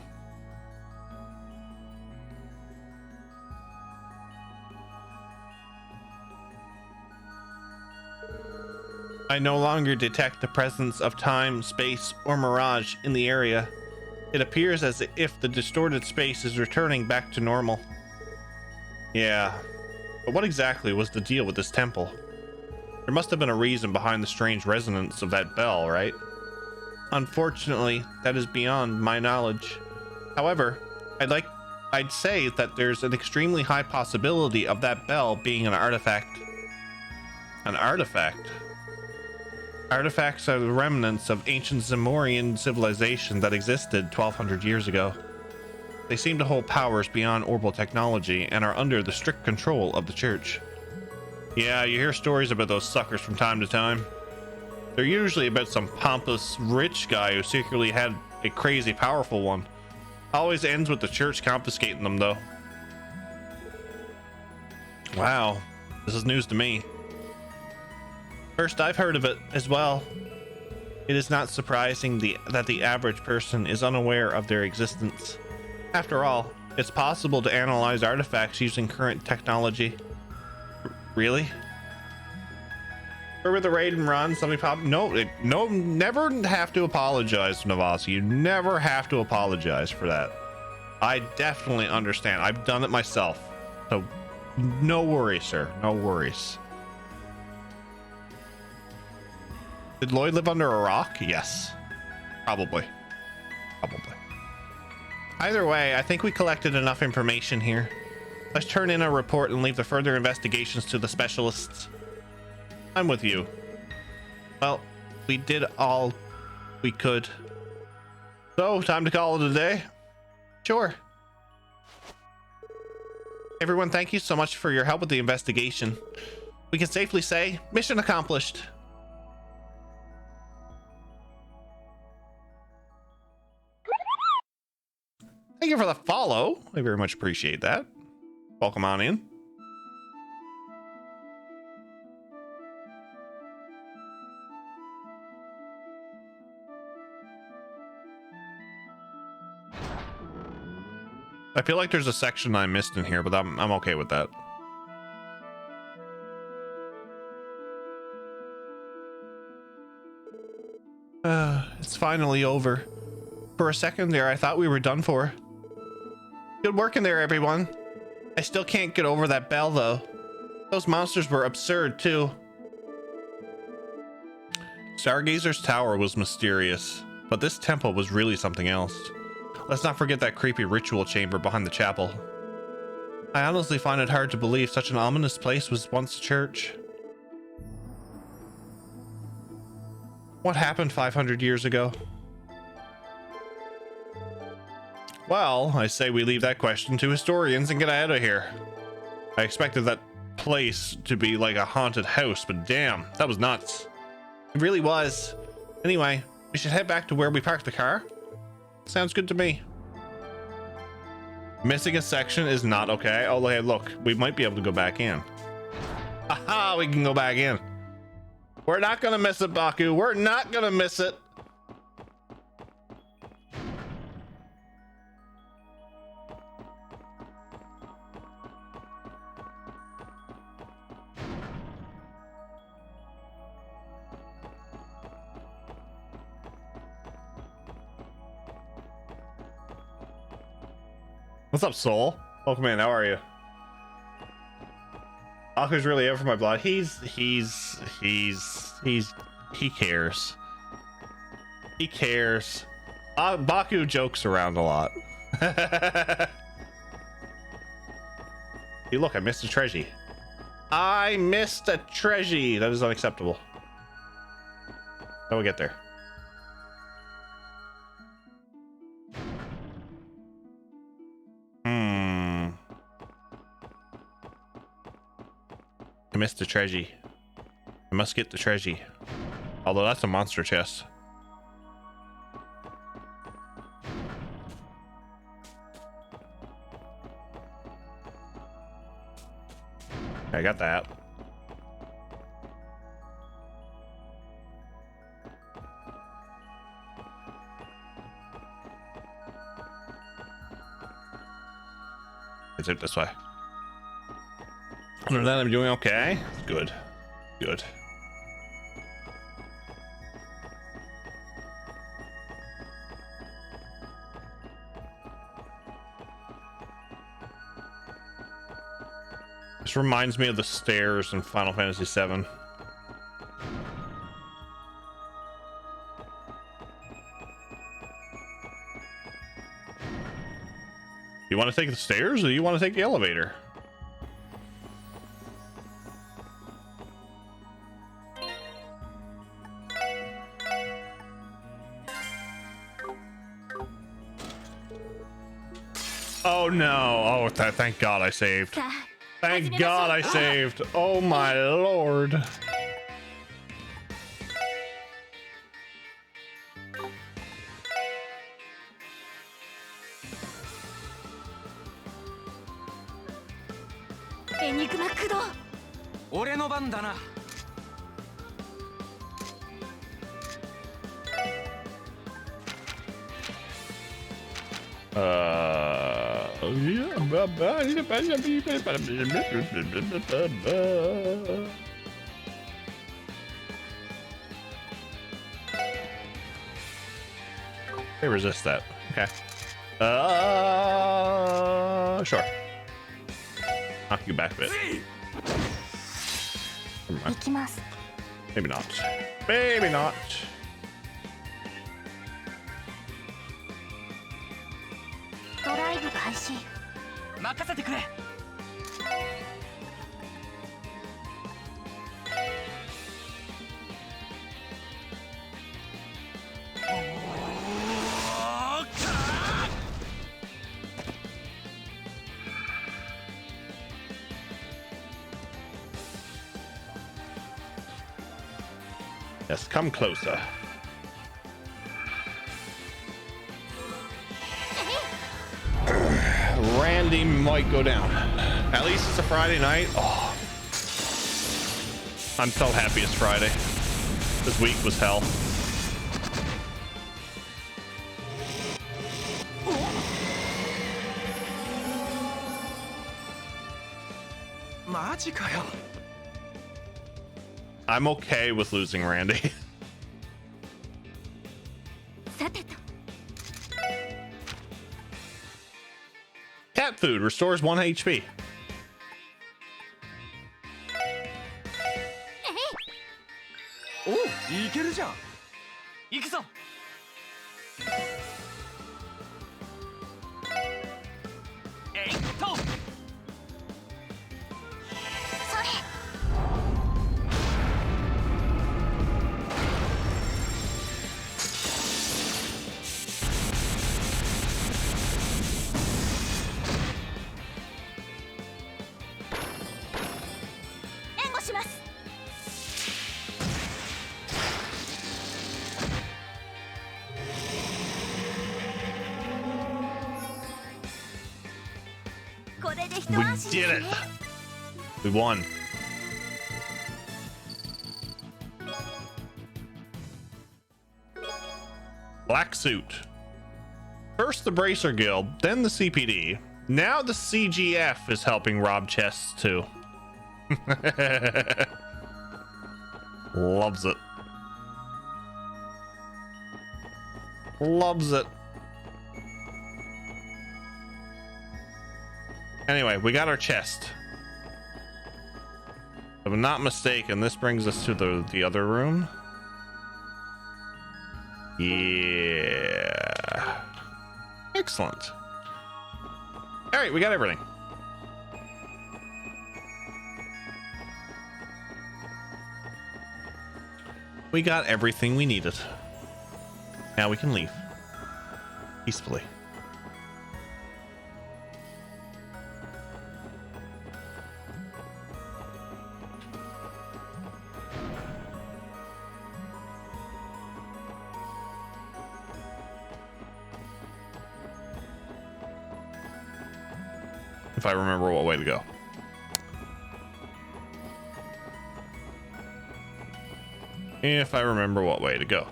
I no longer detect the presence of time, space, or mirage in the area. It appears as if the distorted space is returning back to normal. Yeah, but what exactly was the deal with this temple? There must have been a reason behind the strange resonance of that bell, right? Unfortunately, that is beyond my knowledge. However, I'd say that there's an extremely high possibility of that bell being an artifact. An artifact? Artifacts are the remnants of ancient Zamorian civilization that existed 1200 years ago. They seem to hold powers beyond orbital technology and are under the strict control of the church. Yeah, you hear stories about those suckers from time to time. They're usually about some pompous rich guy who secretly had a crazy powerful one. Always ends with the church confiscating them though. Wow, this is news to me. First I've heard of it as well. It is not surprising that the average person is unaware of their existence. After all, it's possible to analyze artifacts using current technology. Really? Remember the raid and run? Somebody pop. No, no, never have to apologize, Navasi. You never have to apologize for that. I definitely understand. I've done it myself. So no worries, sir. No worries. Did Lloyd live under a rock? Yes. Probably. Probably. Either way, I think we collected enough information here. Let's turn in a report and leave the further investigations to the specialists. I'm with you. Well, we did all we could. So, time to call it a day? Sure. Everyone, thank you so much for your help with the investigation. We can safely say, mission accomplished. Thank you for the follow. I very much appreciate that. Welcome on in. I feel like there's a section I missed in here, but I'm okay with that. It's finally over. For a second there, I thought we were done for. Good work in there, everyone. I still can't get over that bell, though. Those monsters were absurd, too. Stargazer's tower was mysterious, but this temple was really something else. Let's not forget that creepy ritual chamber behind the chapel. I honestly find it hard to believe such an ominous place was once a church. What happened 500 years ago? Well, I say we leave that question to historians and get out of here. I expected that place to be like a haunted house, but damn, that was nuts. It really was. Anyway, we should head back to where we parked the car. Sounds good to me. Missing a section is not okay. Oh, hey, look, we might be able to go back in. Haha, we can go back in. We're not gonna miss it, Baku. We're not gonna miss it. What's up, Soul? Welcome in. How are you? Baku's really out for my blood. He cares. He cares. Baku jokes around a lot. Hey, look, I missed a treasure. I missed a treasure. That is unacceptable. How do we get there? I missed the treasure. I must get the treasure. Although that's a monster chest. I got that. Is it this way? Other than that, I'm doing okay. Good. Good. This reminds me of the stairs in Final Fantasy VII. You want to take the stairs or you want to take the elevator? Oh no. Oh, thank God I saved. Thank God I saved. Oh my lord. Enigma Kudo. 俺の番だな。They resist that. Okay. Sure. Knock you back a bit. Never mind. 行きます。 Maybe not. Maybe not. ドライブ開始。任せてくれ。Yes, come closer. Randy might go down. At least it's a Friday night. Oh, I'm so happy it's Friday. This week was hell. I'm okay with losing Randy. さてと。 Cat food restores 1 HP. おう、いけるじゃん。行くぞ。えいっと。それ。 援護します。 これで一 We 安心 did です it. ね。 We won. Black suit. First the Bracer Guild, then the CPD. Now the CGF is helping rob chests too. Loves it. Loves it. Anyway, we got our chest. If I'm not mistaken, this brings us to the other room. Yeah. Excellent. All right, we got everything. We got everything we needed. Now we can leave peacefully. If I remember what way to go. If I remember what way to go.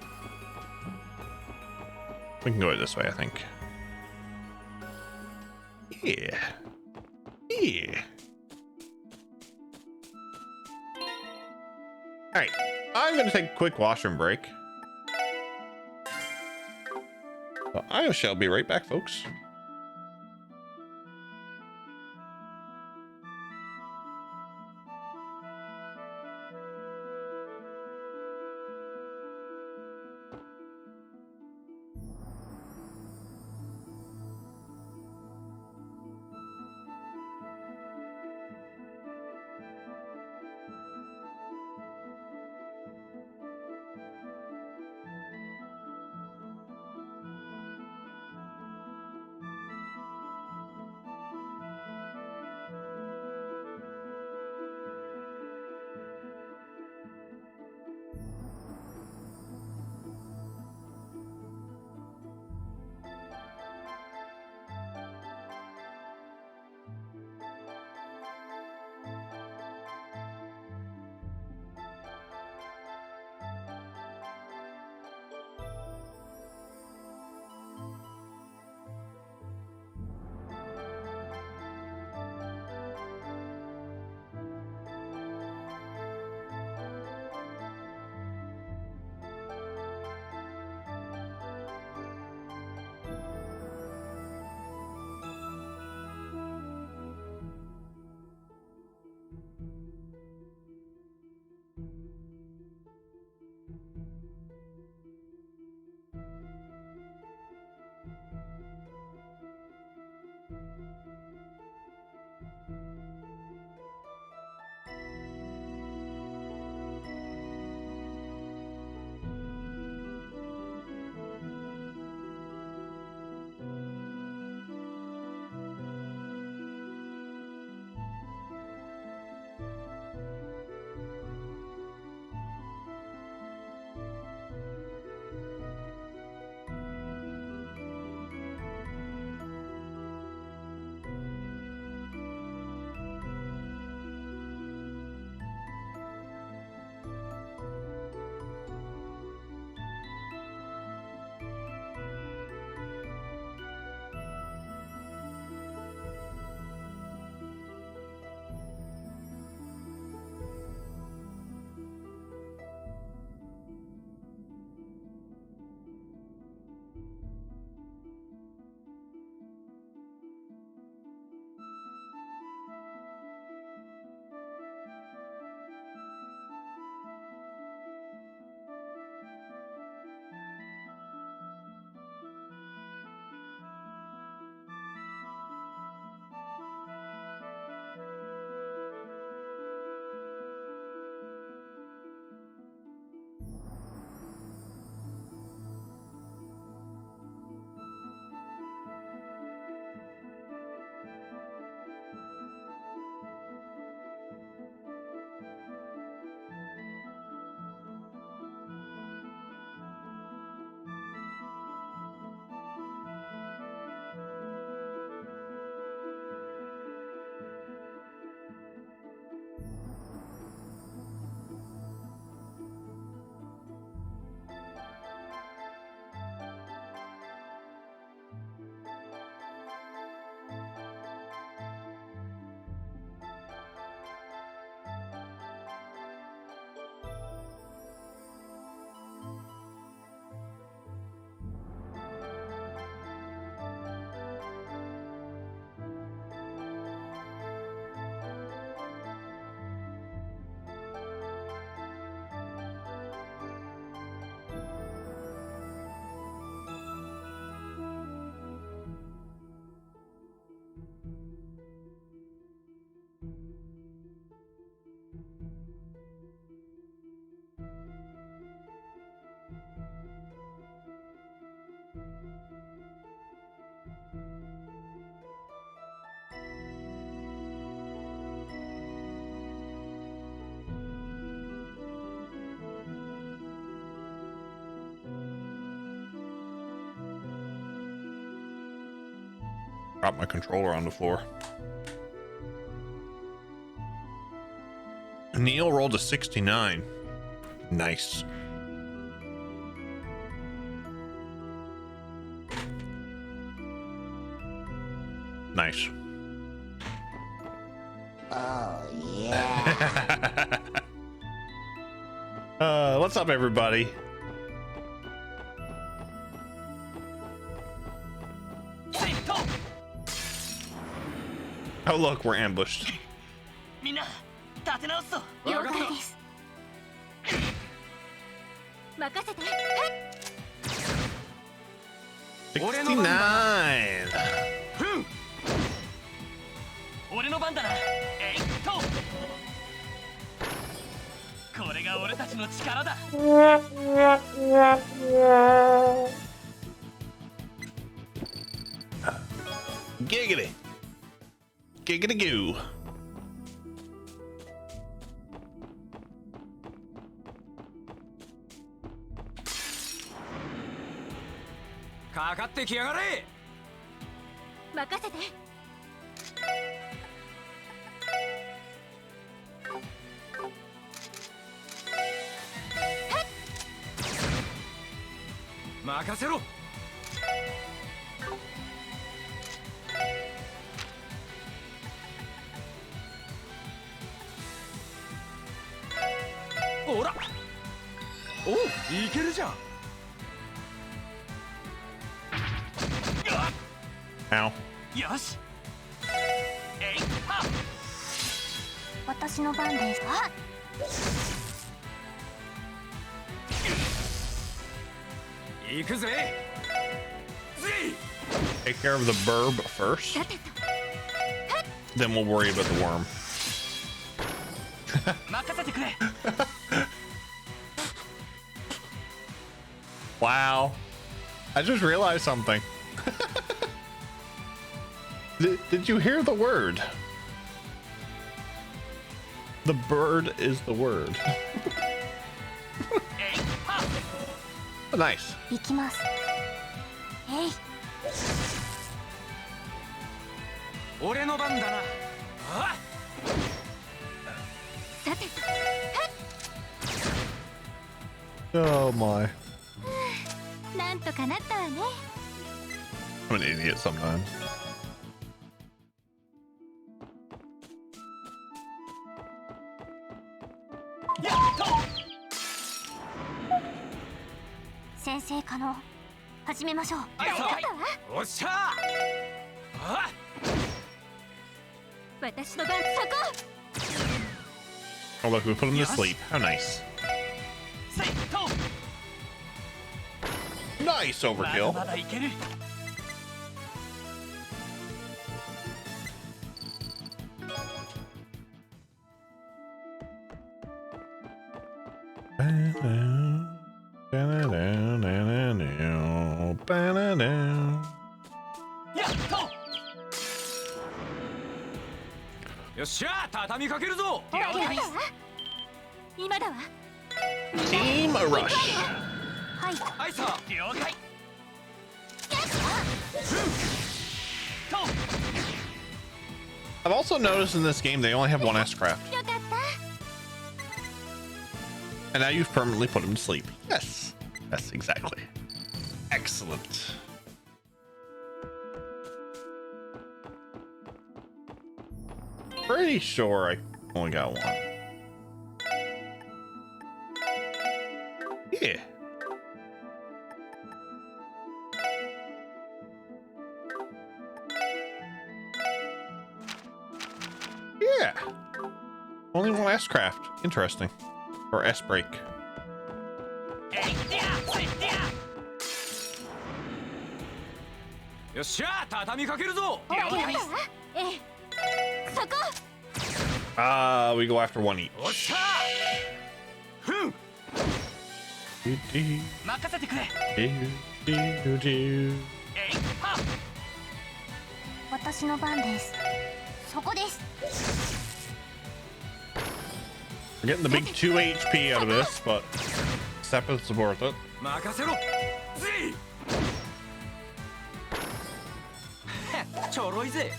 We can go this way, I think. Yeah. Yeah. All right. I'm going to take a quick washroom break. So I shall be right back, folks. Drop my controller on the floor. Neil rolled a 69. Nice. Nice. Oh, yeah. What's up, everybody? Oh, look, we're ambushed. みんな立て直すぞ。了解です。任せて。 69. 俺の番だな。えいっと。これが俺たちの力だ。 Giggity. Giggity goo. かかってきやがれ。任せて。任せろ。ほら。おう、いけるじゃん。 Ow. よし。えいは。私の番です。あ、 行くぜ。ぜ。 Take care of the burb first. さてと。 Then we'll worry about the worm. 任せてくれ。 Wow. I just realized something. Did you hear the word? The bird is the word. Nice. 行きます。えい。俺の番だな。あ。さてと。 Oh my. なんとかなったわね。 I'm an idiot sometimes. やっと。先生可能。始めましょう。はいわかったわ。おっしゃ。あ。 私の番、そこ。 Oh look, we put him to sleep. How nice. せいと。 Nice まだ overkill. まだいける。 やっと。よっしゃ、畳みかけるぞ。オッケーだわ。今だわ。 Team Rush. はい。はいさ。了解。 I've also noticed in this game they only have one S-craft. よかった。 And now you've permanently put him to sleep. Yes. Yes, exactly. Excellent. Pretty sure I only got one. Yeah. Yeah. Only one S-craft. Interesting. Or S-break. えいってや、せいってや。よっしゃ、畳みかけるぞ。オッケーだわ。ええ。そこ。 We go after one each. おっしゃ。ふん。任せてくれ。えいは。私の番です。そこです。 We're getting the big 2 HP out of this, but Sepith's worth it. 任せろ。ぜい。ちちょろいぜ。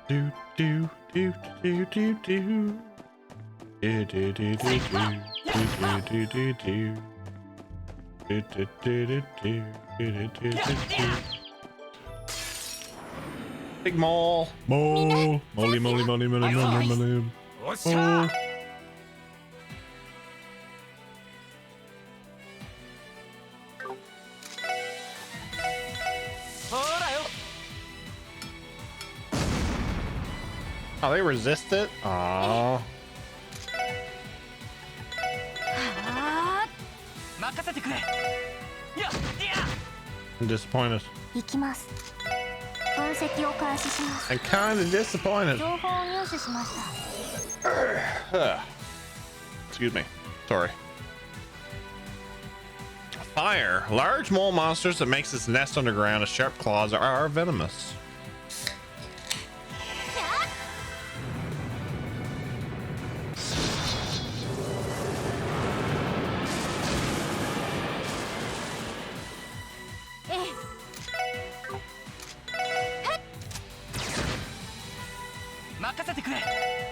Do do do do do do. Do do do do do do do do do. Do do do do do do do do. Big mole. Mole. Moly moly moly moly moly moly. おっしゃ。 ほらよ。 Oh, they resist it? Aww. 任せてくれ。や、いや。 I'm disappointed. 行きます。分析を開始します。 I'm kinda disappointed. 情報を入手しました。 Excuse me. Sorry. Fire. Large mole monsters that makes its nest underground. Its sharp claws are venomous.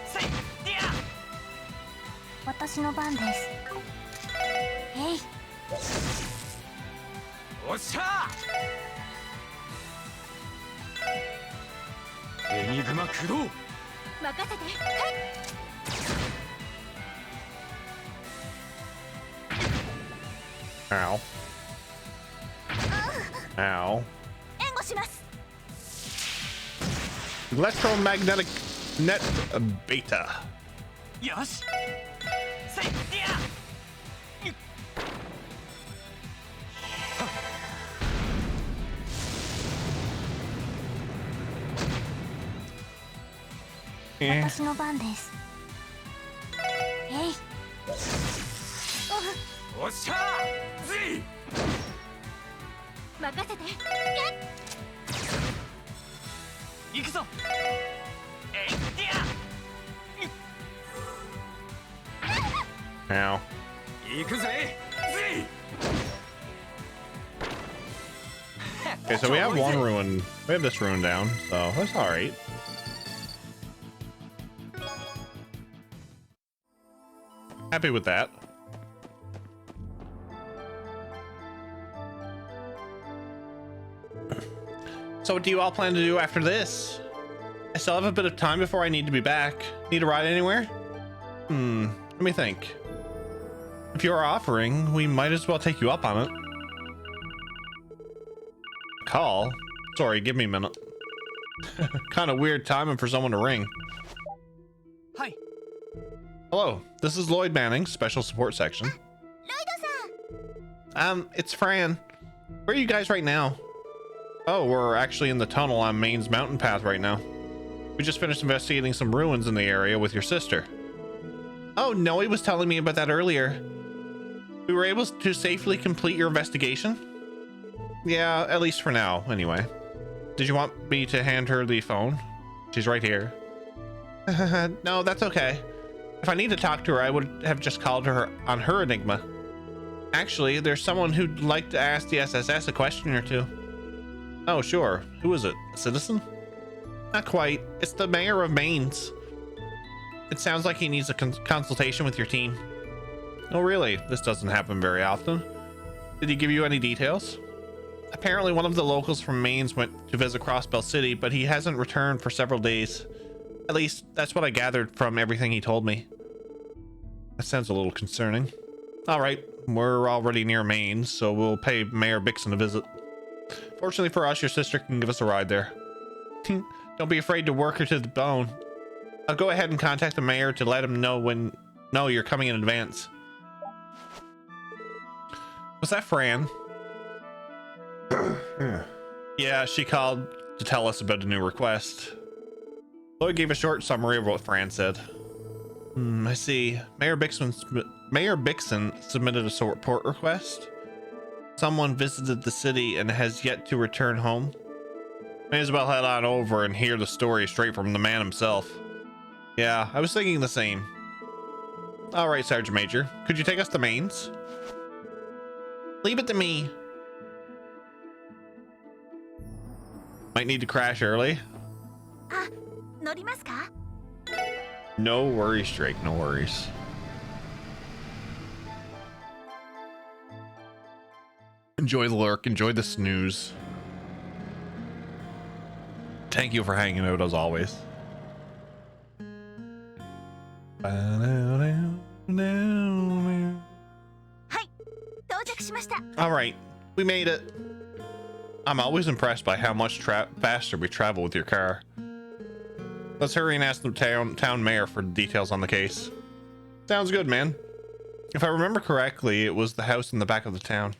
Say, 私の番です。えい。おっしゃ。エニグマ駆動。任せて。Ow. Ow. 援護します。 Electromagnetic net beta. よし。Say, Eh. 私の番です。えい。おっしゃ。Z。任せて。行くぞ。えい。 Ow. 行くぜ。Z。 Okay, so we have one ruin. We have this ruin down, so that's all right. Happy with that. So what do you all plan to do after this? I still have a bit of time before I need to be back. Need a ride anywhere? Let me think. If you're offering, we might as well take you up on it. Call? Sorry, give me a minute. Kind of weird timing for someone to ring. Hi. Hello, this is Lloyd Manning, Special Support Section. It's Fran. Where are you guys right now? Oh, we're actually in the tunnel on Maine's mountain path right now. We just finished investigating some ruins in the area with your sister. Oh, Noe was telling me about that earlier. We were able to safely complete your investigation? Yeah, at least for now, anyway. Did you want me to hand her the phone? She's right here. No, that's okay. If I need to talk to her, I would have just called her on her Enigma. Actually, there's someone who'd like to ask the SSS a question or two. Oh, sure. Who is it? A citizen? Not quite. It's the mayor of Mainz. It sounds like he needs a consultation with your team. Oh, really? This doesn't happen very often. Did he give you any details? Apparently, one of the locals from Mainz went to visit Crossbell City, but he hasn't returned for several days. At least, that's what I gathered from everything he told me. That sounds a little concerning. Alright, we're already near Mainz, so we'll pay Mayor Bixen a visit. Fortunately for us, your sister can give us a ride there. Don't be afraid to work her to the bone. I'll go ahead and contact the mayor to let him know you're coming in advance. Was that Fran? Yeah, she called to tell us about a new request. Lloyd gave a short summary of what Fran said. I see. Mayor Bixen submitted a support request. Someone visited the city and has yet to return home. May as well head on over and hear the story straight from the man himself. Yeah, I was thinking the same. All right, Sergeant Major. Could you take us to mains? Leave it to me. Might need to crash early. あ、乗りますか? No worries, Drake. No worries. Enjoy the lurk. Enjoy the snooze. Thank you for hanging out as always. はい、到着しました。 All right, we made it. I'm always impressed by how much faster we travel with your car. Let's hurry and ask the town mayor for details on the case. Sounds good, man. If I remember correctly, it was the house in the back of the town.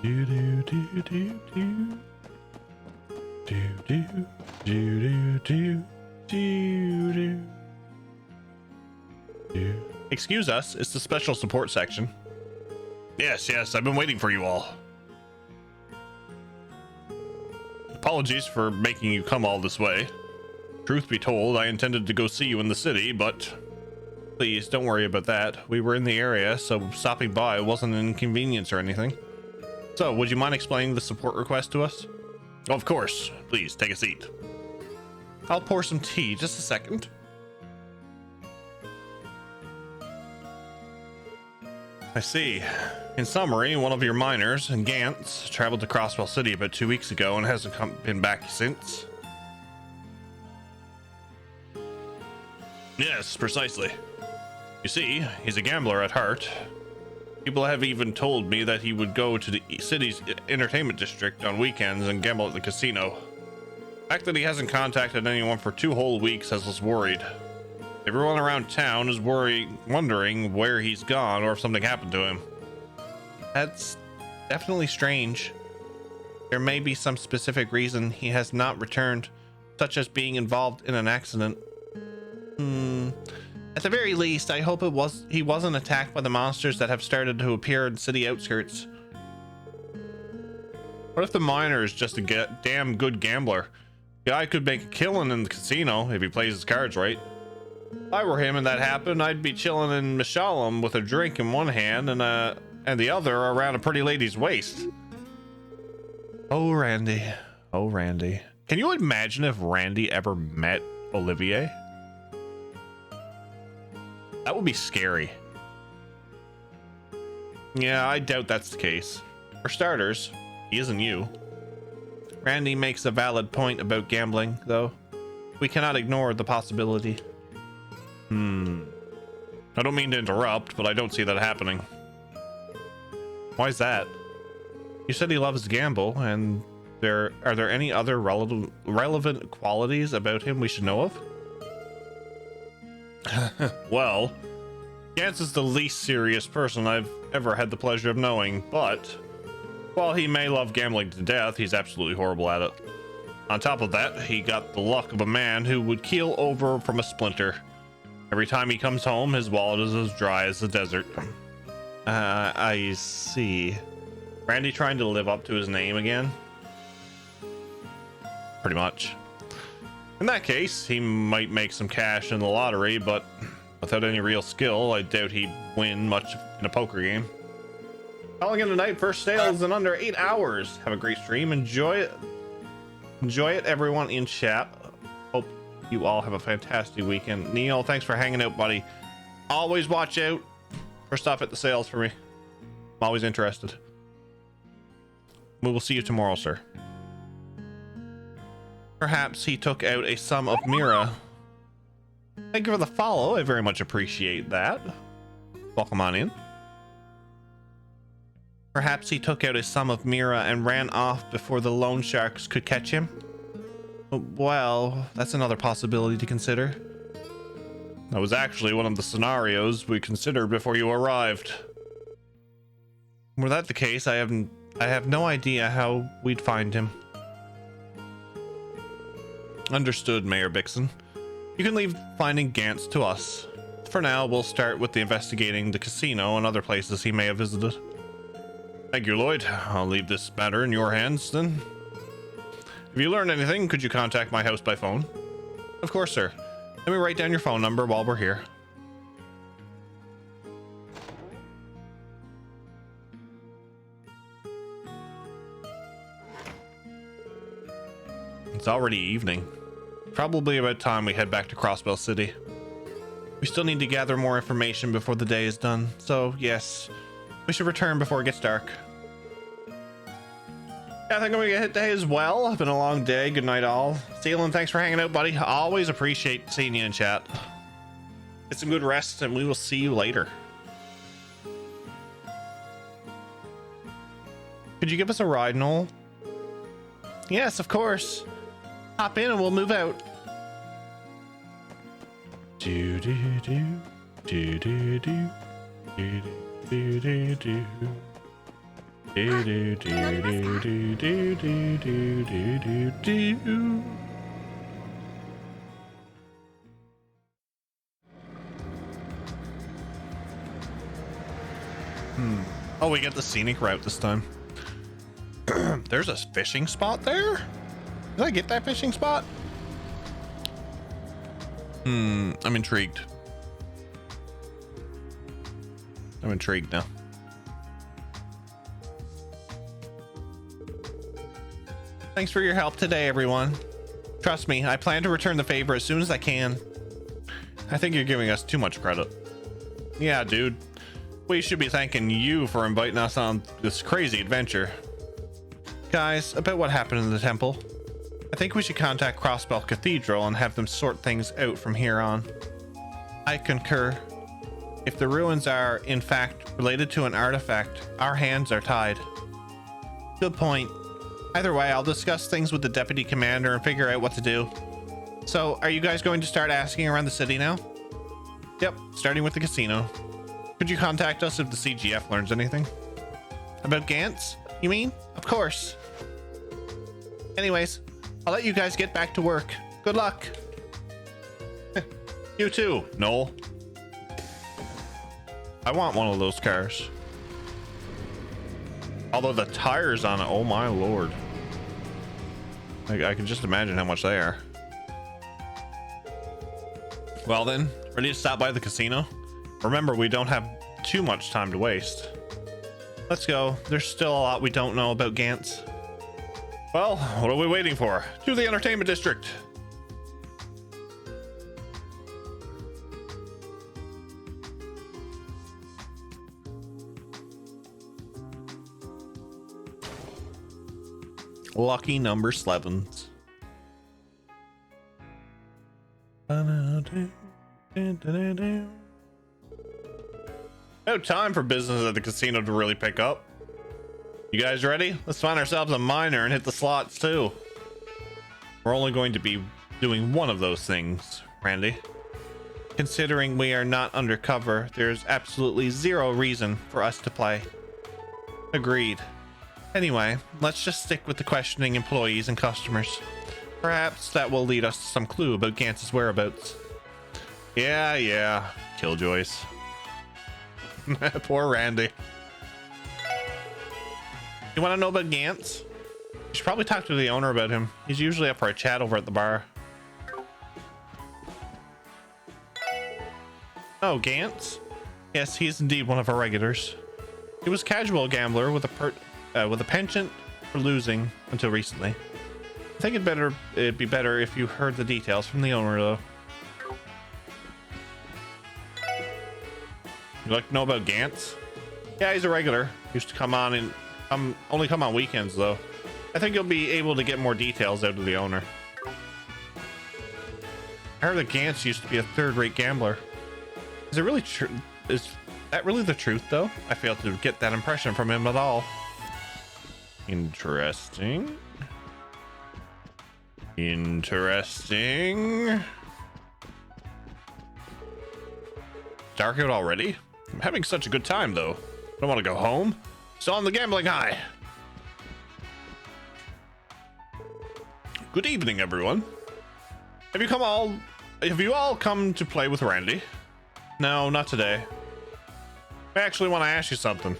Do do do do do. Do do do do do do do. Excuse us, it's the special support section. Yes, I've been waiting for you all. Apologies for making you come all this way. Truth be told, I intended to go see you in the city, but please don't worry about that. We were in the area, so stopping by wasn't an inconvenience or anything. So, would you mind explaining the support request to us? Of course. Please, take a seat. I'll pour some tea. Just a second. I see. In summary, one of your miners, Gantz, traveled to Crosswell City about 2 weeks ago and hasn't been back since. Yes, precisely. You see, he's a gambler at heart. People have even told me that he would go to the city's entertainment district on weekends and gamble at the casino. The fact that he hasn't contacted anyone for 2 whole weeks has us worried. Everyone around town is wondering where he's gone or if something happened to him. That's definitely strange. There may be some specific reason he has not returned, such as being involved in an accident. At the very least, I hope he wasn't attacked by the monsters that have started to appear in city outskirts. What if the miner is just a damn good gambler? The guy could make a killing in the casino if he plays his cards right. If I were him and that happened, I'd be chilling in Mishalem with a drink in one hand and the other around a pretty lady's waist. Oh, Randy. Oh, Randy. Can you imagine if Randy ever met Olivier? That would be scary. Yeah, I doubt that's the case. For starters, he isn't you. Randy makes a valid point about gambling, though. We cannot ignore the possibility. I don't mean to interrupt, but I don't see that happening. Why is that? You said he loves to gamble, and are there any other relevant qualities about him we should know of? Well, Gantz is the least serious person I've ever had the pleasure of knowing, but while he may love gambling to death, he's absolutely horrible at it. On top of that, he got the luck of a man who would keel over from a splinter. Every time he comes home, his wallet is as dry as the desert. I see. Randy trying to live up to his name again? Pretty much. In that case, he might make some cash in the lottery, but without any real skill, I doubt he'd win much in a poker game. Calling in tonight, first sales in under 8 hours. Have a great stream. Enjoy it. Enjoy it, everyone in chat. Hope you all have a fantastic weekend. Neil, thanks for hanging out, buddy. Always watch out for stuff at the sales for me. I'm always interested. We will see you tomorrow, sir. Perhaps he took out a sum of Mira. Thank you for the follow. I very much appreciate that. Welcome on in. Perhaps he took out a sum of Mira and ran off before the loan sharks could catch him. Well, that's another possibility to consider. That was actually one of the scenarios we considered before you arrived. Were that the case, I have no idea how we'd find him. Understood, Mayor Bixen. You can leave finding Gantz to us. For now, we'll start with the investigating the casino and other places he may have visited. Thank you, Lloyd. I'll leave this matter in your hands, then. If you learn anything, could you contact my house by phone? Of course, sir. Let me write down your phone number while we're here. It's already evening. Probably about time we head back to Crossbell City. We still need to gather more information before the day is done. So yes, we should return before it gets dark. Yeah, I think I'm gonna hit day as well. It's been a long day. Good night all. Steelen, thanks for hanging out, buddy. I always appreciate seeing you in chat. Get some good rest and we will see you later. Could you give us a ride, Noel? Yes, of course. Hop in and we'll move out. Do do do do do do do do do do. Do do do do do do do do do do. Oh, we get the scenic route this time. There's a fishing spot there? Did I get that fishing spot? I'm intrigued. I'm intrigued now. Thanks for your help today, everyone. Trust me, I plan to return the favor as soon as I can. I think you're giving us too much credit. Yeah, dude. We should be thanking you for inviting us on this crazy adventure. Guys, about what happened in the temple. I think we should contact Crossbell Cathedral and have them sort things out from here on. I concur. If the ruins are, in fact, related to an artifact, our hands are tied. Good point. Either way, I'll discuss things with the deputy commander and figure out what to do. So, are you guys going to start asking around the city now? Yep, starting with the casino. Could you contact us if the CGF learns anything? About Gantz, you mean? Of course. Anyways, I'll let you guys get back to work. Good luck. You too, Noel. I want one of those cars. Although the tires on it, oh my lord. I can just imagine how much they are. Well then, ready to stop by the casino? Remember, we don't have too much time to waste. Let's go. There's still a lot we don't know about Gantz. Well, what are we waiting for? To the entertainment district. Lucky number 11s. No time for business at the casino to really pick up. You guys ready? Let's find ourselves a miner and hit the slots too. We're only going to be doing one of those things, Randy. Considering we are not undercover, there's absolutely zero reason for us to play. Agreed. Anyway, let's just stick with the questioning employees and customers. Perhaps that will lead us to some clue about Gantz's whereabouts. Yeah, Killjoys. Poor Randy. You want to know about Gantz? You should probably talk to the owner about him. He's usually up for a chat over at the bar. Oh, Gantz? Yes, he's indeed one of our regulars. He was a casual gambler with a penchant for losing until recently. I think it'd be better if you heard the details from the owner, though. You like to know about Gantz? Yeah, he's a regular. Used to come on and only come on weekends, though. I think you'll be able to get more details out of the owner. I heard that Gantz used to be a third-rate gambler. Is it really true? Is that really the truth, though? I failed to get that impression from him at all. Interesting. Dark out already? I'm having such a good time, though. I don't want to go home. Still on the gambling high. Good evening, everyone. Have you all come to play with Randy? No, not today. I actually want to ask you something.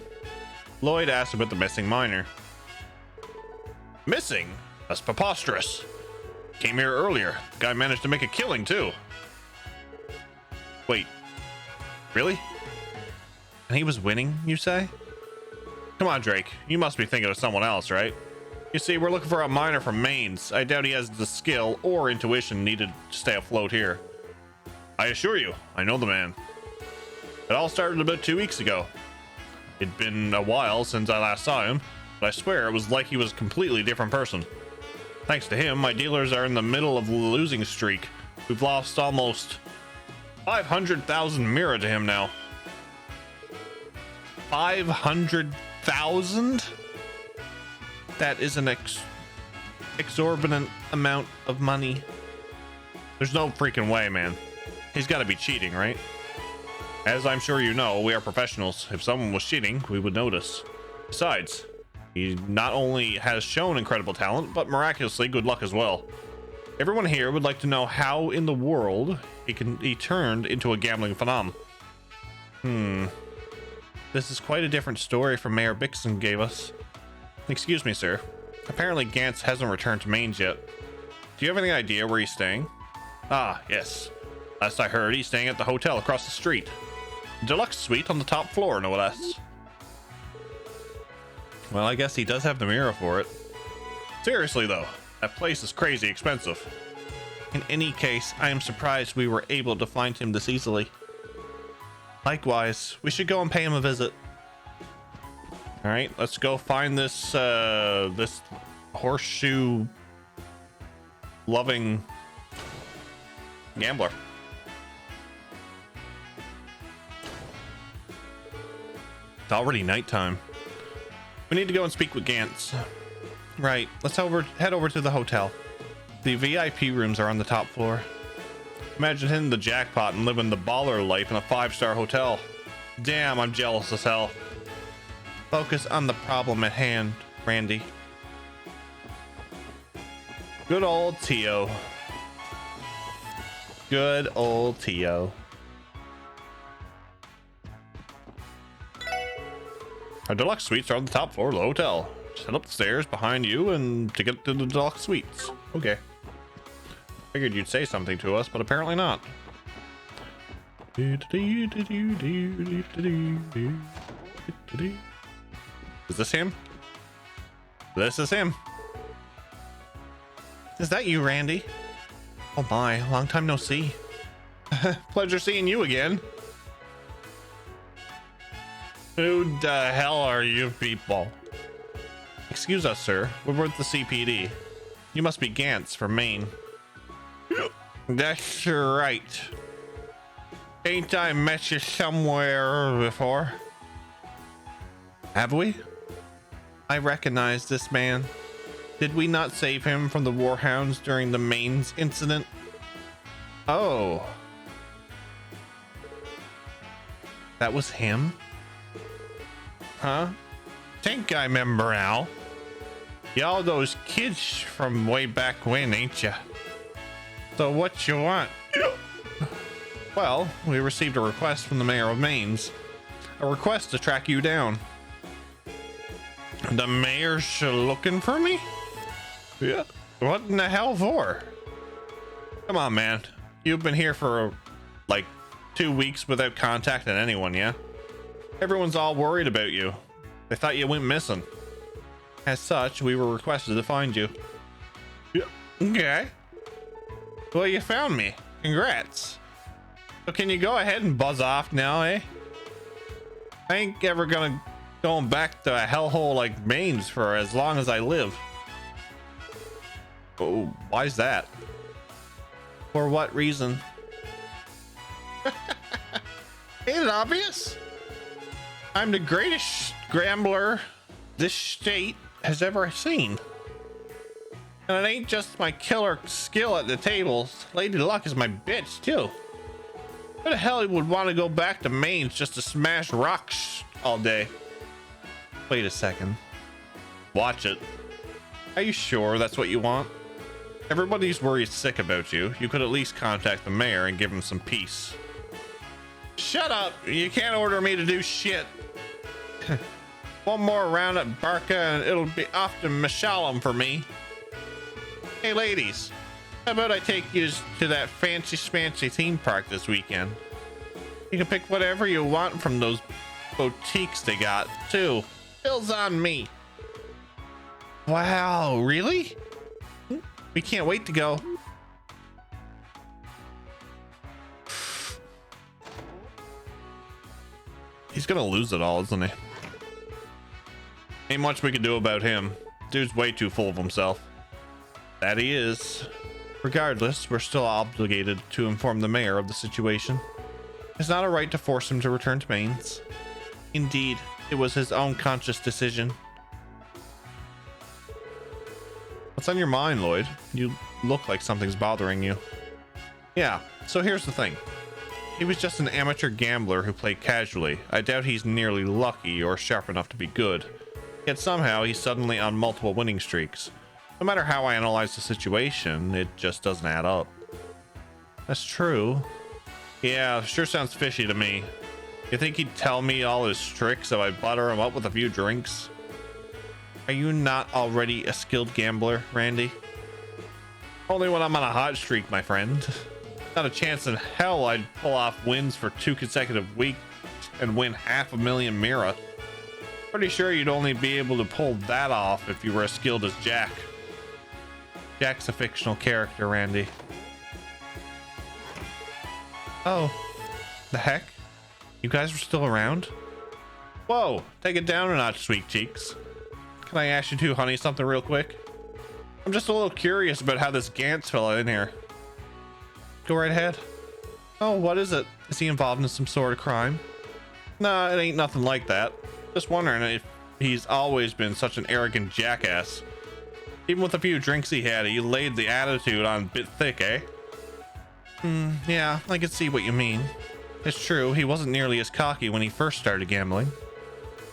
Lloyd asked about the missing miner. Missing? That's preposterous. Came here earlier. The guy managed to make a killing too. Wait, really? And he was winning, you say? Come on, Drake. You must be thinking of someone else, right? You see, we're looking for a miner from Mainz. I doubt he has the skill or intuition needed to stay afloat here. I assure you, I know the man. It all started about 2 weeks ago. It'd been a while since I last saw him, but I swear it was like he was a completely different person. Thanks to him, my dealers are in the middle of a losing streak. We've lost almost 500,000 Mira to him now. 500,000? That is an exorbitant amount of money. There's no freaking way, man. He's got to be cheating, right? As I'm sure you know, we are professionals. If someone was cheating, we would notice. Besides, he not only has shown incredible talent, but miraculously good luck as well. Everyone here would like to know how in the world he turned into a gambling phenom. This is quite a different story from Mayor Bixen gave us. Excuse me, sir. Apparently Gantz hasn't returned to Mainz yet. Do you have any idea where he's staying? Ah, yes. Last I heard, he's staying at the hotel across the street. Deluxe suite on the top floor, no less. Well, I guess he does have the mirror for it. Seriously, though, that place is crazy expensive. In any case, I am surprised we were able to find him this easily. Likewise, we should go and pay him a visit. All right, let's go find this this horseshoe loving gambler. It's already nighttime. We need to go and speak with Gantz. Right, let's head over to the hotel. The VIP rooms are on the top floor. Imagine hitting the jackpot and living the baller life in a 5-star hotel. Damn, I'm jealous as hell. Focus on the problem at hand, Randy. Good old Tio. Good old Tio. Our deluxe suites are on the top floor of the hotel. Just head up the stairs behind you and to get to the deluxe suites. Okay. Figured you'd say something to us, but apparently not. Is this him? This is him. Is that you, Randy? Oh my, long time no see. Pleasure seeing you again. Who the hell are you people? Excuse us, sir. We're with the CPD. You must be Gantz from Maine. That's right. Ain't I met you somewhere before? Have we? I recognize this man. Did we not save him from the Warhounds during the Mainz incident? Oh. That was him? Huh? Think I remember now. Y'all those kids from way back when, ain't ya? So what you want? Well, we received a request from the mayor of Mainz. A request to track you down. The mayor's looking for me? Yeah. What in the hell for? Come on, man. You've been here for like 2 weeks without contacting anyone, yeah? Everyone's all worried about you. They thought you went missing. As such, we were requested to find you. Yeah. Okay. Well, you found me. Congrats. So can you go ahead and buzz off now, eh? I ain't ever going back to a hellhole like Mainz for as long as I live. Oh, why's that? For what reason? Ain't it obvious? I'm the greatest gambler this state has ever seen. And it ain't just my killer skill at the tables. Lady Luck is my bitch too. Who the hell would want to go back to Mainz just to smash rocks all day? Wait a second. Watch it. Are you sure that's what you want? Everybody's worried sick about you. You could at least contact the mayor and give him some peace. Shut up! You can't order me to do shit. One more round at Barca and it'll be off to Mishalem for me. Hey ladies, how about I take you to that fancy schmancy theme park this weekend? You can pick whatever you want from those boutiques they got, too. Bill's on me. Wow, really? We can't wait to go. He's gonna lose it all, isn't he? Ain't much we can do about him. Dude's way too full of himself. That he is. Regardless, we're still obligated to inform the mayor of the situation. It's not a right to force him to return to Mainz. Indeed, it was his own conscious decision. What's on your mind, Lloyd? You look like something's bothering you. Yeah, so here's the thing. He was just an amateur gambler who played casually. I doubt he's nearly lucky or sharp enough to be good. Yet somehow he's suddenly on multiple winning streaks. No matter how I analyze the situation, it just doesn't add up. That's true. Yeah, sure sounds fishy to me. You think he'd tell me all his tricks if I butter him up with a few drinks? Are you not already a skilled gambler, Randy? Only when I'm on a hot streak, my friend. Not a chance in hell I'd pull off wins for 2 consecutive weeks and win $500,000 Mira. Pretty sure you'd only be able to pull that off if you were as skilled as Jack. Jack's a fictional character, Randy. Oh, the heck? You guys are still around? Whoa, take it down a notch, sweet cheeks. Can I ask you two, honey, something real quick? I'm just a little curious about how this Gantz fella in here. Go right ahead. Oh, what is it? Is he involved in some sort of crime? Nah, it ain't nothing like that. Just wondering if he's always been such an arrogant jackass. Even with a few drinks he had, he laid the attitude on a bit thick, eh? Yeah, I can see what you mean. It's true, he wasn't nearly as cocky when he first started gambling.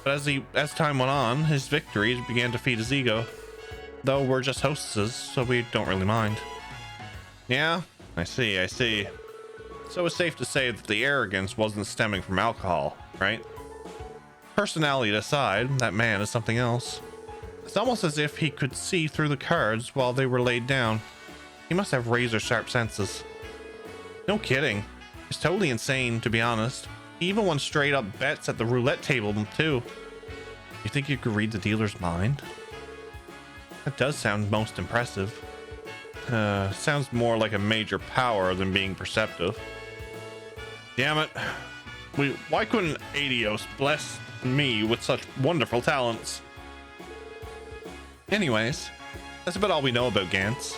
But as time went on, his victories began to feed his ego. Though we're just hostesses, so we don't really mind. Yeah, I see. So it's safe to say that the arrogance wasn't stemming from alcohol, right? Personality aside, that man is something else. It's almost as if he could see through the cards while they were laid down. He must have razor sharp senses. No kidding. It's totally insane, to be honest. He even won straight up bets at the roulette table too. You think you could read the dealer's mind? That does sound most impressive. Sounds more like a major power than being perceptive. Damn it. Why couldn't Adios bless me with such wonderful talents? Anyways, that's about all we know about Gantz.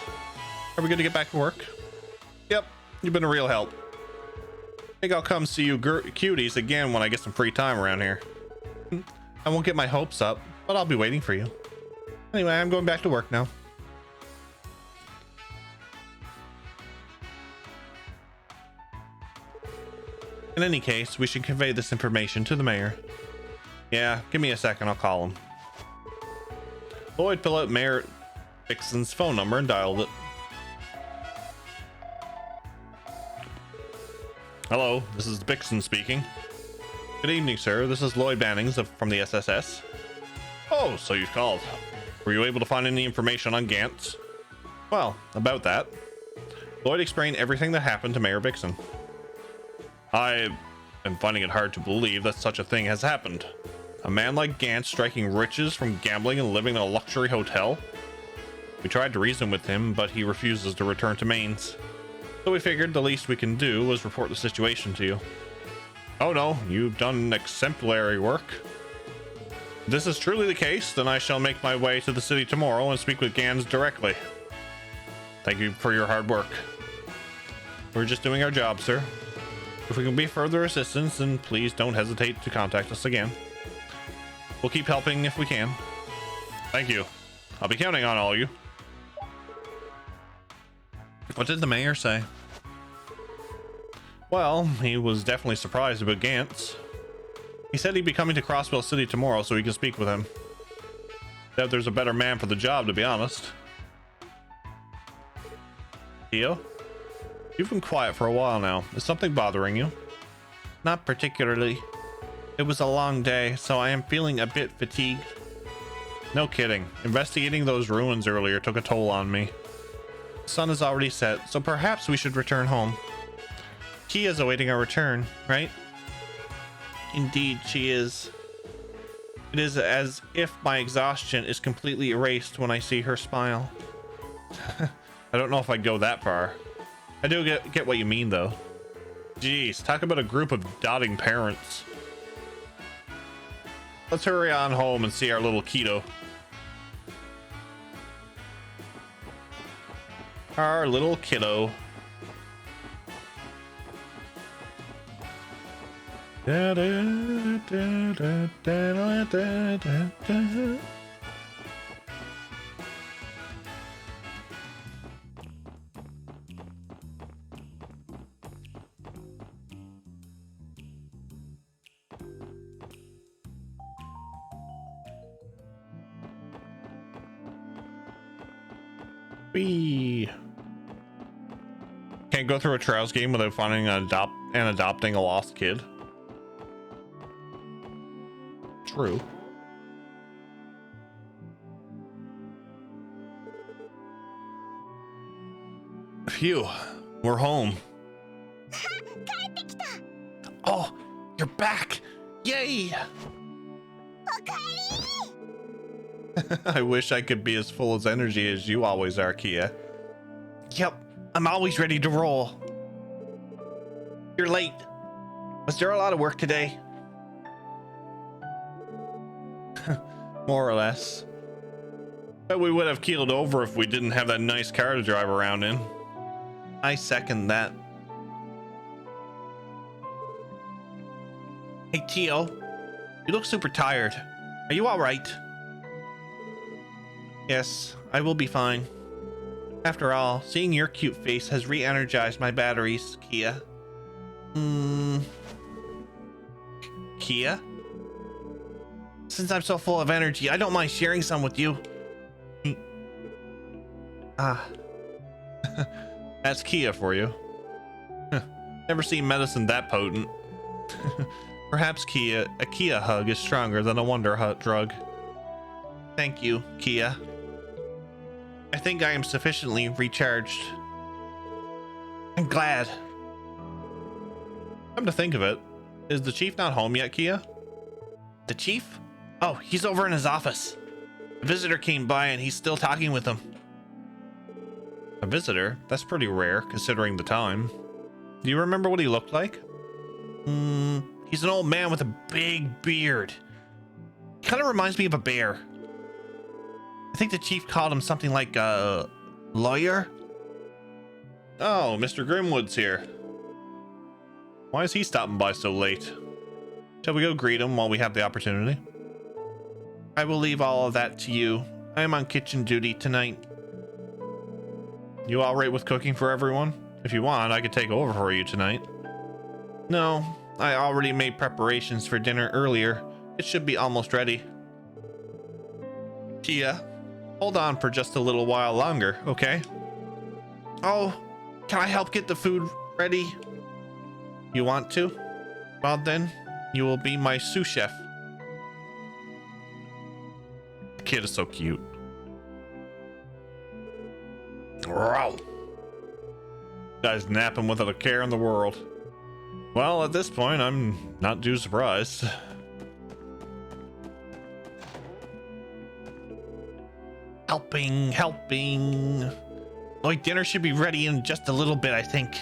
Are we good to get back to work? Yep, you've been a real help. Think I'll come see you cuties again when I get some free time around here. I won't get my hopes up, but I'll be waiting for you. Anyway, I'm going back to work now. In any case, we should convey this information to the mayor. Yeah, give me a second, I'll call him. Lloyd fill out Mayor Vixen's phone number and dialed it. Hello, this is Vixen speaking. Good evening, sir. This is Lloyd Bannings from the SSS. Oh, so you've called. Were you able to find any information on Gantz? Well, about that. Lloyd explained everything that happened to Mayor Vixen. I am finding it hard to believe that such a thing has happened. A man like Gantz striking riches from gambling and living in a luxury hotel? We tried to reason with him, but he refuses to return to Mainz. So we figured the least we can do was report the situation to you. Oh no, you've done exemplary work. If this is truly the case, then I shall make my way to the city tomorrow and speak with Gantz directly. Thank you for your hard work. We're just doing our job, sir. If we can be further assistance, then please don't hesitate to contact us again. We'll keep helping if we can. Thank you. I'll be counting on all of you. What did the mayor say? Well, he was definitely surprised about Gantz. He said he'd be coming to Crossville City tomorrow so he can speak with him. Doubt there's a better man for the job, to be honest. Theo? You've been quiet for a while now. Is something bothering you? Not particularly. It was a long day, so I am feeling a bit fatigued. No kidding. Investigating those ruins earlier took a toll on me. The sun is already set, so perhaps we should return home. Kia's awaiting our return, right? Indeed, she is. It is as if my exhaustion is completely erased when I see her smile. I don't know if I'd go that far. I do get what you mean, though. Jeez, talk about a group of doting parents. Let's hurry on home and see our little Keto. Our little kiddo. Da, da, da, da, da, da, da, da. Whee. Can't go through a Trials game without finding and adopting a lost kid. True. Phew, we're home. Oh, you're back! Yay! I wish I could be as full of energy as you always are, Kia. Yep, I'm always ready to roll. You're late. Was there a lot of work today? More or less. Bet we would have keeled over if we didn't have that nice car to drive around in. I second that. Hey, Tio. You look super tired. Are you alright? Yes, I will be fine. After all, seeing your cute face has re-energized my batteries, Kia. Kia? Since I'm so full of energy, I don't mind sharing some with you. Ah. That's Kia for you. Never seen medicine that potent. Perhaps a Kia hug is stronger than a Wonder Hut drug. Thank you, Kia. I think I am sufficiently recharged. I'm glad. Come to think of it, is the chief not home yet, Kia? The chief? Oh, he's over in his office. A visitor came by and he's still talking with him. A visitor? That's pretty rare, considering the time. Do you remember what he looked like? He's an old man with a big beard. Kind of reminds me of a bear. I think the chief called him something like a lawyer. Oh, Mr. Grimwood's here. Why is he stopping by so late? Shall we go greet him while we have the opportunity? I will leave all of that to you. I am on kitchen duty tonight. You all right with cooking for everyone? If you want, I could take over for you tonight. No, I already made preparations for dinner earlier. It should be almost ready. Kia, hold on for just a little while longer, okay? Oh, can I help get the food ready? You want to? Well then, you will be my sous chef. The kid is so cute. Wow. Guy's napping without a care in the world. Well, at this point, I'm not too surprised. Helping. Like, dinner should be ready in just a little bit, I think.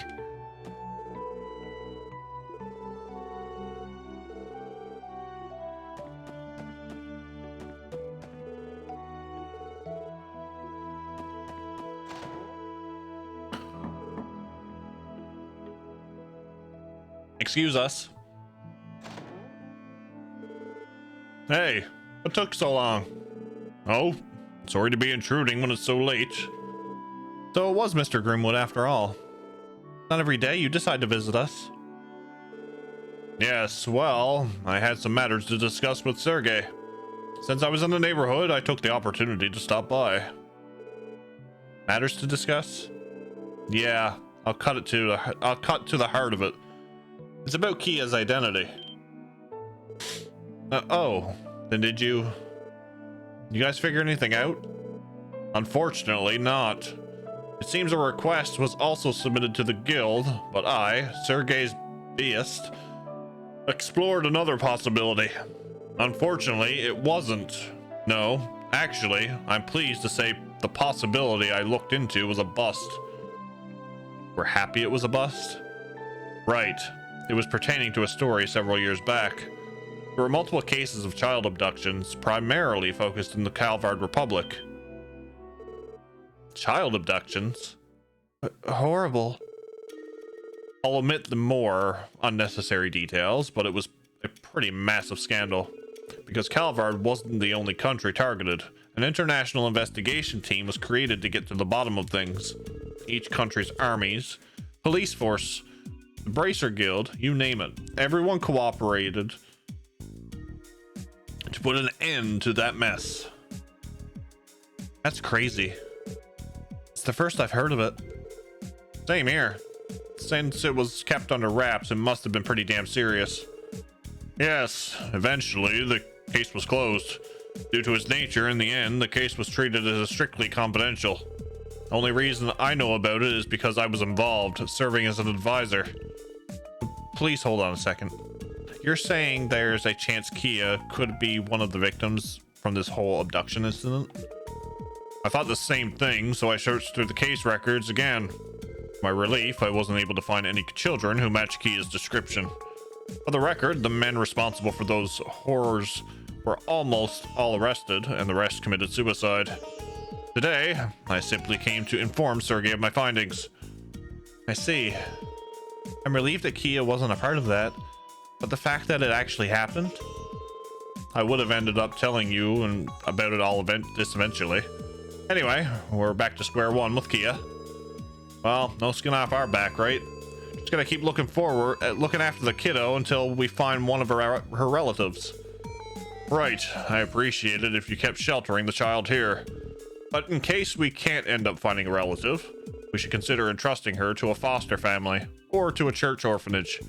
Excuse us. Hey, what took so long? Oh, sorry to be intruding when it's so late. So it was Mr. Grimwood after all. Not every day you decide to visit us. Yes, well, I had some matters to discuss with Sergey. Since I was in the neighborhood, I took the opportunity to stop by. Matters to discuss? Yeah, I'll cut to the heart of it. It's about Kia's identity. Oh, then did you guys figure anything out? Unfortunately not. It seems a request was also submitted to the guild, but I, Sergey's beast, explored another possibility. Unfortunately, it wasn't. No, actually, I'm pleased to say the possibility I looked into was a bust. We're happy it was a bust? Right. It was pertaining to a story several years back. There were multiple cases of child abductions, primarily focused in the Calvard Republic. Child abductions? Horrible. I'll omit the more unnecessary details, but it was a pretty massive scandal. Because Calvard wasn't the only country targeted. An international investigation team was created to get to the bottom of things. Each country's armies, police force, the Bracer Guild, you name it. Everyone cooperated to put an end to that mess. That's crazy. It's the first I've heard of it. Same here. Since it was kept under wraps, it must have been pretty damn serious. Yes, eventually the case was closed. Due to its nature, in the end, the case was treated as strictly confidential. Only reason I know about it is because I was involved, serving as an advisor. Please hold on a second. You're saying there's a chance Kia could be one of the victims from this whole abduction incident? I thought the same thing, so I searched through the case records again. To my relief, I wasn't able to find any children who matched Kia's description. For the record, the men responsible for those horrors were almost all arrested, and the rest committed suicide. Today, I simply came to inform Sergei of my findings. I see. I'm relieved that Kia wasn't a part of that, but the fact that it actually happened, I would have ended up telling you about it all eventually. Anyway, we're back to square one with Kia. Well, no skin off our back, right? Just gotta keep looking after the kiddo until we find one of her relatives. Right, I appreciate it if you kept sheltering the child here. But in case we can't end up finding a relative, we should consider entrusting her to a foster family or to a church orphanage.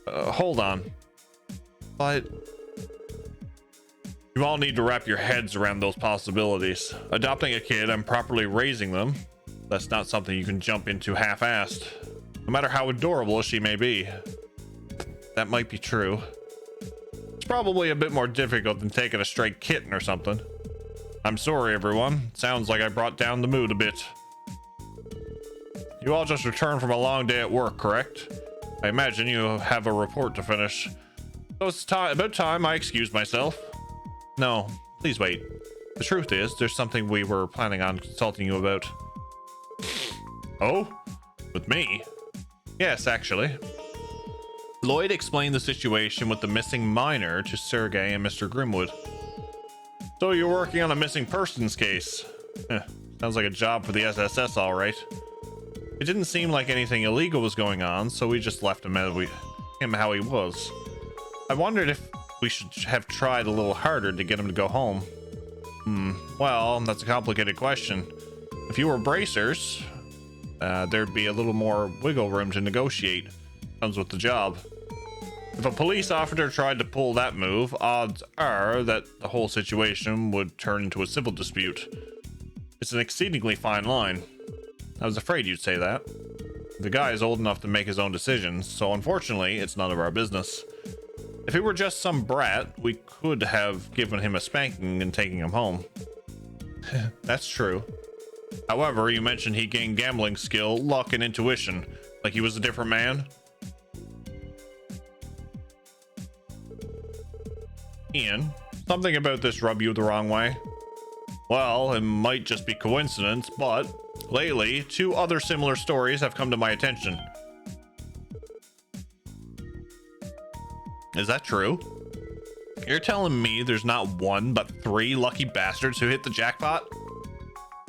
Hold on. But you all need to wrap your heads around those possibilities. Adopting a kid and properly raising them, that's not something you can jump into half-assed, no matter how adorable she may be. That might be true. It's probably a bit more difficult than taking a stray kitten or something. I'm sorry, everyone. Sounds like I brought down the mood a bit. You all just returned from a long day at work, correct? I imagine you have a report to finish. So it's about time I excuse myself. No, please wait. The truth is, there's something we were planning on consulting you about. Oh? With me? Yes, actually. Lloyd explained the situation with the missing minor to Sergei and Mr. Grimwood. So you're working on a missing persons case. Sounds like a job for the SSS, all right. It didn't seem like anything illegal was going on, so we just left him how he was. I wondered if we should have tried a little harder to get him to go home. Well, that's a complicated question. If you were bracers, there'd be a little more wiggle room to negotiate. Comes with the job. If a police officer tried to pull that move, odds are that the whole situation would turn into a civil dispute. It's an exceedingly fine line. I was afraid you'd say that. The guy is old enough to make his own decisions, so unfortunately, it's none of our business. If he were just some brat, we could have given him a spanking and taken him home. That's true. However, you mentioned he gained gambling skill, luck, and intuition. Like he was a different man? Ian, something about this rub you the wrong way? Well, it might just be coincidence, but lately, 2 other similar stories have come to my attention. Is that true? You're telling me there's not 1 but 3 lucky bastards who hit the jackpot?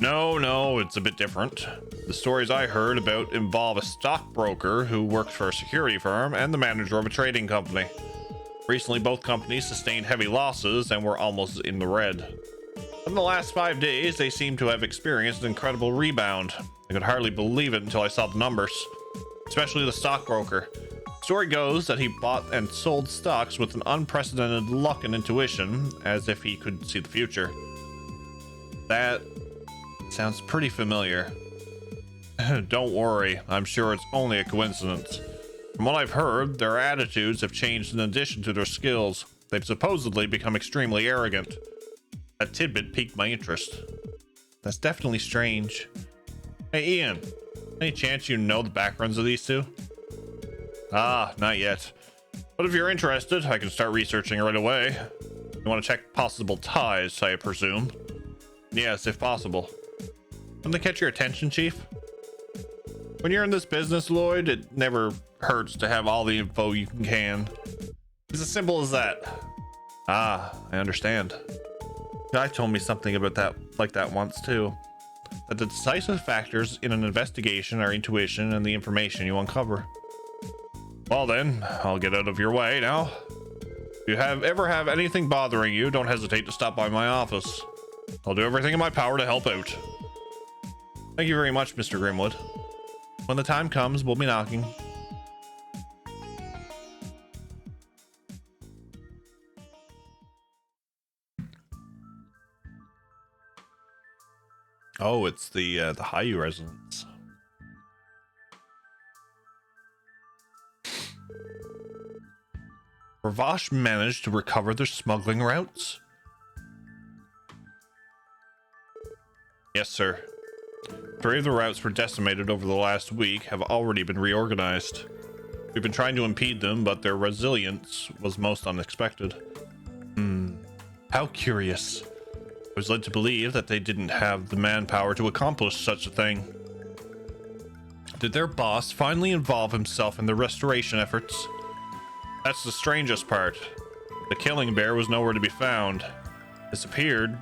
No, it's a bit different. The stories I heard about involve a stockbroker who worked for a security firm and the manager of a trading company. Recently, both companies sustained heavy losses and were almost in the red. In the last 5 days, they seem to have experienced an incredible rebound. I could hardly believe it until I saw the numbers, especially the stockbroker. Story goes that he bought and sold stocks with an unprecedented luck and intuition, as if he could see the future. That sounds pretty familiar. Don't worry, I'm sure it's only a coincidence. From what I've heard, their attitudes have changed in addition to their skills. They've supposedly become extremely arrogant. That tidbit piqued my interest. That's definitely strange. Hey, Ian, any chance you know the backgrounds of these two? Ah, not yet. But if you're interested, I can start researching right away. You want to check possible ties, I presume? Yes, if possible. Can they catch your attention, Chief? When you're in this business, Lloyd, it never hurts to have all the info you can. It's as simple as that. Ah, I understand. Guy told me something about that like that once too. That the decisive factors in an investigation are intuition and the information you uncover. Well then, I'll get out of your way now. If you ever have anything bothering you, don't hesitate to stop by my office. I'll do everything in my power to help out. Thank you very much, Mr. Grimwood. When the time comes, we'll be knocking. Oh, it's the Hayu residence. Ravash managed to recover their smuggling routes? Yes, sir. 3 of the routes were decimated over the last week have already been reorganized. We've been trying to impede them, but their resilience was most unexpected. How curious. I was led to believe that they didn't have the manpower to accomplish such a thing. Did their boss finally involve himself in the restoration efforts? That's the strangest part. The killing bear was nowhere to be found. Disappeared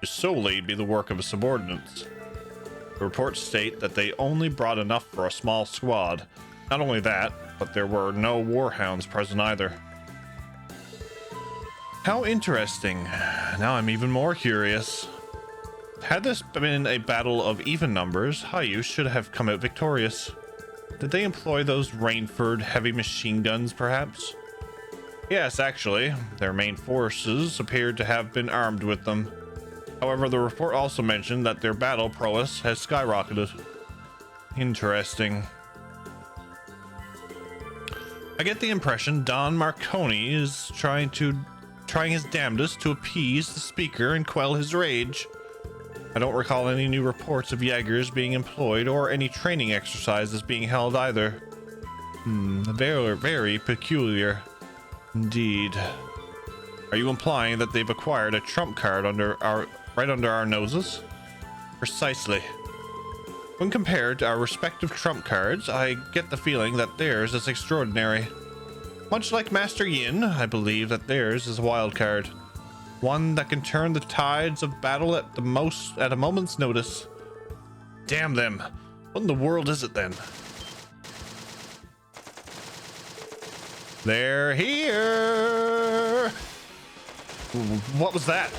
to solely be the work of his subordinates. The reports state that they only brought enough for a small squad. Not only that, but there were no warhounds present either. How interesting. Now I'm even more curious. Had this been a battle of even numbers, Hayu should have come out victorious. Did they employ those Rainford heavy machine guns, perhaps? Yes, actually. Their main forces appeared to have been armed with them. However, the report also mentioned that their battle prowess has skyrocketed. Interesting. I get the impression Don Marconi is trying his damnedest to appease the speaker and quell his rage. I don't recall any new reports of Jaegers being employed or any training exercises being held either. Very, very peculiar. Indeed. Are you implying that they've acquired a trump card right under our noses? Precisely. When compared to our respective trump cards, I get the feeling that theirs is extraordinary. Much like Master Yin, I believe that theirs is a wild card. One that can turn the tides of battle at a moment's notice. Damn them. What in the world is it then? They're here. What was that?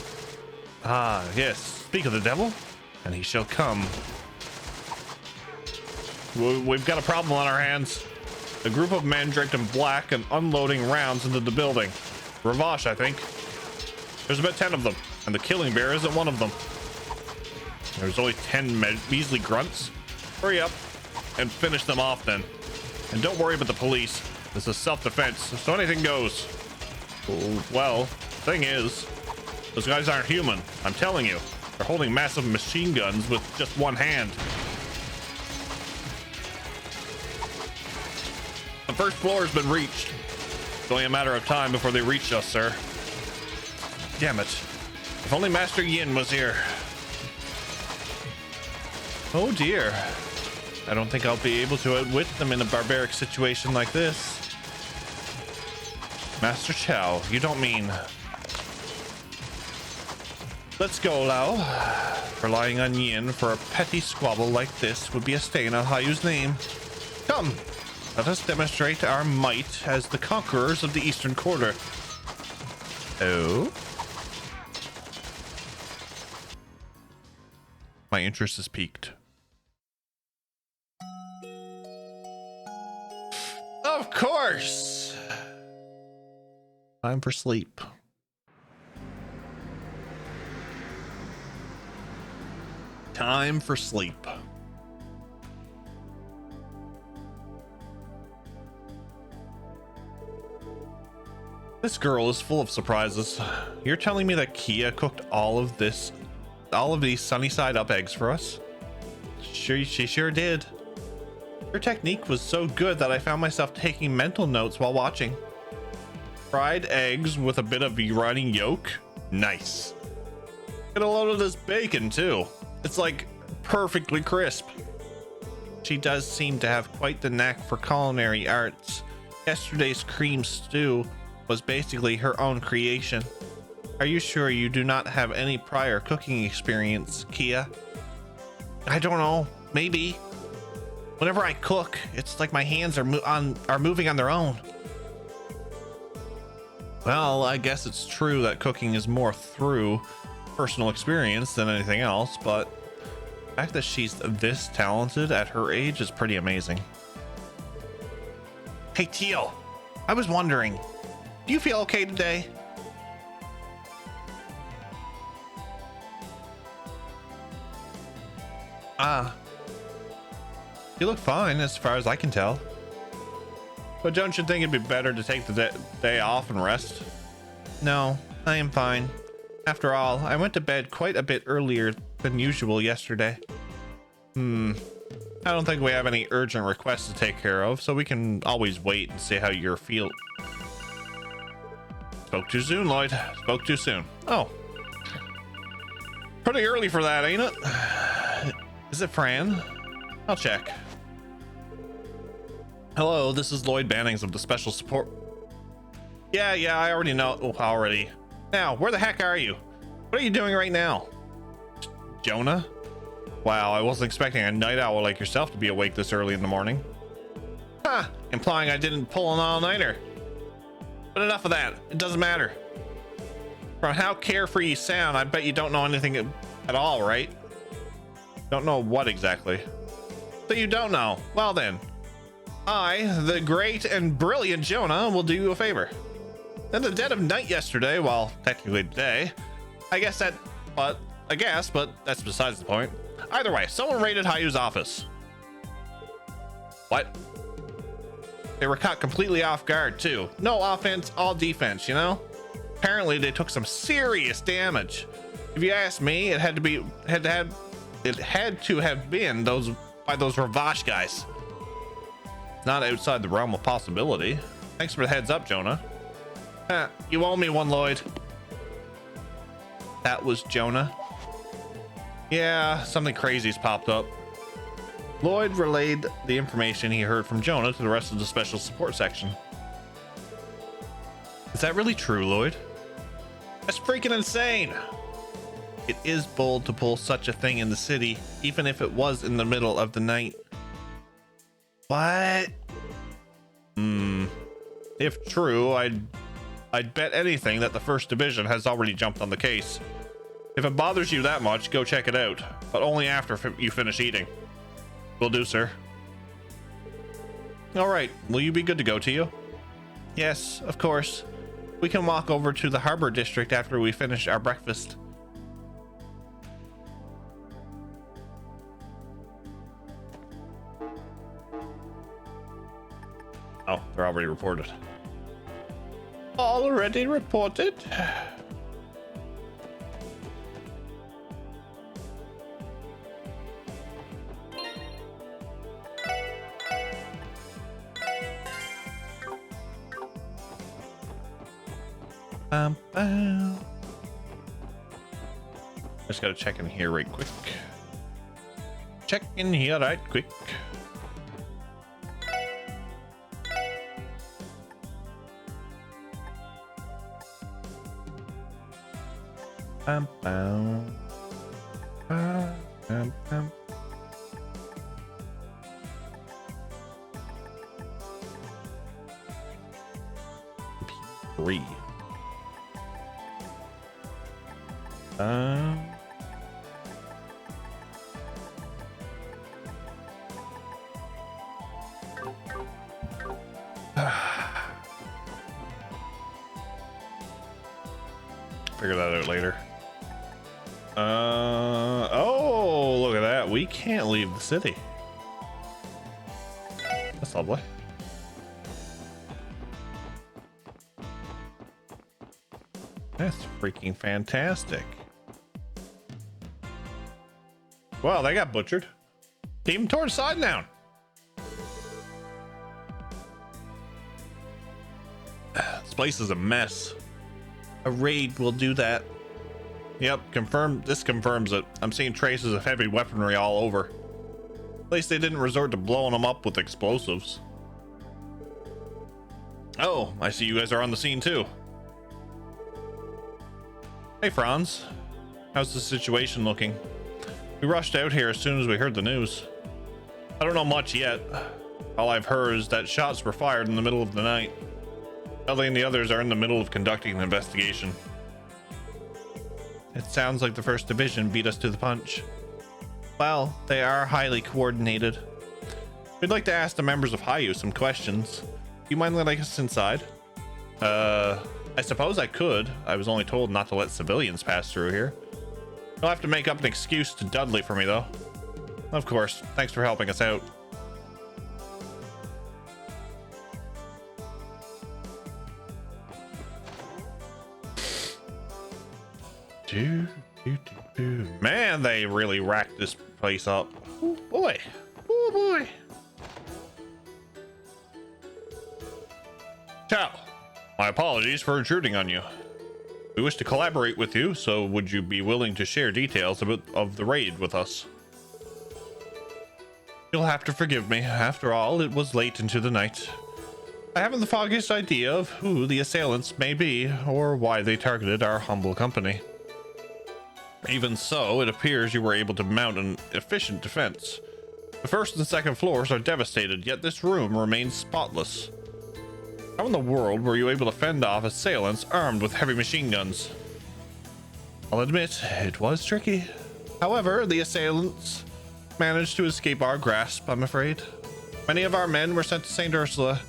Ah, yes. Speak of the devil, and he shall come. We've got a problem on our hands. A group of men draped in black and unloading rounds into the building. Ravash, I think. There's about 10 of them, and the killing bear isn't one of them. There's only 10 measly grunts. Hurry up and finish them off then. And don't worry about the police. This is self-defense, so anything goes. Well, thing is, those guys aren't human. I'm telling you. They're holding massive machine guns with just one hand. The first floor has been reached. It's only a matter of time before they reach us, sir. Damn it. If only Master Yin was here. Oh dear. I don't think I'll be able to outwit them in a barbaric situation like this. Master Chow, you don't mean... Let's go, Lao. Relying on Yin for a petty squabble like this would be a stain on Hayu's name. Come, let us demonstrate our might as the conquerors of the Eastern Quarter. Oh? My interest is piqued. Of course! Time for sleep. Time for sleep. This girl is full of surprises. You're telling me that Kia cooked all of these sunny side up eggs for us? Sure, she sure did. Her technique was so good that I found myself taking mental notes while watching. Fried eggs with a bit of runny yolk? Nice. Get a load of this bacon too. It's like perfectly crisp. She does seem to have quite the knack for culinary arts. Yesterday's cream stew was basically her own creation. Are you sure you do not have any prior cooking experience, Kia? I don't know. Maybe. Whenever I cook, it's like my hands are moving on their own. Well, I guess it's true that cooking is more through personal experience than anything else, but the fact that she's this talented at her age is pretty amazing. Hey, Teal, I was wondering, do you feel okay today? You look fine as far as I can tell. But don't you think it'd be better to take the day off and rest? No, I am fine. After all, I went to bed quite a bit earlier than usual yesterday. I don't think we have any urgent requests to take care of, so we can always wait and see how you're feeling. Spoke too soon, Lloyd. Spoke too soon. Oh. Pretty early for that, ain't it? Is it Fran? I'll check. Hello, this is Lloyd Bannings of the Special Support. Yeah, I already know. Oh, already. Now, where the heck are you? What are you doing right now? Jonah? Wow, I wasn't expecting a night owl like yourself to be awake this early in the morning. Huh, implying I didn't pull an all-nighter. But enough of that, it doesn't matter. From how carefree you sound, I bet you don't know anything at all, right? Don't know what exactly? So you don't know. Well then, I, the great and brilliant Jonah, will do you a favor. In the dead of night yesterday, well, technically today, but that's besides the point. Either way, someone raided Hayu's office. What? They were caught completely off guard too. No offense, all defense, you know? Apparently they took some serious damage. If you ask me, it had to have been those Ravash guys. Not outside the realm of possibility. Thanks for the heads up, Jonah. You owe me one, Lloyd. That was Jonah. Yeah, something crazy's popped up. Lloyd relayed the information he heard from Jonah to the rest of the special support section. Is that really true, Lloyd? That's freaking insane. It is bold to pull such a thing in the city, even if it was in the middle of the night. What? If true, I'd bet anything that the First Division has already jumped on the case. If it bothers you that much, go check it out, but only after you finish eating. Will do, sir. All right, will you be good to go, Tio? Yes, of course. We can walk over to the Harbor District after we finish our breakfast. Oh, they're already reported. Already reported? Just gotta check in here right quick. Check in here right quick. Three. Figure that out later. Oh, look at that. We can't leave the city. That's lovely. That's freaking fantastic. Well, they got butchered. Team towards side down. This place is a mess. A raid will do that. Yep, confirmed. This confirms it. I'm seeing traces of heavy weaponry all over. At least they didn't resort to blowing them up with explosives. Oh, I see you guys are on the scene too. Hey Franz, how's the situation looking? We rushed out here as soon as we heard the news. I don't know much yet. All I've heard is that shots were fired in the middle of the night. Ellie and the others are in the middle of conducting an investigation. It sounds like the 1st Division beat us to the punch. Well, they are highly coordinated. We'd like to ask the members of Hayu some questions. Do you mind letting us inside? I suppose I could. I was only told not to let civilians pass through here. You'll have to make up an excuse to Dudley for me, though. Of course. Thanks for helping us out. Man, they really racked this place up. Oh boy. Oh boy. Ciao. My apologies for intruding on you. We wish to collaborate with you, so would you be willing to share details of the raid with us? You'll have to forgive me. After all, it was late into the night. I haven't the foggiest idea of who the assailants may be or why they targeted our humble company. Even so, it appears you were able to mount an efficient defense. The 1st and 2nd floors are devastated, yet this room remains spotless. How in the world were you able to fend off assailants armed with heavy machine guns? I'll admit, it was tricky. However, the assailants managed to escape our grasp, I'm afraid. Many of our men were sent to St. Ursula.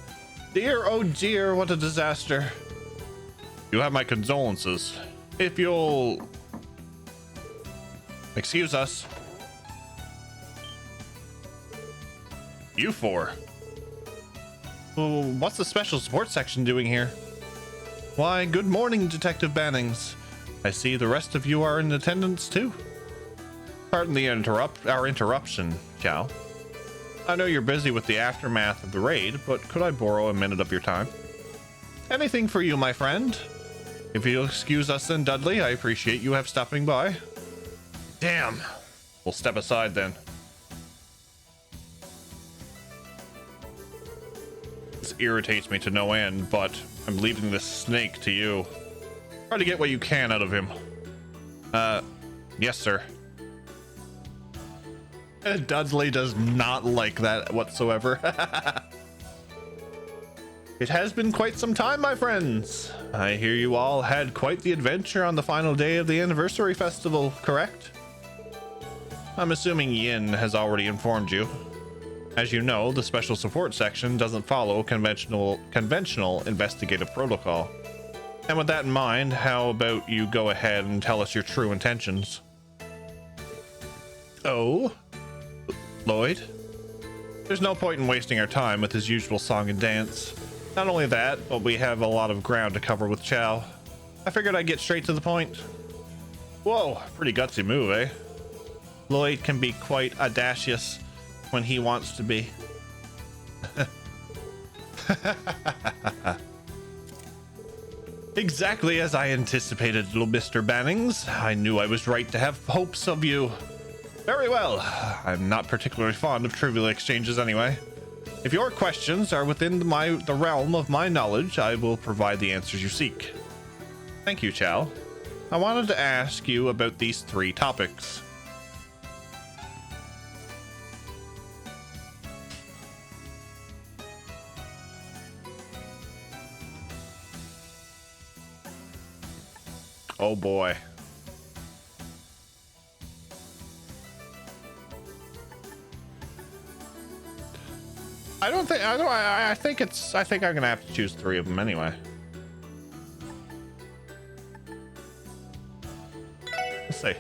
Dear, oh dear, what a disaster. You have my condolences. If you'll... Excuse us. You four. Well, what's the special support section doing here? Why, good morning, Detective Bannings. I see the rest of you are in attendance too. Pardon the interruption, Chow. I know you're busy with the aftermath of the raid, but could I borrow a minute of your time? Anything for you, my friend. If you'll excuse us then, Dudley, I appreciate you have stopping by. Damn. We'll step aside then. This irritates me to no end, but I'm leaving this snake to you. Try to get what you can out of him. Yes, sir. Dudley does not like that whatsoever. It has been quite some time, my friends. I hear you all had quite the adventure on the final day of the anniversary festival, correct? I'm assuming Yin has already informed you. As you know, the special support section doesn't follow conventional investigative protocol. And with that in mind, how about you go ahead and tell us your true intentions? Oh? Lloyd? There's no point in wasting our time with his usual song and dance. Not only that, but we have a lot of ground to cover with Chow. I figured I'd get straight to the point. Whoa, pretty gutsy move, eh? Lloyd can be quite audacious when he wants to be. Exactly as I anticipated, little Mr. Bannings. I knew I was right to have hopes of you. Very well. I'm not particularly fond of trivial exchanges anyway. If your questions are within the realm of my knowledge, I will provide the answers you seek. Thank you, Chow. I wanted to ask you about these 3 topics. Oh boy. I think I'm gonna have to choose 3 of them anyway. Let's see.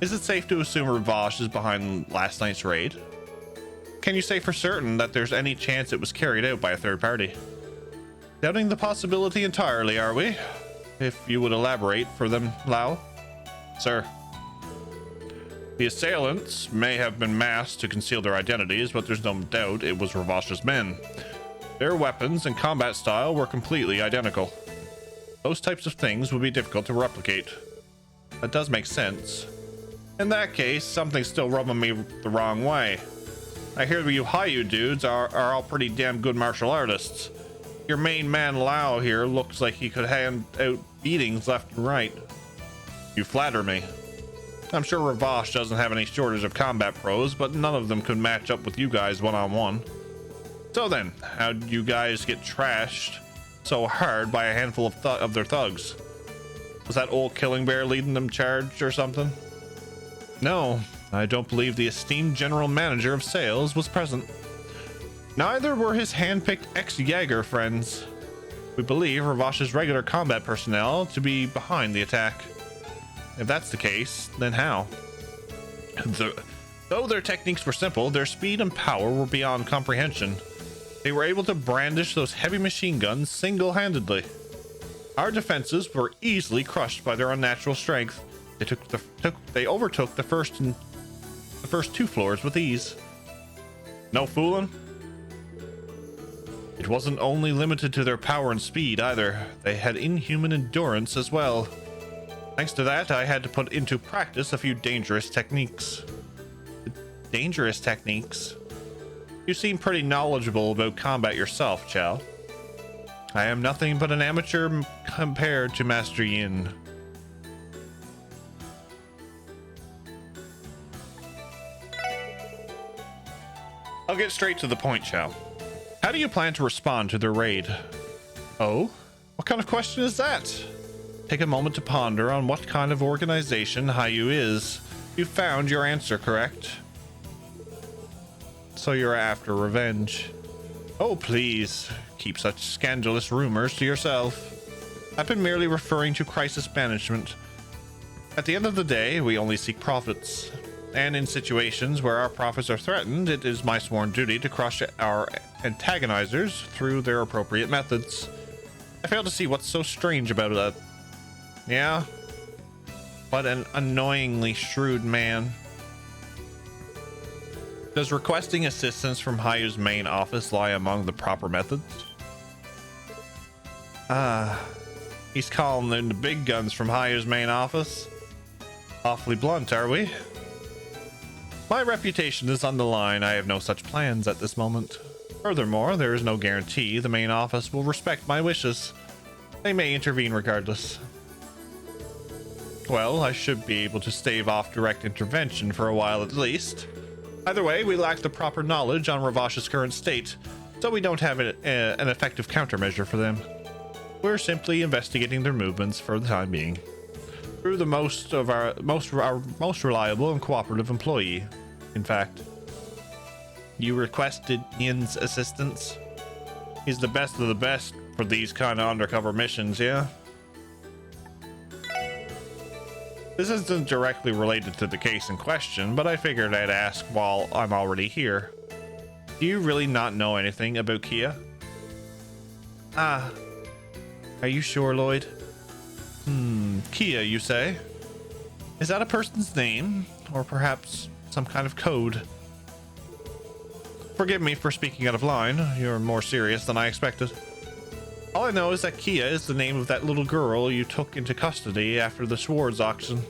Is it safe to assume Ravash is behind last night's raid? Can you say for certain that there's any chance it was carried out by a third party? Doubting the possibility entirely, are we? if you would elaborate for them, Lao. Sir. The assailants may have been masked to conceal their identities, but there's no doubt it was Ravash's men. Their weapons and combat style were completely identical. Those types of things would be difficult to replicate. That does make sense. In that case, something's still rubbing me the wrong way. I hear you Hayu dudes are all pretty damn good martial artists. Your main man Lao here looks like he could hand out beatings left and right. You flatter me. I'm sure Ravash doesn't have any shortage of combat pros, but none of them could match up with you guys one-on-one. So then, how'd you guys get trashed so hard by a handful of their thugs? Was that old Killing Bear leading them charged or something? No, I don't believe the esteemed general manager of sales was present. Neither were his hand-picked ex-Jaeger friends. We believe Ravash's regular combat personnel to be behind the attack. If that's the case, then how? Though their techniques were simple, their speed and power were beyond comprehension. They were able to brandish those heavy machine guns single-handedly. Our defenses were easily crushed by their unnatural strength. They overtook the first 2 floors with ease. No fooling. It wasn't only limited to their power and speed either. They had inhuman endurance as well. Thanks to that, I had to put into practice a few dangerous techniques. Dangerous techniques? You seem pretty knowledgeable about combat yourself, Chow. I am nothing but an amateur compared to Master Yin. I'll get straight to the point, Chow. How do you plan to respond to their raid? Oh? What kind of question is that? Take a moment to ponder on what kind of organization Hayu is. You found your answer, correct? So you're after revenge. Oh, please. Keep such scandalous rumors to yourself. I've been merely referring to crisis management. At the end of the day, we only seek profits. And in situations where our profits are threatened, it is my sworn duty to crush our antagonizers through their appropriate methods. I fail to see what's so strange about that. Yeah? What an annoyingly shrewd man. Does requesting assistance from Hayu's main office lie among the proper methods? He's calling in the big guns from Hayu's main office. Awfully blunt, are we? My reputation is on the line. I have no such plans at this moment. Furthermore, there is no guarantee the main office will respect my wishes. They may intervene regardless. Well, I should be able to stave off direct intervention for a while at least. Either way, we lack the proper knowledge on Ravash's current state, so we don't have an effective countermeasure for them. We're simply investigating their movements for the time being. Through the most reliable and cooperative employee, in fact. You requested Yin's assistance? He's the best of the best for these kind of undercover missions, yeah? This isn't directly related to the case in question, but I figured I'd ask while I'm already here. Do you really not know anything about Kia? Ah. Are you sure, Lloyd? Kia, you say? Is that a person's name? Or perhaps some kind of code? Forgive me for speaking out of line. You're more serious than I expected. All I know is that Kia is the name of that little girl you took into custody after the Swords auction.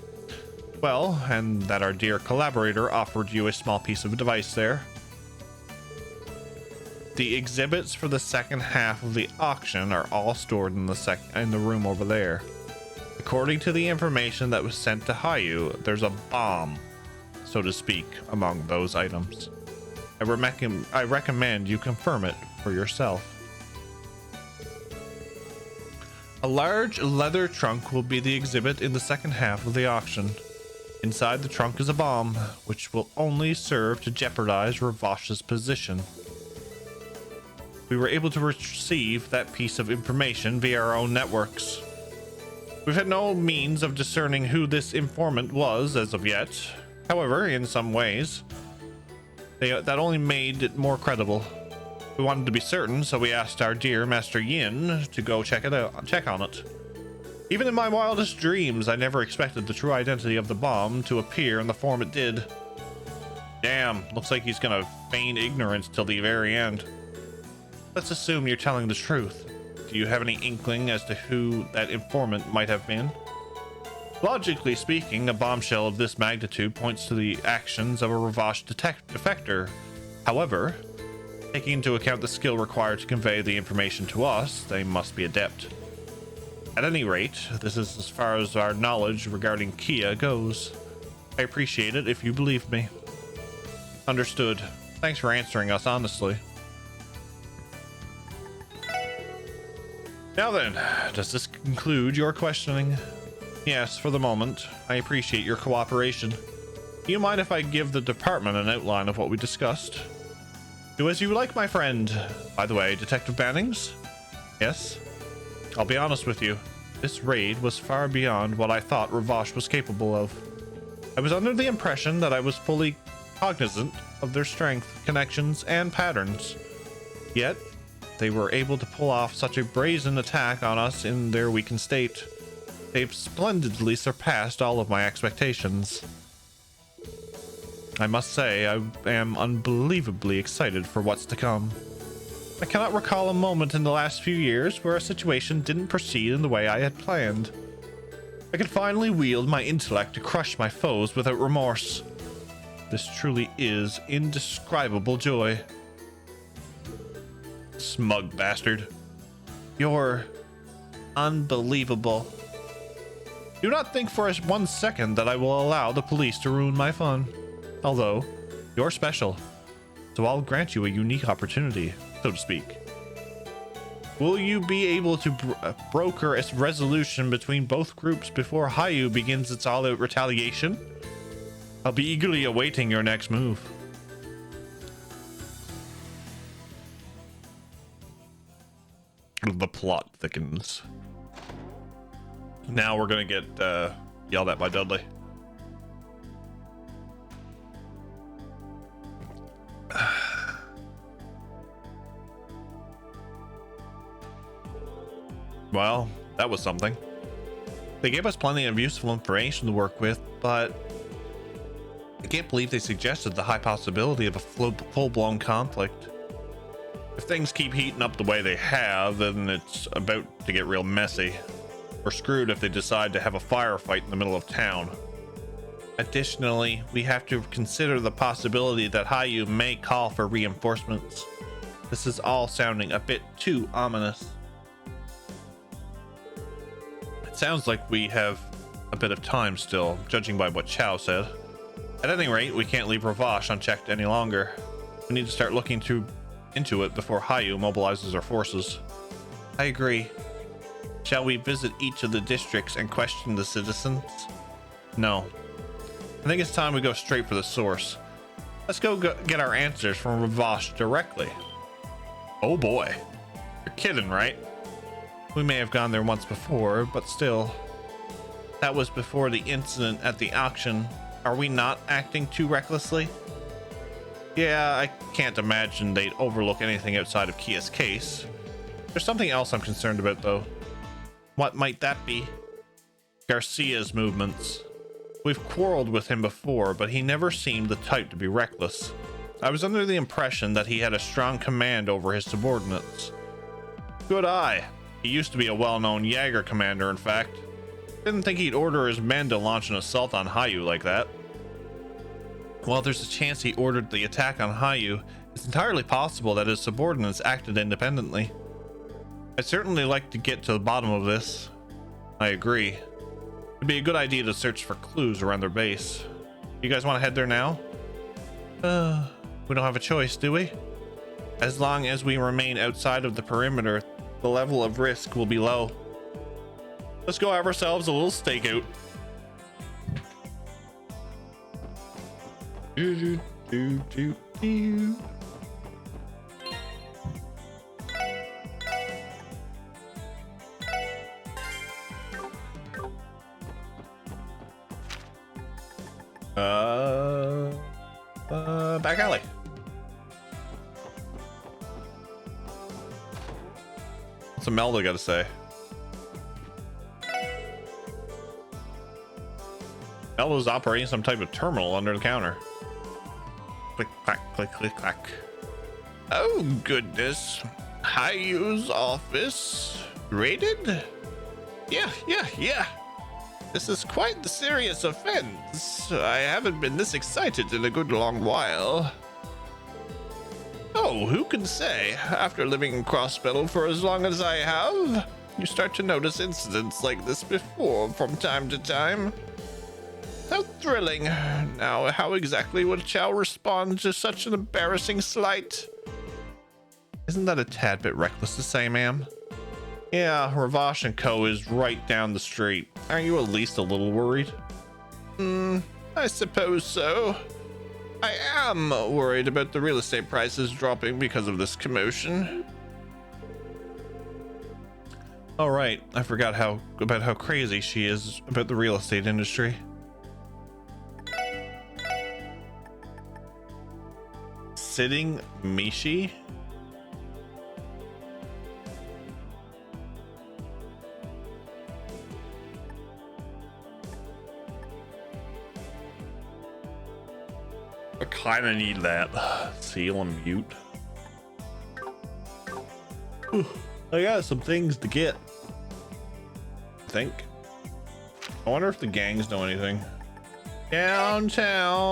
Well, and that our dear collaborator offered you a small piece of advice there. The exhibits for the second half of the auction are all stored in the room over there. According to the information that was sent to Hayu, there's a bomb, so to speak, among those items. I recommend you confirm it for yourself. A large leather trunk will be the exhibit in the second half of the auction. Inside the trunk is a bomb, which will only serve to jeopardize Ravash's position. We were able to receive that piece of information via our own networks. We've had no means of discerning who this informant was as of yet. However, in some ways, that only made it more credible. We wanted to be certain, so we asked our dear Master Yin to go check on it. Even in my wildest dreams, I never expected the true identity of the bomb to appear in the form it did. Damn, looks like he's gonna feign ignorance till the very end. Let's assume you're telling the truth. Do you have any inkling as to who that informant might have been? Logically speaking, a bombshell of this magnitude points to the actions of a Ravash defector. However, taking into account the skill required to convey the information to us, they must be adept. At any rate, this is as far as our knowledge regarding Kia goes. I appreciate it if you believe me. Understood. Thanks for answering us honestly. Now then, does this conclude your questioning? Yes, for the moment. I appreciate your cooperation. Do you mind if I give the department an outline of what we discussed? Do as you like, my friend. By the way, Detective Bannings? Yes? I'll be honest with you. This raid was far beyond what I thought Ravash was capable of. I was under the impression that I was fully cognizant of their strength, connections, and patterns. Yet, they were able to pull off such a brazen attack on us in their weakened state. They've splendidly surpassed all of my expectations. I must say, I am unbelievably excited for what's to come. I cannot recall a moment in the last few years where a situation didn't proceed in the way I had planned. I could finally wield my intellect to crush my foes without remorse. This truly is indescribable joy. Smug bastard. You're unbelievable. Do not think for 1 second that I will allow the police to ruin my fun. Although, you're special, so I'll grant you a unique opportunity, so to speak. Will you be able to broker a resolution between both groups before Hayu begins its all-out retaliation? I'll be eagerly awaiting your next move. The plot thickens. Now we're gonna get yelled at by Dudley. Well, that was something. They gave us plenty of useful information to work with, but I can't believe they suggested the high possibility of a full-blown conflict. If things keep heating up the way they have, then it's about to get real messy. We're screwed if they decide to have a firefight in the middle of town. Additionally, we have to consider the possibility that Hayu may call for reinforcements. This is all sounding a bit too ominous. It sounds like we have a bit of time still, judging by what Chow said. At any rate, we can't leave Ravash unchecked any longer. We need to start looking into it before Hayu mobilizes our forces. I agree. Shall we visit each of the districts and question the citizens? No. I think it's time we go straight for the source. Let's go get our answers from Ravash directly. Oh boy. You're kidding, right? We may have gone there once before, but still. That was before the incident at the auction. Are we not acting too recklessly? Yeah, I can't imagine they'd overlook anything outside of Kia's case. There's something else I'm concerned about, though. What might that be? Garcia's movements. We've quarreled with him before, but he never seemed the type to be reckless. I was under the impression that he had a strong command over his subordinates. Good eye. He used to be a well-known Jaeger commander, in fact. Didn't think he'd order his men to launch an assault on Hayu like that. While there's a chance he ordered the attack on Hayu, it's entirely possible that his subordinates acted independently. I'd certainly like to get to the bottom of this. I agree. It'd be a good idea to search for clues around their base. You guys want to head there now? We don't have a choice, do we? As long as we remain outside of the perimeter, the level of risk will be low. Let's go have ourselves a little stakeout. Back alley. What's Imelda got to say? Ella's operating some type of terminal under the counter. Click, clack, click, click, clack. Oh, goodness. Hayu's office raided? Yeah. This is quite the serious offense. I haven't been this excited in a good long while. Oh, who can say? After living in Crossbellow for as long as I have, you start to notice incidents like this before from time to time. How thrilling. Now, how exactly would Chow respond to such an embarrassing slight? Isn't that a tad bit reckless to say, ma'am? Yeah, Ravash & Co. is right down the street. Aren't you at least a little worried? I suppose so. I am worried about the real estate prices dropping because of this commotion. All right, I forgot about how crazy she is about the real estate industry. Sitting Mishi? I kind of need that. Seal and mute. I got some things to get. I think. I wonder if the gangs know anything. Downtown.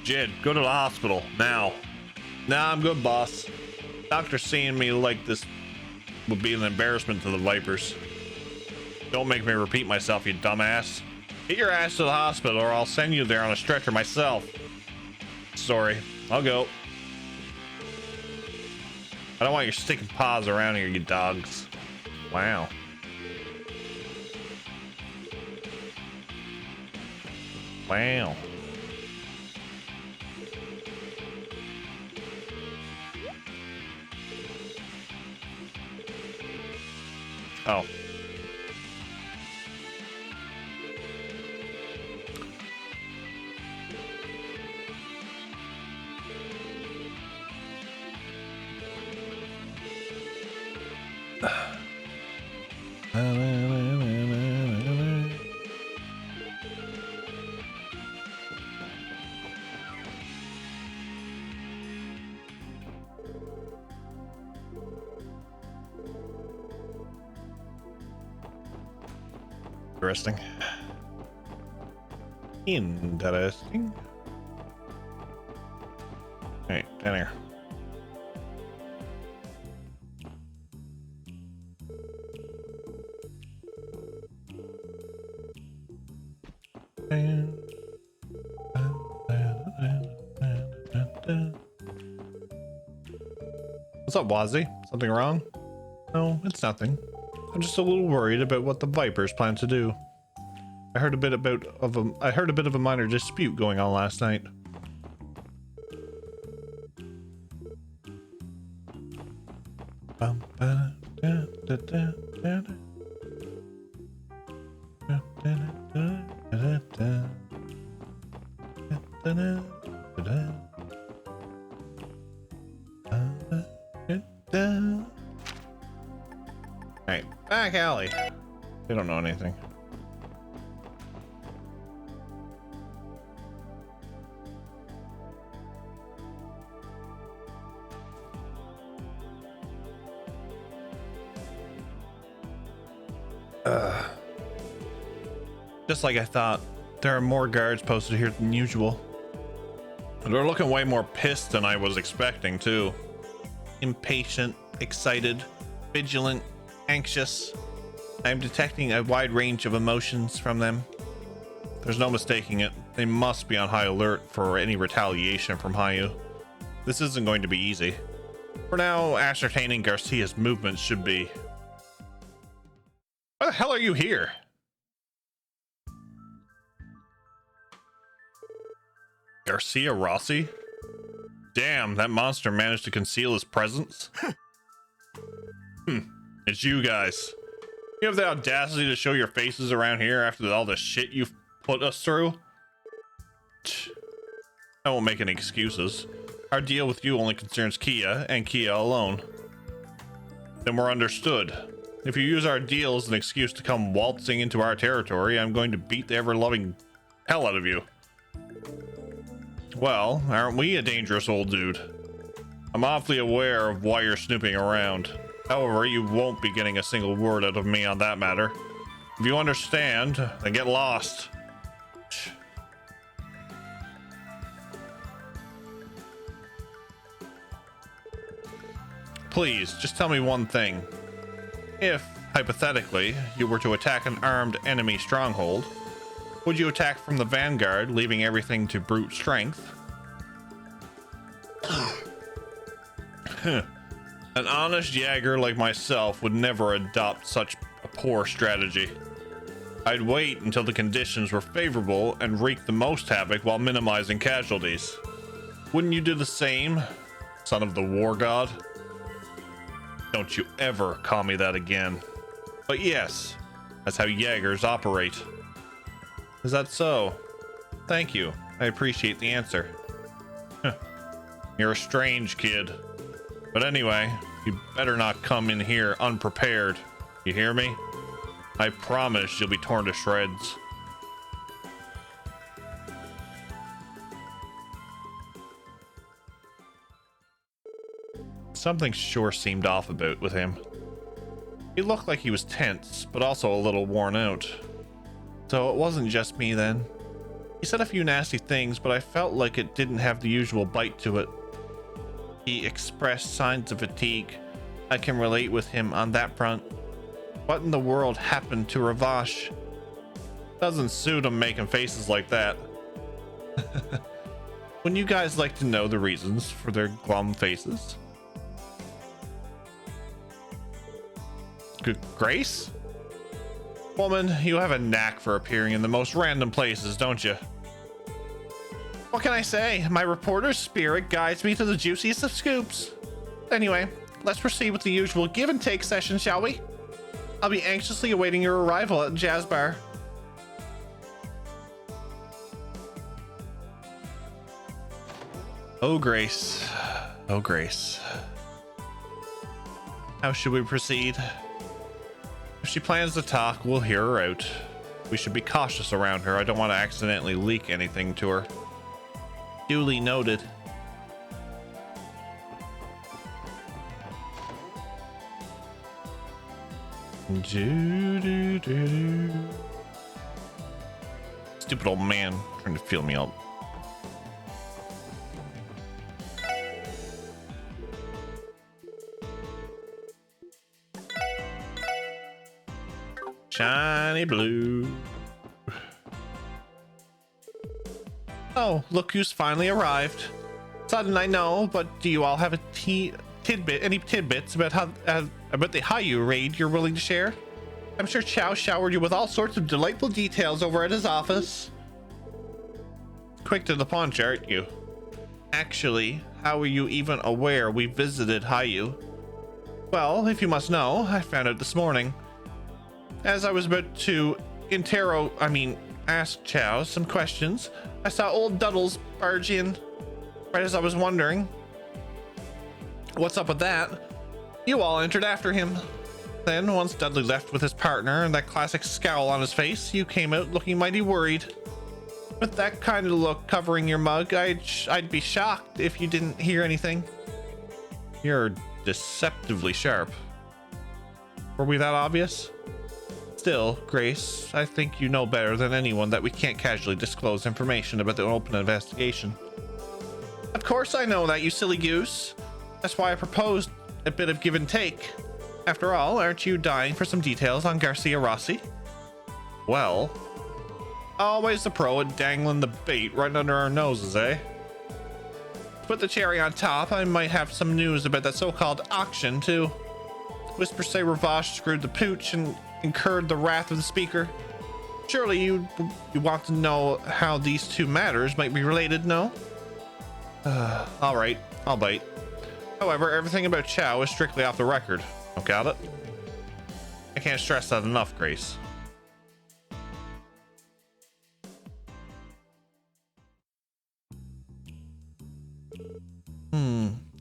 Jed, go to the hospital now. Nah, I'm good, boss. Doctor seeing me like this would be an embarrassment to the Vipers. Don't make me repeat myself, you dumbass. Get your ass to the hospital or I'll send you there on a stretcher myself. Sorry, I'll go. I don't want your sticking paws around here, you dogs. Wow. Wow. Oh. Interesting. Interesting. Hey, down here. What's up, Wazzy? Something wrong? No, it's nothing. I'm just a little worried about what the Vipers plan to do. I heard a bit of a minor dispute going on last night. Hey, back alley. They don't know anything. Just like I thought, there are more guards posted here than usual. They're looking way more pissed than I was expecting, too. Impatient, excited, vigilant, anxious. I'm detecting a wide range of emotions from them. There's no mistaking it. They must be on high alert for any retaliation from Hayu. This isn't going to be easy. For now, ascertaining Garcia's movements should be... Why the hell are you here? Garcia Rossi? Damn, that monster managed to conceal his presence. It's you guys. You have the audacity to show your faces around here after all the shit you've put us through? I won't make any excuses. Our deal with you only concerns Kia and Kia alone. Then we're understood. If you use our deal as an excuse to come waltzing into our territory, I'm going to beat the ever-loving hell out of you. Well, aren't we a dangerous old dude? I'm awfully aware of why you're snooping around. However, you won't be getting a single word out of me on that matter. If you understand, then get lost. Please, just tell me one thing. If, hypothetically, you were to attack an armed enemy stronghold, would you attack from the vanguard, leaving everything to brute strength? An honest Jäger like myself would never adopt such a poor strategy. I'd wait until the conditions were favorable and wreak the most havoc while minimizing casualties. Wouldn't you do the same, son of the war god? Don't you ever call me that again. But yes, that's how Jägers operate. Is that so? Thank you. I appreciate the answer. You're a strange kid. But anyway, you better not come in here unprepared. You hear me? I promise you'll be torn to shreds. Something sure seemed off about with him. He looked like he was tense, but also a little worn out. So it wasn't just me then. He said a few nasty things, but I felt like it didn't have the usual bite to it. He expressed signs of fatigue. I can relate with him on that front. What in the world happened to Ravash? Doesn't suit him making faces like that. Wouldn't you guys like to know the reasons for their glum faces? Grace? Woman, you have a knack for appearing in the most random places, don't you? What can I say? My reporter's spirit guides me to the juiciest of scoops. Anyway, let's proceed with the usual give and take session, shall we? I'll be anxiously awaiting your arrival at Jazz Bar. Oh, Grace. Oh, Grace. How should we proceed? If she plans to talk, we'll hear her out. We should be cautious around her. I don't want to accidentally leak anything to her. Duly noted. Stupid old man trying to feel me up. Shiny blue. Oh, look who's finally arrived. Sudden, I know, but do you all have any tidbits about about the Hayu raid you're willing to share? I'm sure Chow showered you with all sorts of delightful details over at his office. Quick to the punch, aren't you? Actually, how were you even aware we visited Hayu? Well, if you must know, I found out this morning. As I was about to ask Chow some questions, I saw old Duddles barge in. Right as I was wondering what's up with that, you all entered after him. Then, once Dudley left with his partner and that classic scowl on his face, you came out looking mighty worried. With that kind of look covering your mug, I'd be shocked if you didn't hear anything. You're deceptively sharp. Were we that obvious? Still, Grace, I think you know better than anyone that we can't casually disclose information about the open investigation. Of course I know that, you silly goose. That's why I proposed a bit of give and take. After all, aren't you dying for some details on Garcia Rossi? Well, always the pro at dangling the bait right under our noses, eh? To put the cherry on top, I might have some news about that so-called auction, too. Whispers say Ravash screwed the pooch and incurred the wrath of the speaker. Surely you want to know how these two matters might be related, no? All right, I'll bite. However, everything about Chow is strictly off the record. Got it? I can't stress that enough, Grace.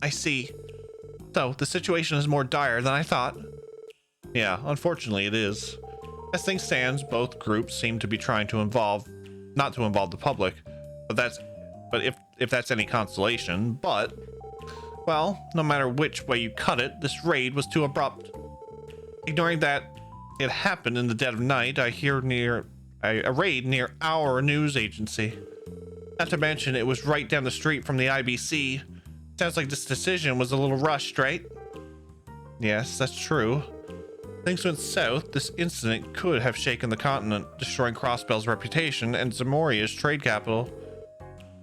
I see. So, the situation is more dire than I thought. Yeah, unfortunately it is. As things stand, both groups seem to be trying to not to involve the public, but if that's any consolation, but, well, no matter which way you cut it, this raid was too abrupt. Ignoring that it happened in the dead of night, I hear a raid near our news agency. Not to mention, it was right down the street from the IBC. Sounds like this decision was a little rushed, right? Yes, that's true. Things went south. This incident could have shaken the continent, destroying Crossbell's reputation and Zamoria's trade capital.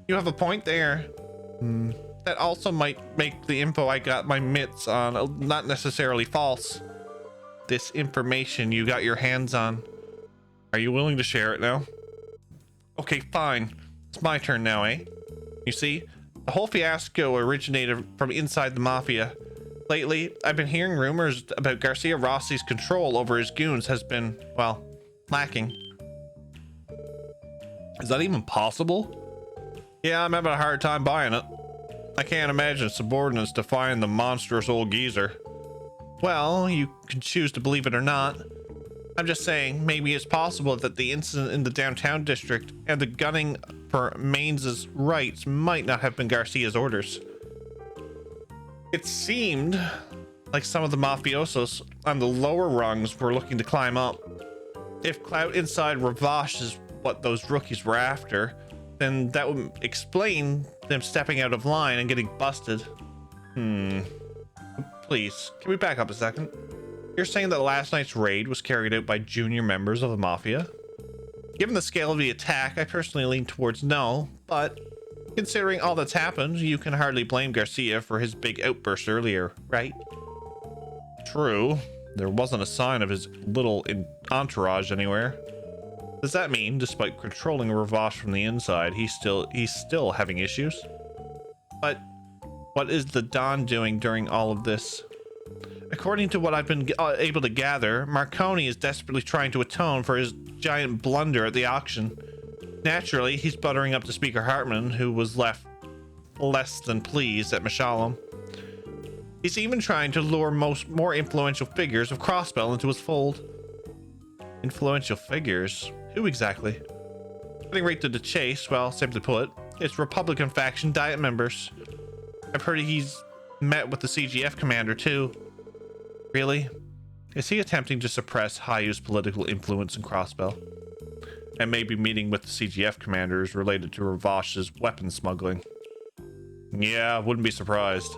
You have a point there. That also might make the info I got my mitts on not necessarily false. This information you got your hands on. Are you willing to share it now? Okay, fine. It's my turn now, eh? You see, the whole fiasco originated from inside the Mafia. Lately, I've been hearing rumors about Garcia Rossi's control over his goons has been, well, lacking. Is that even possible? Yeah, I'm having a hard time buying it. I can't imagine subordinates defying the monstrous old geezer. Well, you can choose to believe it or not. I'm just saying, maybe it's possible that the incident in the downtown district and the gunning for Mainz's rights might not have been Garcia's orders. It seemed like some of the mafiosos on the lower rungs were looking to climb up. If clout inside Ravache is what those rookies were after, then that would explain them stepping out of line and getting busted. Please, can we back up a second? You're saying that last night's raid was carried out by junior members of the Mafia? Given the scale of the attack, I personally lean towards no, but considering all that's happened, you can hardly blame Garcia for his big outburst earlier, right? True. There wasn't a sign of his little entourage anywhere. Does that mean, despite controlling Ravache from the inside, he's still having issues? But what is the Don doing during all of this? According to what I've been able to gather, Marconi is desperately trying to atone for his giant blunder at the auction. Naturally, he's buttering up to Speaker Hartman, who was left less than pleased at Mishalem. He's even trying to lure more influential figures of Crossbell into his fold. Influential figures? Who exactly? Getting right to the chase, well, simply put, it's Republican faction Diet members. I've heard he's met with the CGF commander too. Really? Is he attempting to suppress Hayu's political influence in Crossbell? And maybe meeting with the CGF commanders related to Ravache's weapon smuggling? Yeah, wouldn't be surprised.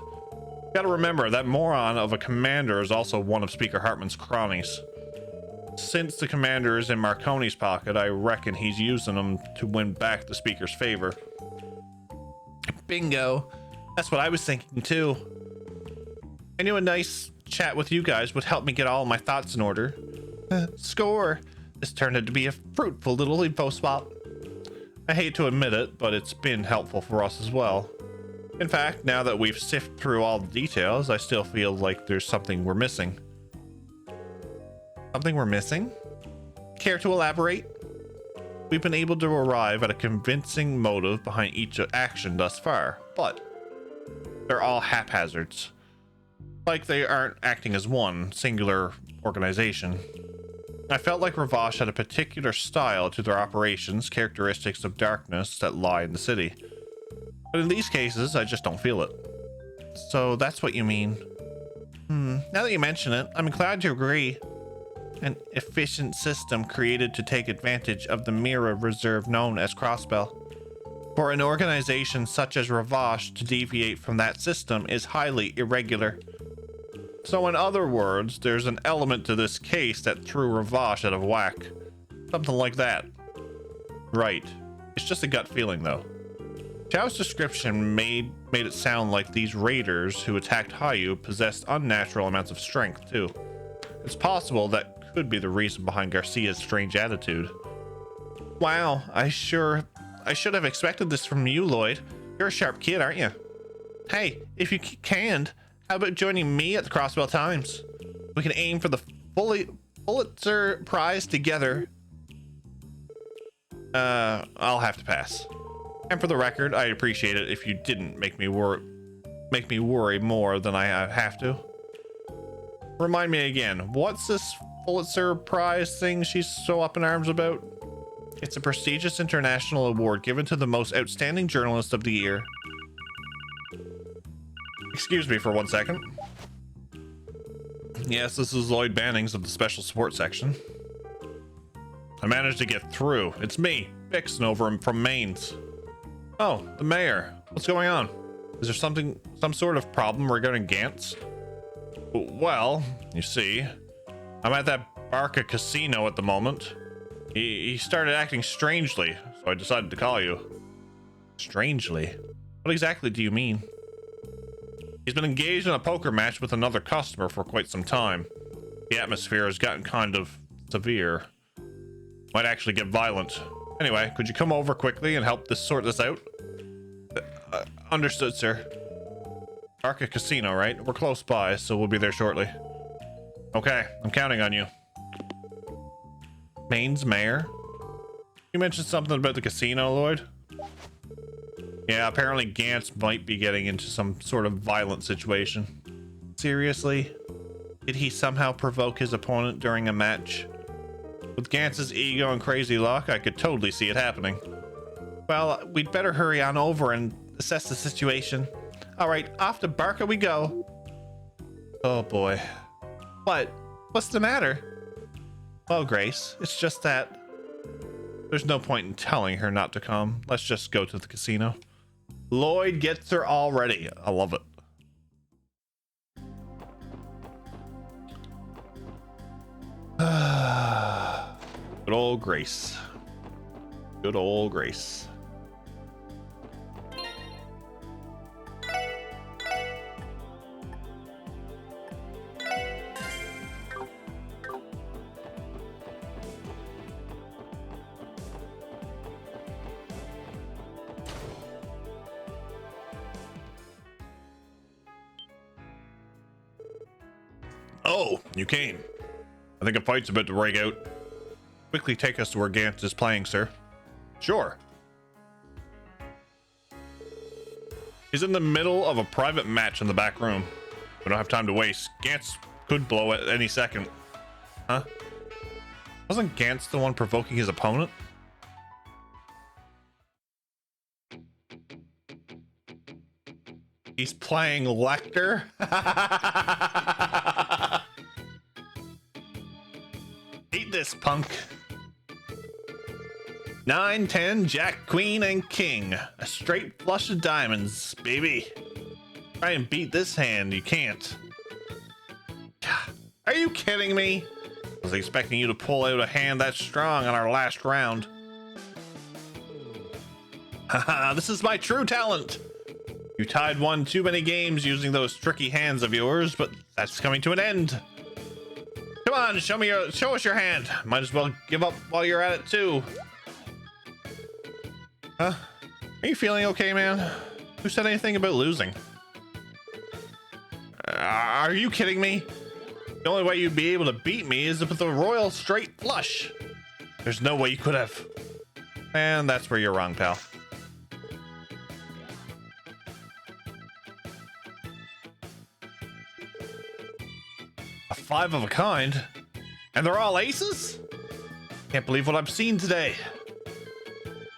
Gotta remember, that moron of a commander is also one of Speaker Hartman's cronies. Since the commander is in Marconi's pocket, I reckon he's using them to win back the Speaker's favor. Bingo! That's what I was thinking too. I knew a nice chat with you guys would help me get all my thoughts in order. Score! This turned out to be a fruitful little info swap. I hate to admit it, but it's been helpful for us as well. In fact, now that we've sifted through all the details, I still feel like there's something we're missing. Something we're missing? Care to elaborate? We've been able to arrive at a convincing motive behind each action thus far, but they're all haphazards. Like they aren't acting as one singular organization. I felt like Ravache had a particular style to their operations, characteristics of darkness that lie in the city. But in these cases, I just don't feel it. So that's what you mean. Now that you mention it, I'm inclined to agree. An efficient system created to take advantage of the Mira reserve known as Crossbell. For an organization such as Ravache to deviate from that system is highly irregular. So in other words, there's an element to this case that threw Ravache out of whack. Something like that. Right. It's just a gut feeling though. Chao's description made it sound like these raiders who attacked Hayu possessed unnatural amounts of strength too. It's possible that could be the reason behind Garcia's strange attitude. Wow, I should have expected this from you, Lloyd. You're a sharp kid, aren't you? Hey, if you can, how about joining me at the Crossbell Times? We can aim for the Pulitzer Prize together. I'll have to pass. And for the record, I'd appreciate it if you didn't make me make me worry more than I have to. Remind me again, what's this Pulitzer Prize thing she's so up in arms about? It's a prestigious international award given to the most outstanding journalist of the year. Excuse me for 1 second. Yes, this is Lloyd Bannings of the Special Support Section. I managed to get through. It's me, Vixen, over from Mainz. Oh, the mayor. What's going on? Is there some sort of problem regarding Gantz? Well, you see, I'm at that Barca casino at the moment. He started acting strangely, so I decided to call you. Strangely? What exactly do you mean? He's been engaged in a poker match with another customer for quite some time. The atmosphere has gotten kind of severe. Might actually get violent. Anyway, could you come over quickly and help sort this out? Understood, sir. Arca Casino, right? We're close by, so we'll be there shortly. Okay, I'm counting on you. Mainz mayor? You mentioned something about the casino, Lloyd? Yeah, apparently Gantz might be getting into some sort of violent situation. Seriously? Did he somehow provoke his opponent during a match? With Gantz's ego and crazy luck, I could totally see it happening. Well, we'd better hurry on over and assess the situation. All right, off to Barca we go. Oh boy. What? What's the matter? Well, Grace, it's just that there's no point in telling her not to come. Let's just go to the casino. Lloyd gets her already. I love it. Good old Grace. Good old Grace. Oh, you came. I think a fight's about to break out. Quickly take us to where Gantz is playing, sir. Sure. He's in the middle of a private match in the back room. We don't have time to waste. Gantz could blow at any second. Huh? Wasn't Gantz the one provoking his opponent? He's playing Lecter? Eat this, punk. 9, 10, Jack, Queen, and King. A straight flush of diamonds, baby. Try and beat this hand, you can't. Are you kidding me? I was expecting you to pull out a hand that strong on our last round. Haha, this is my true talent. You tied one too many games using those tricky hands of yours, but that's coming to an end. Come on, show us your hand. Might as well give up while you're at it too. Huh? Are you feeling okay, man? Who said anything about losing? Are you kidding me? The only way you'd be able to beat me is with a royal straight flush. There's no way you could have. And that's where you're wrong, pal. A 5 of a kind? And they're all aces? Can't believe what I've seen today.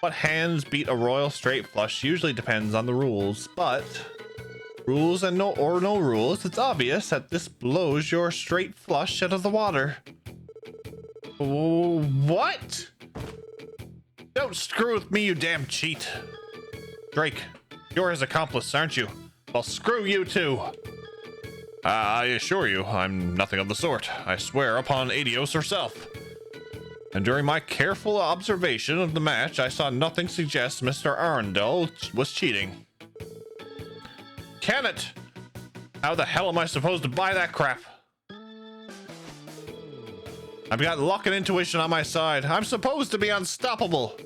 What hands beat a royal straight flush usually depends on the rules, but rules and no rules, it's obvious that this blows your straight flush out of the water. What? Don't screw with me, you damn cheat. Drake, you're his accomplice, aren't you? Well, screw you too. I assure you, I'm nothing of the sort. I swear upon Adios herself. And during my careful observation of the match, I saw nothing suggest Mr. Arundel was cheating. Can it? How the hell am I supposed to buy that crap? I've got luck and intuition on my side. I'm supposed to be unstoppable.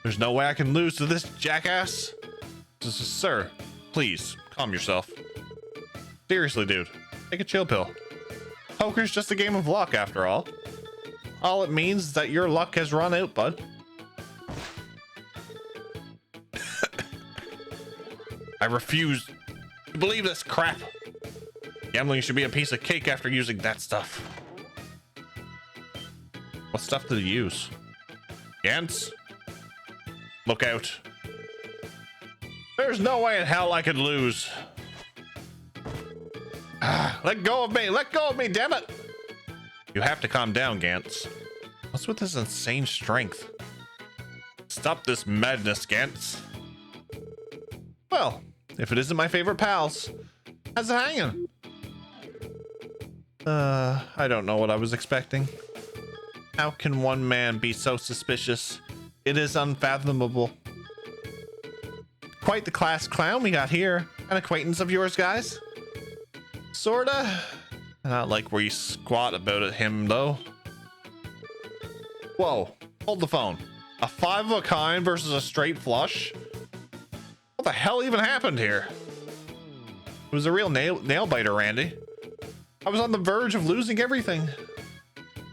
There's no way I can lose to this jackass. Sir, please, calm yourself. Seriously, dude, take a chill pill. Poker's just a game of luck, after all. All it means is that your luck has run out, bud. I refuse Believe this crap. Gambling should be a piece of cake after using that stuff. What stuff did he use? Gantz? Look out. There's no way in hell I could lose. Let go of me! Let go of me, damn it! You have to calm down, Gantz. What's with this insane strength? Stop this madness, Gantz. Well, if it isn't my favorite pals, how's it hanging? I don't know what I was expecting. How can one man be so suspicious? It is unfathomable. Quite the class clown we got here. An acquaintance of yours, guys? Sorta. Not like where you squat about him, though. Whoa, hold the phone. A 5 of a kind versus a straight flush? What the hell even happened here? It was a real nail biter, Randy. I was on the verge of losing everything.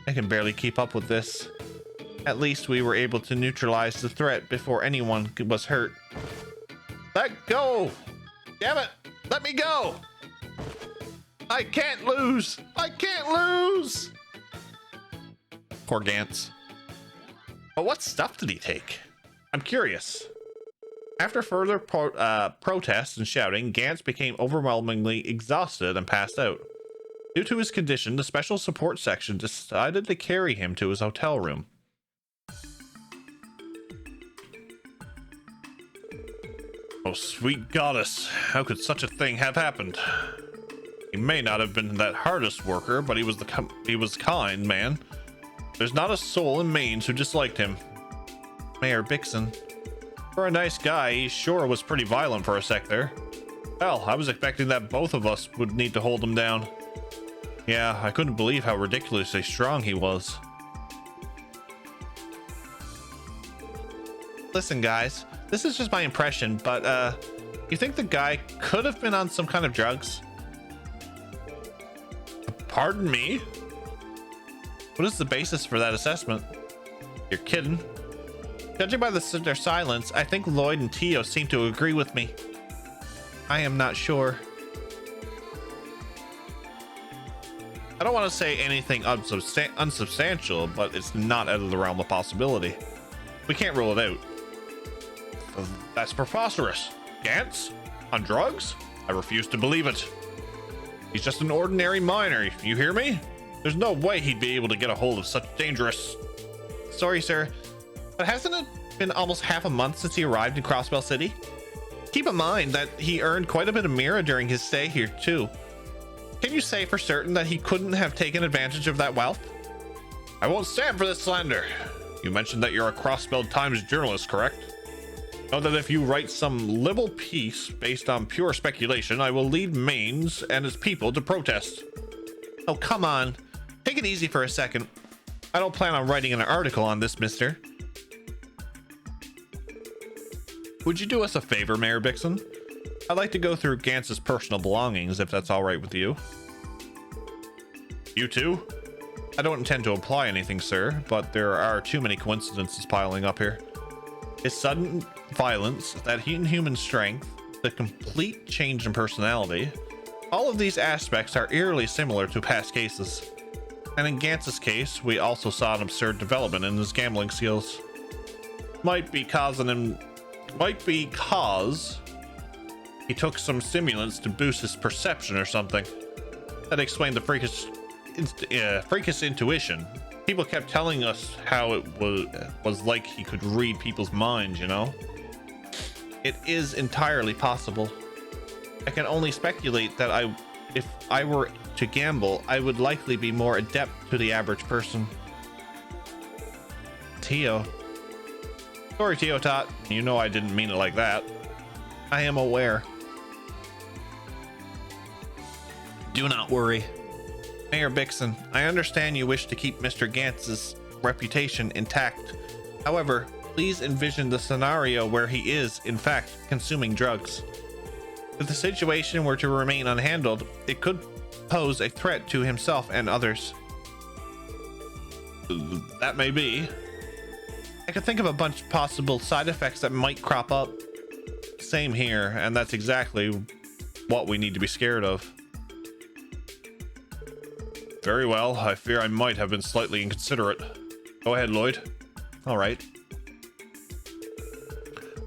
I can barely keep up with this. At least we were able to neutralize the threat before anyone was hurt. Let go! Damn it! Let me go! I can't lose! I can't lose! Poor Gantz. But what stuff did he take? I'm curious. After further protests and shouting, Gantz became overwhelmingly exhausted and passed out. Due to his condition, the special support section decided to carry him to his hotel room. Oh, sweet goddess, how could such a thing have happened? He may not have been that hardest worker, but he was kind man. There's not a soul in Mainz who disliked him. Mayor Bixen. For a nice guy, he sure was pretty violent for a sec there. Hell, I was expecting that both of us would need to hold him down. Yeah, I couldn't believe how ridiculously strong he was. Listen, guys, this is just my impression, but you think the guy could have been on some kind of drugs? Pardon me? What is the basis for that assessment? You're kidding. Judging by their silence, I think Lloyd and Tio seem to agree with me. I am not sure. I don't want to say anything unsubstantial, but it's not out of the realm of possibility. We can't rule it out. That's preposterous. Gantz? On drugs? I refuse to believe it. He's just an ordinary miner, you hear me? There's no way he'd be able to get a hold of such dangerous... Sorry, sir, but hasn't it been almost half a month since he arrived in Crossbell City? Keep in mind that he earned quite a bit of Mira during his stay here, too. Can you say for certain that he couldn't have taken advantage of that wealth? I won't stand for this slander. You mentioned that you're a Crossbell Times journalist, correct? Know that if you write some libel piece based on pure speculation, I will lead Mainz and its people to protest. Oh, come on. Take it easy for a second. I don't plan on writing an article on this, mister. Would you do us a favor, Mayor Bixen? I'd like to go through Gantz's personal belongings, if that's all right with you. You too? I don't intend to imply anything, sir, but there are too many coincidences piling up here. His sudden violence, that inhuman strength, the complete change in personality, all of these aspects are eerily similar to past cases. And in Gantz's case, we also saw an absurd development in his gambling skills. Might be because he took some stimulants to boost his perception or something. That explained the freakish intuition. People kept telling us how it was like he could read people's minds, you know? It is entirely possible. I can only speculate that if I were to gamble, I would likely be more adept to the average person. Tio. Sorry, Tio Tot. You know I didn't mean it like that. I am aware. Do not worry. Mayor Bixen, I understand you wish to keep Mr. Gantz's reputation intact. However, please envision the scenario where he is, in fact, consuming drugs. If the situation were to remain unhandled, it could pose a threat to himself and others. That may be. I could think of a bunch of possible side effects that might crop up. Same here, and that's exactly what we need to be scared of. Very well, I fear I might have been slightly inconsiderate. Go ahead, Lloyd. All right.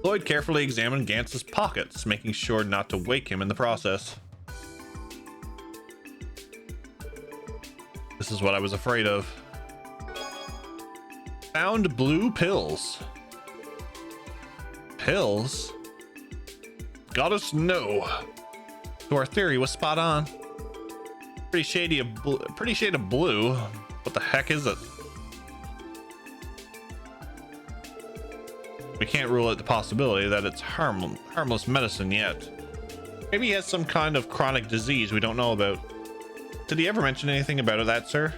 Lloyd carefully examined Gantz's pockets, making sure not to wake him in the process. This is what I was afraid of. Found blue pills. Pills? Goddess, no. So our theory was spot on. Pretty shade of blue. What the heck is it? We can't rule out the possibility that it's harmless medicine yet. Maybe he has some kind of chronic disease we don't know about. Did he ever mention anything about that, sir?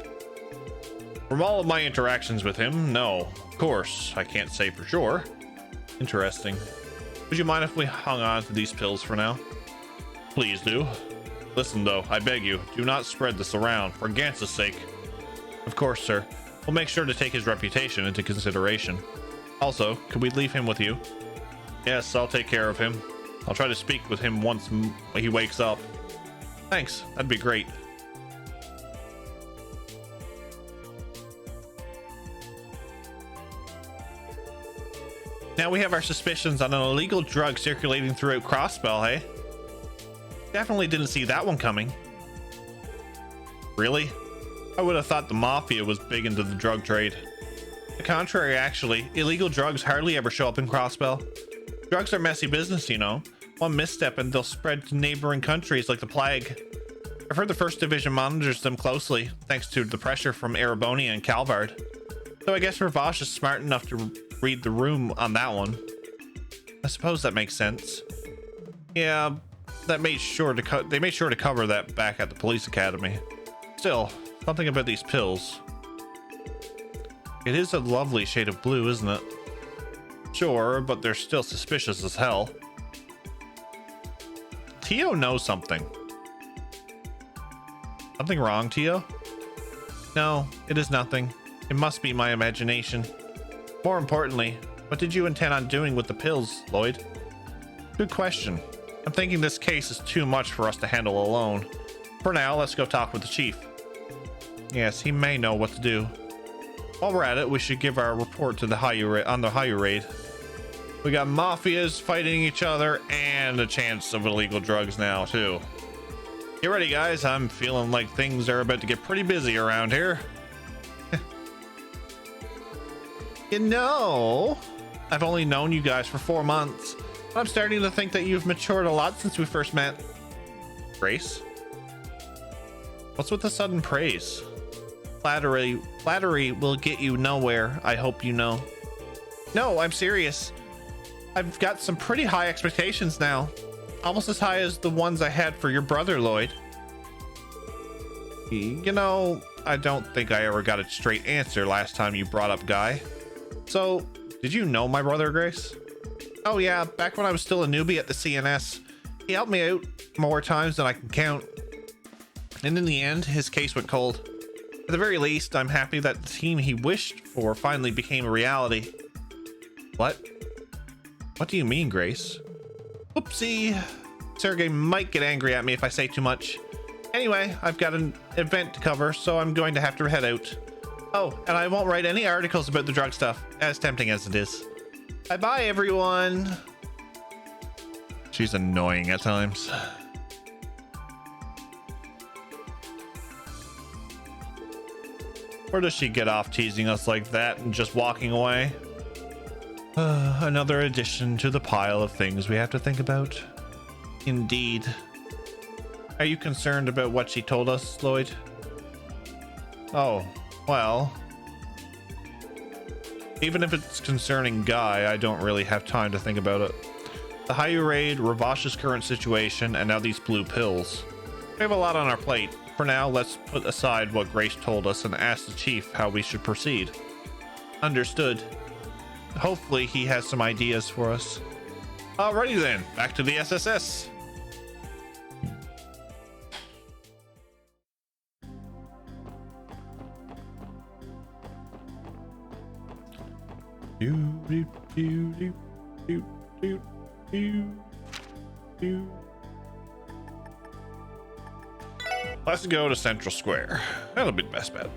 From all of my interactions with him, no. Of course, I can't say for sure. Interesting. Would you mind if we hung on to these pills for now? Please do. Listen though, I beg you, do not spread this around, for Gantz's sake. Of course, sir. We'll make sure to take his reputation into consideration. Also, could we leave him with you? Yes, I'll take care of him. I'll try to speak with him once he wakes up. Thanks, that'd be great. Now we have our suspicions on an illegal drug circulating throughout Crossbell, hey? Definitely didn't see that one coming. Really? I would have thought the Mafia was big into the drug trade. The contrary, actually. Illegal drugs hardly ever show up in Crossbell. Drugs are messy business, you know. One misstep and they'll spread to neighboring countries like the plague. I've heard the First Division monitors them closely, thanks to the pressure from Erebonia and Calvard. So I guess Ravash is smart enough to read the room on that one. I suppose that makes sense. Yeah, they made sure to cover that back at the police academy. Still, something about these pills. It is a lovely shade of blue, isn't it? Sure, but they're still suspicious as hell. Tio knows something. Something wrong, Tio? No, it is nothing. It must be my imagination. More importantly, what did you intend on doing with the pills, Lloyd? Good question. I'm thinking this case is too much for us to handle alone. For now, let's go talk with the chief. Yes, he may know what to do. While we're at it, we should give our report to the Hayu raid. We got mafias fighting each other and a chance of illegal drugs now too. Get ready, guys. I'm feeling like things are about to get pretty busy around here. You know, I've only known you guys for 4 months, but I'm starting to think that you've matured a lot since we first met. Grace? What's with the sudden praise? Flattery will get you nowhere, I hope you know. No, I'm serious. I've got some pretty high expectations now. Almost as high as the ones I had for your brother, Lloyd. You know, I don't think I ever got a straight answer last time you brought up Guy. So, did you know my brother, Grace? Oh yeah, back when I was still a newbie at the CNS. He helped me out more times than I can count. And in the end, his case went cold. At the very least, I'm happy that the team he wished for finally became a reality. What? What do you mean, Grace? Oopsie. Sergey might get angry at me if I say too much. Anyway, I've got an event to cover, so I'm going to have to head out. Oh, and I won't write any articles about the drug stuff, as tempting as it is. Bye-bye, everyone. She's annoying at times. Or does she get off teasing us like that and just walking away? Another addition to the pile of things we have to think about. Indeed. Are you concerned about what she told us, Lloyd? Oh, well. Even if it's concerning Guy, I don't really have time to think about it. The Hayu raid, Ravash's current situation, and now these blue pills. We have a lot on our plate. For now, let's put aside what Grace told us and ask the chief how we should proceed. Understood. Hopefully he has some ideas for us. Alrighty then, back to the SSS. Let's go to Central Square. That'll be the best bet.